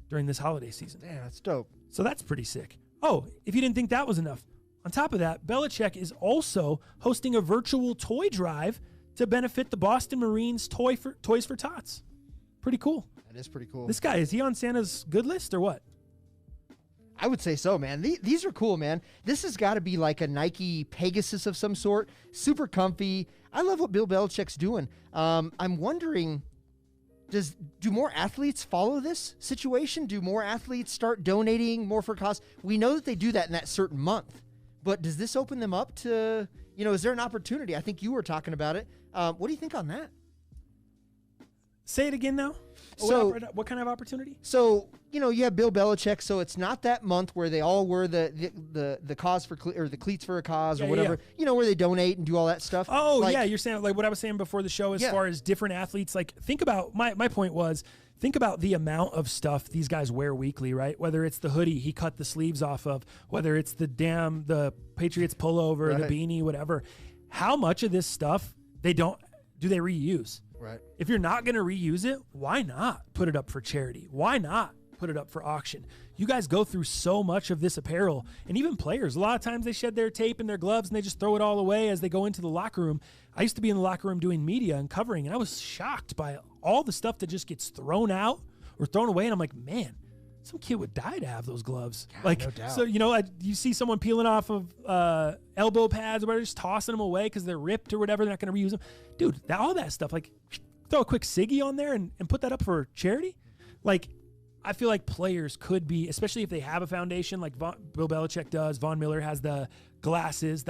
during this holiday season. Damn, that's dope. So that's pretty sick. Oh, if you didn't think that was enough, on top of that, Belichick is also hosting a virtual toy drive to benefit the Boston Marines Toys for Tots. Pretty cool. That is pretty cool. This guy, is he on Santa's good list or what? I would say so, man. These are cool, man. This has got to be like a Nike Pegasus of some sort. Super comfy. I love what Bill Belichick's doing. I'm wondering, do more athletes follow this situation? Do more athletes start donating more for cause? We know that they do that in that certain month, but does this open them up to, is there an opportunity? I think you were talking about it. What do you think on that? Say it again now. So, what kind of opportunity? So, you have Bill Belichick, so it's not that month where they all wear the cause for or the cleats for a cause or whatever. Yeah. Where they donate and do all that stuff. Oh, yeah, you're saying like what I was saying before the show as far as different athletes. Like, think about my point was, think about the amount of stuff these guys wear weekly, right? Whether it's the hoodie he cut the sleeves off of, whether it's the Patriots pullover, right, the beanie, whatever. How much of this stuff do they reuse? Right. If you're not going to reuse it, why not put it up for charity? Why not put it up for auction? You guys go through so much of this apparel, and even players, a lot of times they shed their tape and their gloves and they just throw it all away as they go into the locker room. I used to be in the locker room doing media and covering, and I was shocked by all the stuff that just gets thrown out or thrown away. And I'm like, man, some kid would die to have those gloves. God, no doubt. So, you see someone peeling off of elbow pads or whatever, just tossing them away because they're ripped or whatever. They're not going to reuse them. Dude, all that stuff, like, throw a quick ciggy on there and put that up for charity. Like, I feel like players could be, especially if they have a foundation like Bill Belichick does. Von Miller has the glasses,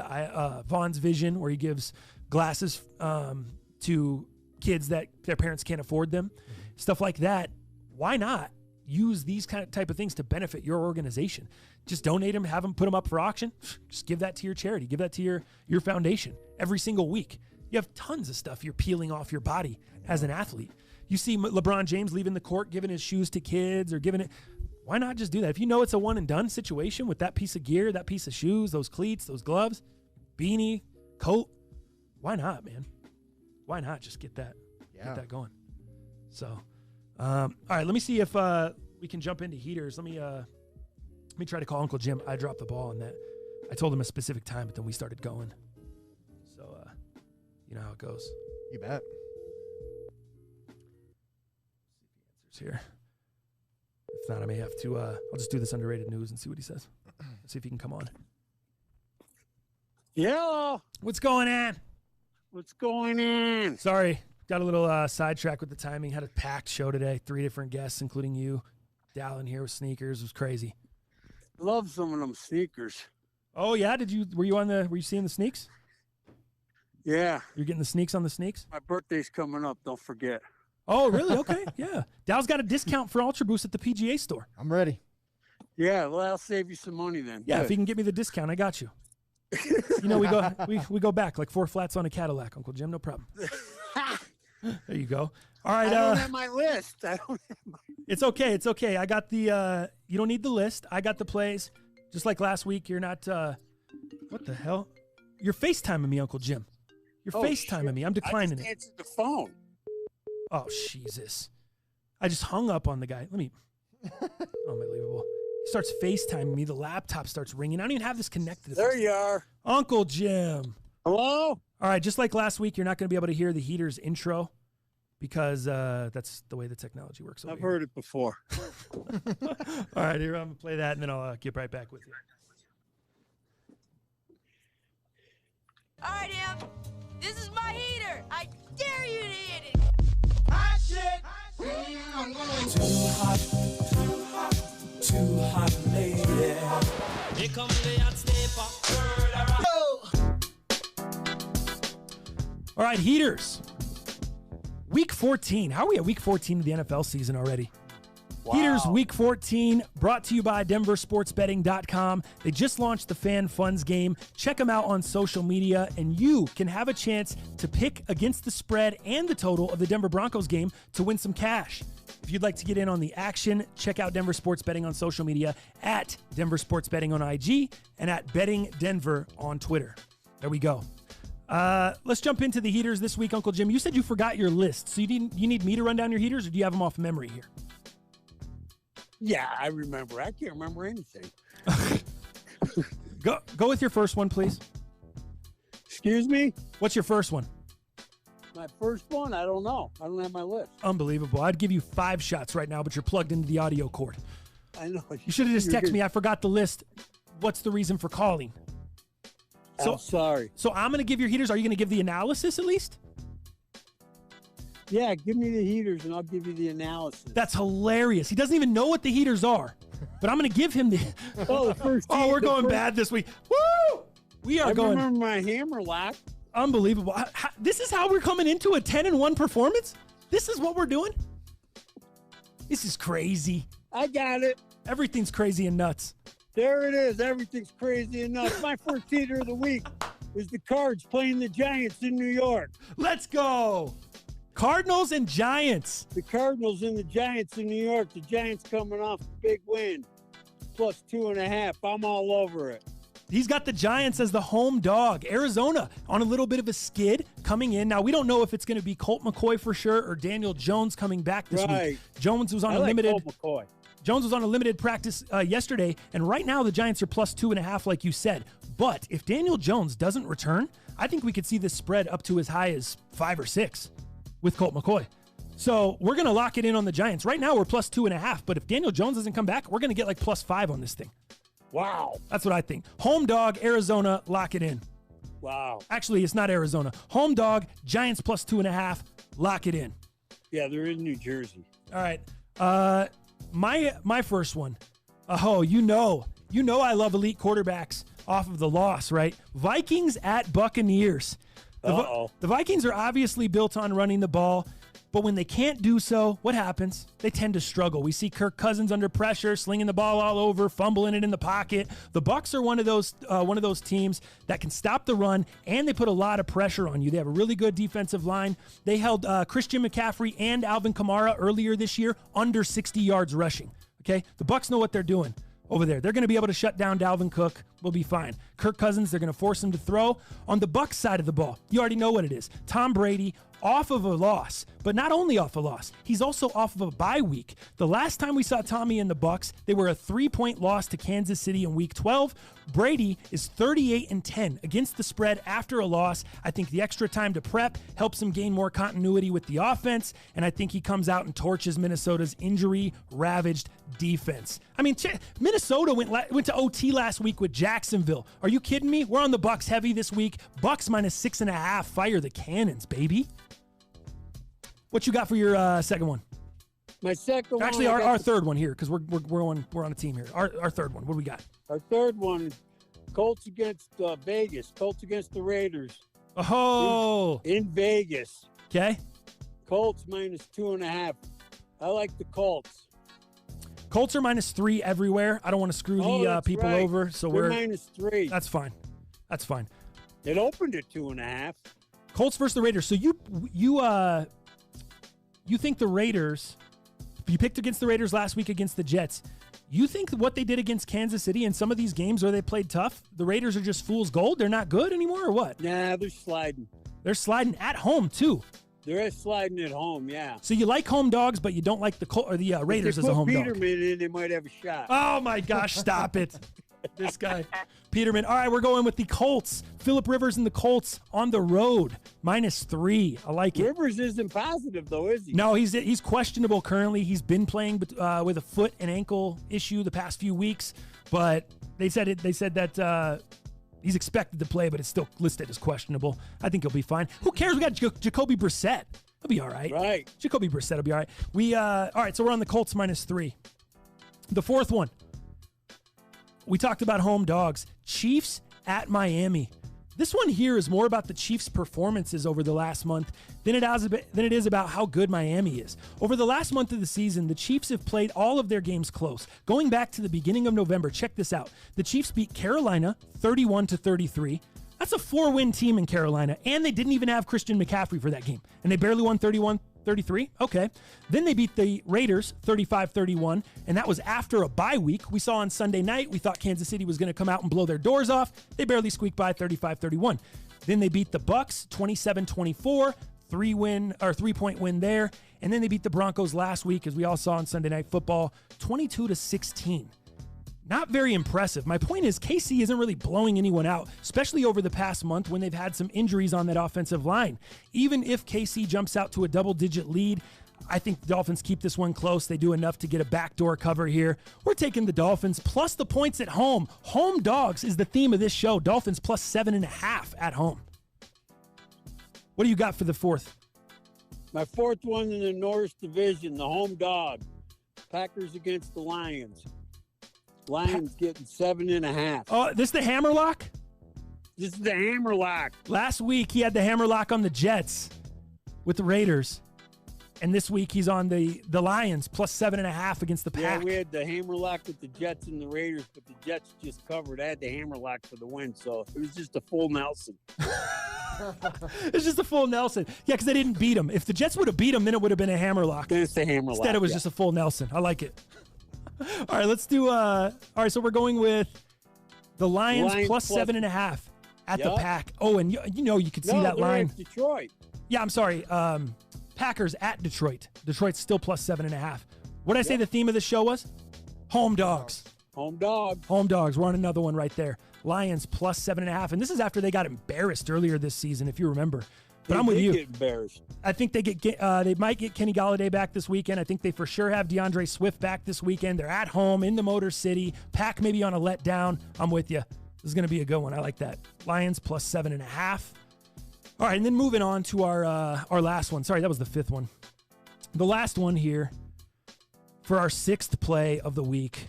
Von's Vision, where he gives glasses to kids that their parents can't afford them. Stuff like that. Why not use these type of things to benefit your organization? Just donate them, have them, put them up for auction. Just give that to your charity. Give that to your foundation every single week. You have tons of stuff you're peeling off your body as an athlete. You see LeBron James leaving the court, giving his shoes to kids or giving it. Why not just do that? If you know it's a one and done situation with that piece of gear, that piece of shoes, those cleats, those gloves, beanie, coat, why not, man? Why not just get that going? So, all right, let me see if we can jump into heaters. Let me try to call Uncle Jim. I dropped the ball on that. I told him a specific time, but then we started going. So, you know how it goes. You bet. See if he answers here. If not, I may have to, I'll just do this underrated news and see what he says. Let's see if he can come on. Yeah. What's going on? What's going on? Sorry, got a little sidetrack with the timing. Had a packed show today. 3 different guests, including you. Dallin here with sneakers. It was crazy. Love some of them sneakers. Oh yeah, were you seeing the sneaks? Yeah. You're getting the sneaks on the sneaks? My birthday's coming up, don't forget. Oh, really? Okay, yeah. Dow's got a discount for Ultra Boost at the PGA store. I'm ready. Yeah, well, I'll save you some money then. Yeah, if Good. you can get me the discount, I got you. We go back like 4 flats on a Cadillac, Uncle Jim. No problem. There you go. All right. I don't have my list. It's okay. It's okay. I got the. You don't need the list. I got the plays. Just like last week, you're not. What the hell? You're FaceTiming me, Uncle Jim. You're FaceTiming me. I'm declining I just it. answered the phone. Oh, Jesus. I just hung up on the guy. Let me. Unbelievable. He starts FaceTiming me. The laptop starts ringing. I don't even have this connected. There you are. Uncle Jim. Hello? All right. Just like last week, you're not going to be able to hear the Heaters intro because that's the way the technology works. I've heard it before. All right. Here, I'm going to play that, and then I'll get right back with you. All right, Em. This is my heater. I dare you to hit it. Hot shit. I'm going too hot, lady. Here comes the hot stepper. All right, Heaters. Week 14. How are we at week 14 of the NFL season already? Wow. Heaters Week 14, brought to you by DenverSportsBetting.com. They just launched the Fan Funds game. Check them out on social media, and you can have a chance to pick against the spread and the total of the Denver Broncos game to win some cash. If you'd like to get in on the action, check out Denver Sports Betting on social media at Denver Sports Betting on IG and at Betting Denver on Twitter. There we go. Let's jump into the Heaters this week, Uncle Jim. You said you forgot your list, so you need me to run down your Heaters, or do you have them off memory here? Yeah, I remember. I can't remember anything. Go with your first one, please. Excuse me? What's your first one? My first one? I don't know. I don't have my list. Unbelievable. I'd give you 5 shots right now, but you're plugged into the audio cord. I know. You should have just texted me. I forgot the list. What's the reason for calling? I'm sorry. So I'm going to give your Heaters. Are you going to give the analysis at least? Yeah, give me the Heaters and I'll give you the analysis. That's hilarious. He doesn't even know what the Heaters are, but I'm going to give him the. Oh, the first. Oh, we're going bad this week. Woo! We are going. I remember my hammer lock. Unbelievable. This is how we're coming into a 10-1 performance? This is what we're doing? This is crazy. I got it. Everything's crazy and nuts. There it is. Everything's crazy and nuts. My first heater of the week is the Cards playing the Giants in New York. Let's go. Cardinals and Giants. The Cardinals and the Giants in New York. The Giants coming off a big win. Plus 2.5. I'm all over it. He's got the Giants as the home dog. Arizona on a little bit of a skid coming in. Now, we don't know if it's going to be Colt McCoy for sure or Daniel Jones coming back this week. Jones was on a limited. Colt McCoy. Jones was on a limited practice yesterday, and right now the Giants are plus 2.5, like you said. But if Daniel Jones doesn't return, I think we could see this spread up to as high as 5 or 6 with Colt McCoy. So we're going to lock it in on the Giants. Right now we're plus 2.5, but if Daniel Jones doesn't come back, we're going to get like plus 5 on this thing. Wow. That's what I think. Home dog, Arizona, lock it in. Wow. Actually, it's not Arizona. Home dog, Giants plus 2.5, lock it in. Yeah, they're in New Jersey. All right. My first one. Oh, you know I love elite quarterbacks off of the loss, right? Vikings at Buccaneers. The Vikings are obviously built on running the ball, but when they can't do so, what happens? They tend to struggle. We see Kirk Cousins under pressure, slinging the ball all over, fumbling it in the pocket. The Bucs are one of those teams that can stop the run, and they put a lot of pressure on you. They have a really good defensive line. They held Christian McCaffrey and Alvin Kamara earlier this year under 60 yards rushing. Okay, the Bucs know what they're doing over there. They're going to be able to shut down Dalvin Cook. We'll be fine. Kirk Cousins, they're going to force him to throw. On the Bucs side of the ball, you already know what it is. Tom Brady off of a loss, but not only off a loss, he's also off of a bye week. The last time we saw Tommy and the Bucs, they were a 3-point loss to Kansas City in week 12. Brady is 38-10 against the spread after a loss. I think the extra time to prep helps him gain more continuity with the offense, and I think he comes out and torches Minnesota's injury-ravaged defense. I mean, Minnesota went to OT last week with Jacksonville. Are you kidding me? We're on the Bucs heavy this week. Bucs minus 6.5. Fire the cannons, baby. What you got for your second one? My second one. Actually, our third one here, because we're on a team here. Our third one. What do we got? Our third one, Colts against Vegas. Colts against the Raiders. Oh. In Vegas. Okay. Colts minus 2.5. I like the Colts. Colts are -3 everywhere. I don't want to screw the that's people right. over, so They're we're -3. That's fine. That's fine. It opened at 2.5. Colts versus the Raiders. So you think the Raiders? You picked against the Raiders last week against the Jets. You think what they did against Kansas City in some of these games where they played tough, the Raiders are just fool's gold? They're not good anymore, or what? Nah, they're sliding. They're sliding at home too. They're sliding at home, yeah. So you like home dogs, but you don't like the Raiders as a home dog. Peterman in, they might have a shot. Oh my gosh! Stop it, this guy, Peterman. All right, we're going with the Colts. Phillip Rivers and the Colts on the road, -3. I like it. Rivers isn't positive though, is he? No, he's questionable currently. He's been playing with a foot and ankle issue the past few weeks, but they said that he's expected to play, but it's still listed as questionable. I think he'll be fine. Who cares? We got Jacoby Brissett. He'll be all right. Right. Jacoby Brissett will be all right. All right, so we're on the Colts -3. The fourth one. We talked about home dogs. Chiefs at Miami. This one here is more about the Chiefs' performances over the last month than it is about how good Miami is. Over the last month of the season, the Chiefs have played all of their games close. Going back to the beginning of November, check this out. The Chiefs beat Carolina 31-33. That's a 4-win team in Carolina, and they didn't even have Christian McCaffrey for that game, and they barely won 31-33. Okay. Then they beat the Raiders 35-31, and that was after a bye week. We saw on Sunday night, we thought Kansas City was going to come out and blow their doors off. They barely squeaked by 35-31. Then they beat the Bucs 27-24, 3-point win there. And then they beat the Broncos last week, as we all saw on Sunday Night Football, 22-16. Not very impressive. My point is KC isn't really blowing anyone out, especially over the past month when they've had some injuries on that offensive line. Even if KC jumps out to a double-digit lead, I think the Dolphins keep this one close. They do enough to get a backdoor cover here. We're taking the Dolphins plus the points at home. Home dogs is the theme of this show. Dolphins plus 7.5 at home. What do you got for the fourth? My fourth one in the North Division, the home dog. Packers against the Lions. Lions getting 7.5. Oh, this the Hammerlock? This is the Hammerlock. Last week, he had the Hammerlock on the Jets with the Raiders. And this week, he's on the Lions, plus 7.5 against the Pack. Yeah, we had the Hammerlock with the Jets and the Raiders, but the Jets just covered. I had the Hammerlock for the win, so it was just a full Nelson. It's just a full Nelson. Yeah, because they didn't beat him. If the Jets would have beat him, then it would have been a Hammerlock. Then it's the Hammerlock. Instead, it was just a full Nelson. I like it. All right, let's do. All right, so we're going with the Lions plus 7.5 at the Pack. Oh, and you could see that line. Detroit. Yeah, I'm sorry. Packers at Detroit. Detroit's still plus 7.5. What did I say the theme of the show was? Home dogs. Home dogs. Home dogs. We're on another one right there. Lions plus 7.5, and this is after they got embarrassed earlier this season, if you remember. But I'm with you. Get embarrassed. I think they might get Kenny Golladay back this weekend. I think they for sure have DeAndre Swift back this weekend. They're at home in the Motor City. Pack maybe on a letdown. I'm with you. This is going to be a good one. I like that. Lions plus 7.5. All right, and then moving on to our last one. Sorry, that was the fifth one. The last one here for our sixth play of the week.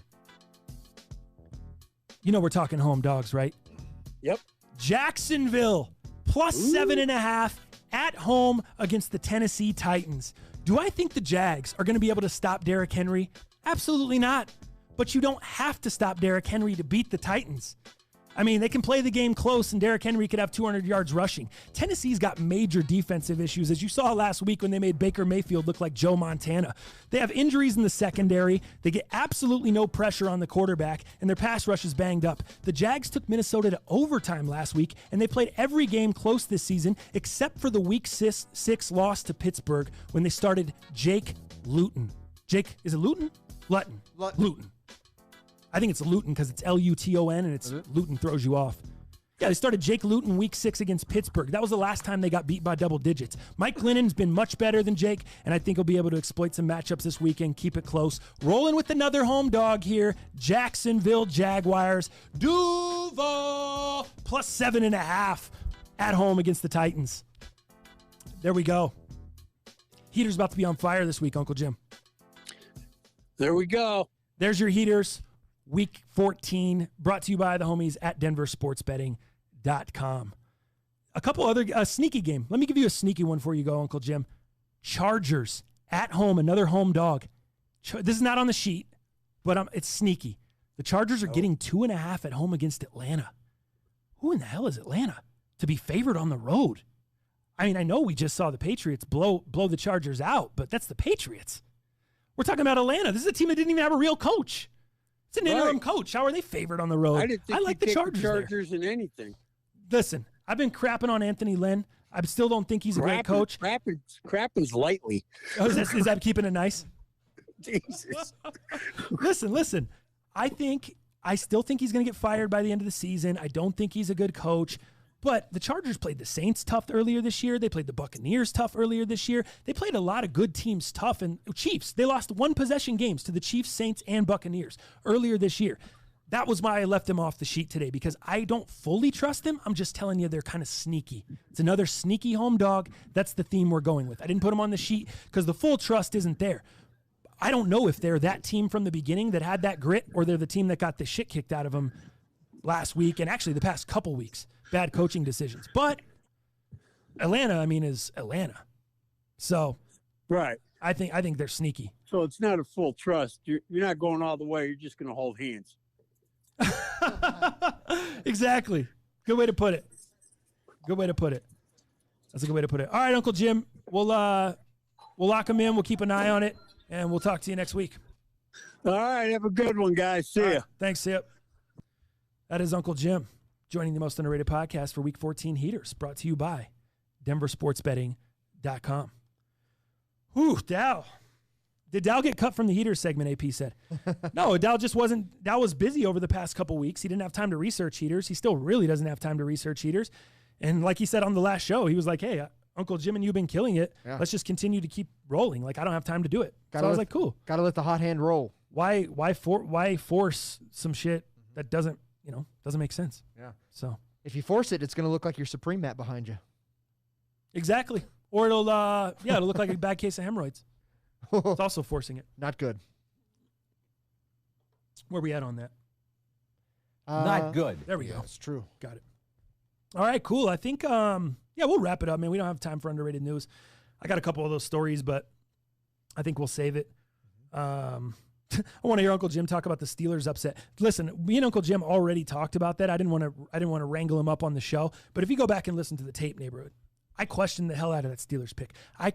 You know we're talking home dogs, right? Yep. Jacksonville plus 7.5 at home against the Tennessee Titans. Do I think the Jags are going to be able to stop Derrick Henry? Absolutely not. But you don't have to stop Derrick Henry to beat the Titans. I mean, they can play the game close, and Derrick Henry could have 200 yards rushing. Tennessee's got major defensive issues, as you saw last week when they made Baker Mayfield look like Joe Montana. They have injuries in the secondary. They get absolutely no pressure on the quarterback, and their pass rush is banged up. The Jags took Minnesota to overtime last week, and they played every game close this season except for the Week 6 loss to Pittsburgh when they started Jake Luton. Is it Luton? Luton. I think it's Luton because it's Luton and it's Luton throws you off. Yeah, they started Jake Luton Week 6 against Pittsburgh. That was the last time they got beat by double digits. Mike Glennon's been much better than Jake, and I think he'll be able to exploit some matchups this weekend, keep it close. Rolling with another home dog here, Jacksonville Jaguars. Duval plus 7.5 at home against the Titans. There we go. Heater's about to be on fire this week, Uncle Jim. There we go. There's your heaters. Week 14, brought to you by the homies at denversportsbetting.com. A couple other sneaky game. Let me give you a sneaky one before you go, Uncle Jim. Chargers at home, another home dog. This is not on the sheet. but it's sneaky. The Chargers are getting 2.5 at home against Atlanta. Who in the hell is Atlanta to be favored on the road? I mean, I know we just saw the Patriots blow the Chargers out, but that's the Patriots. We're talking about Atlanta. This is a team that didn't even have a real coach. It's an interim coach. How are they favored on the road? I didn't think like the Chargers in anything. Listen, I've been crapping on Anthony Lynn. I still don't think he's a great coach. Crapping's lightly. Oh, is that keeping it nice? Jesus. Listen. I still think he's going to get fired by the end of the season. I don't think he's a good coach. But the Chargers played the Saints tough earlier this year. They played the Buccaneers tough earlier this year. They played a lot of good teams tough. And Chiefs, they lost 1-possession games to the Chiefs, Saints, and Buccaneers earlier this year. That was why I left him off the sheet today, because I don't fully trust them. I'm just telling you they're kind of sneaky. It's another sneaky home dog. That's the theme we're going with. I didn't put him on the sheet because the full trust isn't there. I don't know if they're that team from the beginning that had that grit, or they're the team that got the shit kicked out of them last week and actually the past couple weeks. Bad coaching decisions. But Atlanta, is Atlanta. So right. I think they're sneaky. So it's not a full trust. You're not going all the way. You're just going to hold hands. Exactly. Good way to put it. That's a good way to put it. All right, Uncle Jim. We'll lock him in. We'll keep an eye on it, and we'll talk to you next week. All right. Have a good one, guys. See ya. Thanks, Sip. That is Uncle Jim joining the Most Underrated podcast for Week 14 Heaters, brought to you by DenverSportsBetting.com. Whew, Dow. Did Dow get cut from the Heaters segment, AP said? No, Dow was busy over the past couple weeks. He didn't have time to research Heaters. He still really doesn't have time to research Heaters. And like he said on the last show, he was like, hey, Uncle Jim and you've been killing it. Yeah. Let's just continue to keep rolling. Like, I don't have time to do it. So I was like, cool. Got to let the hot hand roll. Why force some shit that doesn't make sense? Yeah. So if you force it, it's going to look like your Supreme mat behind you. Exactly. Or it'll look like a bad case of hemorrhoids. It's also forcing it. Not good. Where are we at on that? Not good. There we go. It's true. Got it. All right, cool. I think, we'll wrap it up, man. We don't have time for underrated news. I got a couple of those stories, but I think we'll save it. I want to hear Uncle Jim talk about the Steelers upset. Listen, me and Uncle Jim already talked about that. I didn't want to wrangle him up on the show, but if you go back and listen to the tape, neighborhood, I questioned the hell out of that Steelers pick. I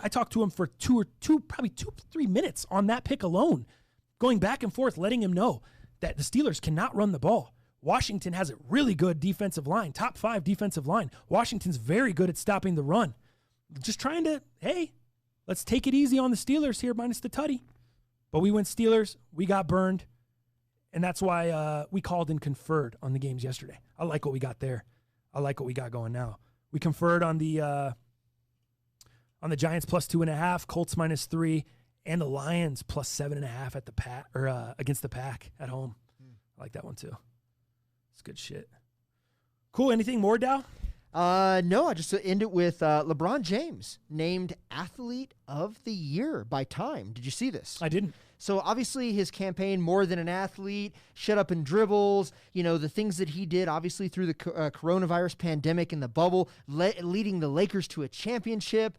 talked to him for probably 2-3 minutes on that pick alone, going back and forth, letting him know that the Steelers cannot run the ball. Washington has a really good defensive line, top 5 defensive line. Washington's very good at stopping the run. Just trying to, hey, let's take it easy on the Steelers here, minus the tutty. But we went Steelers. We got burned. And that's why we called and conferred on the games yesterday. I like what we got there. I like what we got going now. We conferred on the Giants plus 2.5, Colts minus 3, and the Lions plus 7.5 at the against the Pack at home. I like that one too. It's good shit. Cool. Anything more, Dow? No, I just end it with LeBron James named Athlete of the Year by Time. Did you see this? I didn't. So obviously his campaign, More Than an Athlete, Shut Up and Dribbles, the things that he did obviously through the coronavirus pandemic and the bubble, leading the Lakers to a championship,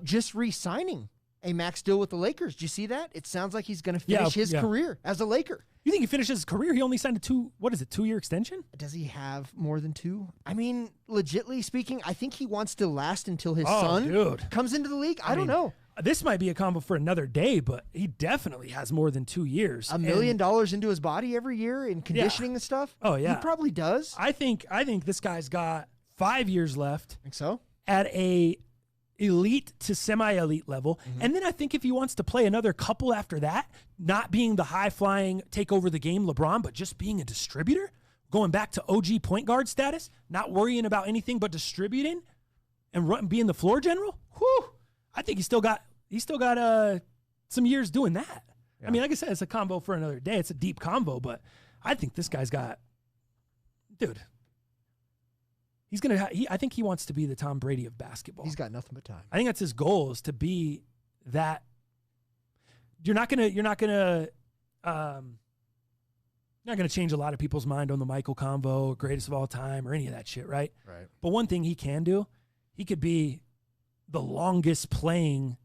just re-signing a max deal with the Lakers. Did you see that? It sounds like he's going to finish his career as a Laker. You think he finishes his career? He only signed a 2-year extension? Does he have more than 2? I mean, legitly speaking, I think he wants to last until his son comes into the league. I don't know. This might be a combo for another day, but he definitely has more than 2 years. $1 million into his body every year in conditioning and stuff? Oh, yeah. He probably does. I think this guy's got 5 years left. Think so? At a elite to semi-elite level. Mm-hmm. And then I think if he wants to play another couple after that, not being the high-flying, take over the game LeBron, but just being a distributor, going back to OG point guard status, not worrying about anything but distributing and being the floor general, I think he's still got some years doing that. Yeah. I mean, like I said, it's a combo for another day. It's a deep combo, but I think this guy's got, dude, he's going to I think he wants to be the Tom Brady of basketball. He's got nothing but time. I think that's his goal, is to be that. You're not going to change a lot of people's mind on the Michael Convo, greatest of all time, or any of that shit, right? Right. But one thing he can do, he could be the longest playing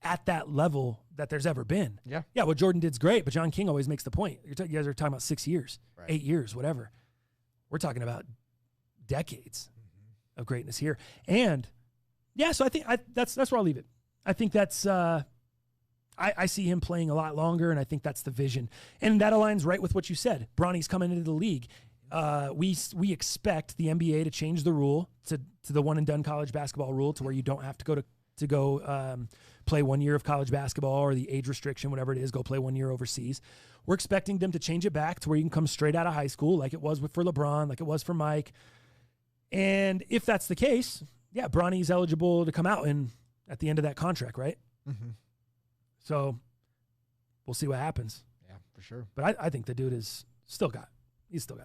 at that level that there's ever been. Yeah. Yeah, what Jordan did's great, but John King always makes the point. You guys are talking about 6 years, Right. 8 years, whatever. We're talking about decades of greatness here. And yeah, so I think that's where I'll leave it. I think that's I see him playing a lot longer, and I think that's the vision. And that aligns right with what you said. Bronny's coming into the league. We expect the NBA to change the rule to the one and done college basketball rule, to where you don't have to go play 1 year of college basketball, or the age restriction, whatever it is, go play 1 year overseas. We're expecting them to change it back to where you can come straight out of high school, like it was for LeBron, like it was for Mike. And if that's the case, yeah, Bronny's eligible to come out at the end of that contract, right? Mm-hmm. So we'll see what happens. Yeah, for sure. But I think the dude he's still got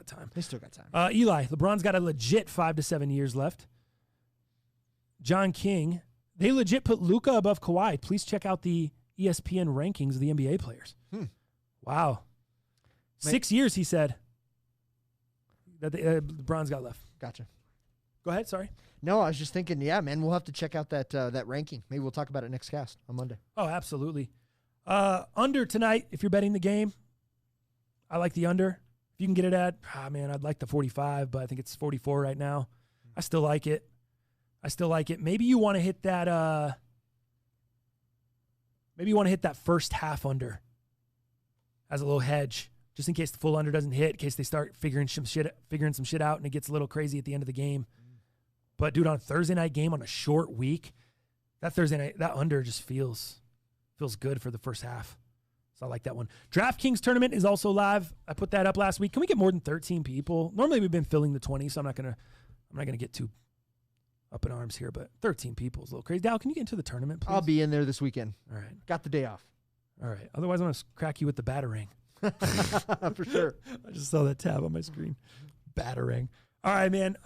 time. He's still got time. Eli, LeBron's got a legit 5 to 7 years left. John King, they legit put Luka above Kawhi. Please check out the ESPN rankings of the NBA players. Wow. 6 years, he said, that LeBron's got left. Gotcha. Go ahead, sorry. No, I was just thinking, yeah, man, we'll have to check out that ranking. Maybe we'll talk about it next cast on Monday. Oh, absolutely. Under tonight, if you're betting the game, I like the under. If you can get it at, I'd like the 45, but I think it's 44 right now. I still like it. Maybe you want to hit that. Maybe you want to hit that first half under as a little hedge, just in case the full under doesn't hit, in case they start figuring some shit out and it gets a little crazy at the end of the game. But dude, on a Thursday night game on a short week, that Thursday night, that under just feels good for the first half. So I like that one. DraftKings tournament is also live. I put that up last week. Can we get more than 13 people? Normally we've been filling the 20, so I'm not gonna get too up in arms here, but 13 people is a little crazy. Dal, can you get into the tournament, please? I'll be in there this weekend. All right. Got the day off. All right. Otherwise, I'm going to crack you with the batarang. For sure. I just saw that tab on my screen. Batarang. All right, man.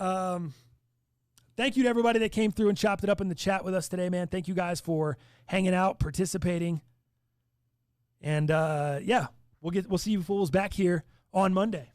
Thank you to everybody that came through and chopped it up in the chat with us today, man. Thank you guys for hanging out, participating. And, yeah, we'll see you fools back here on Monday.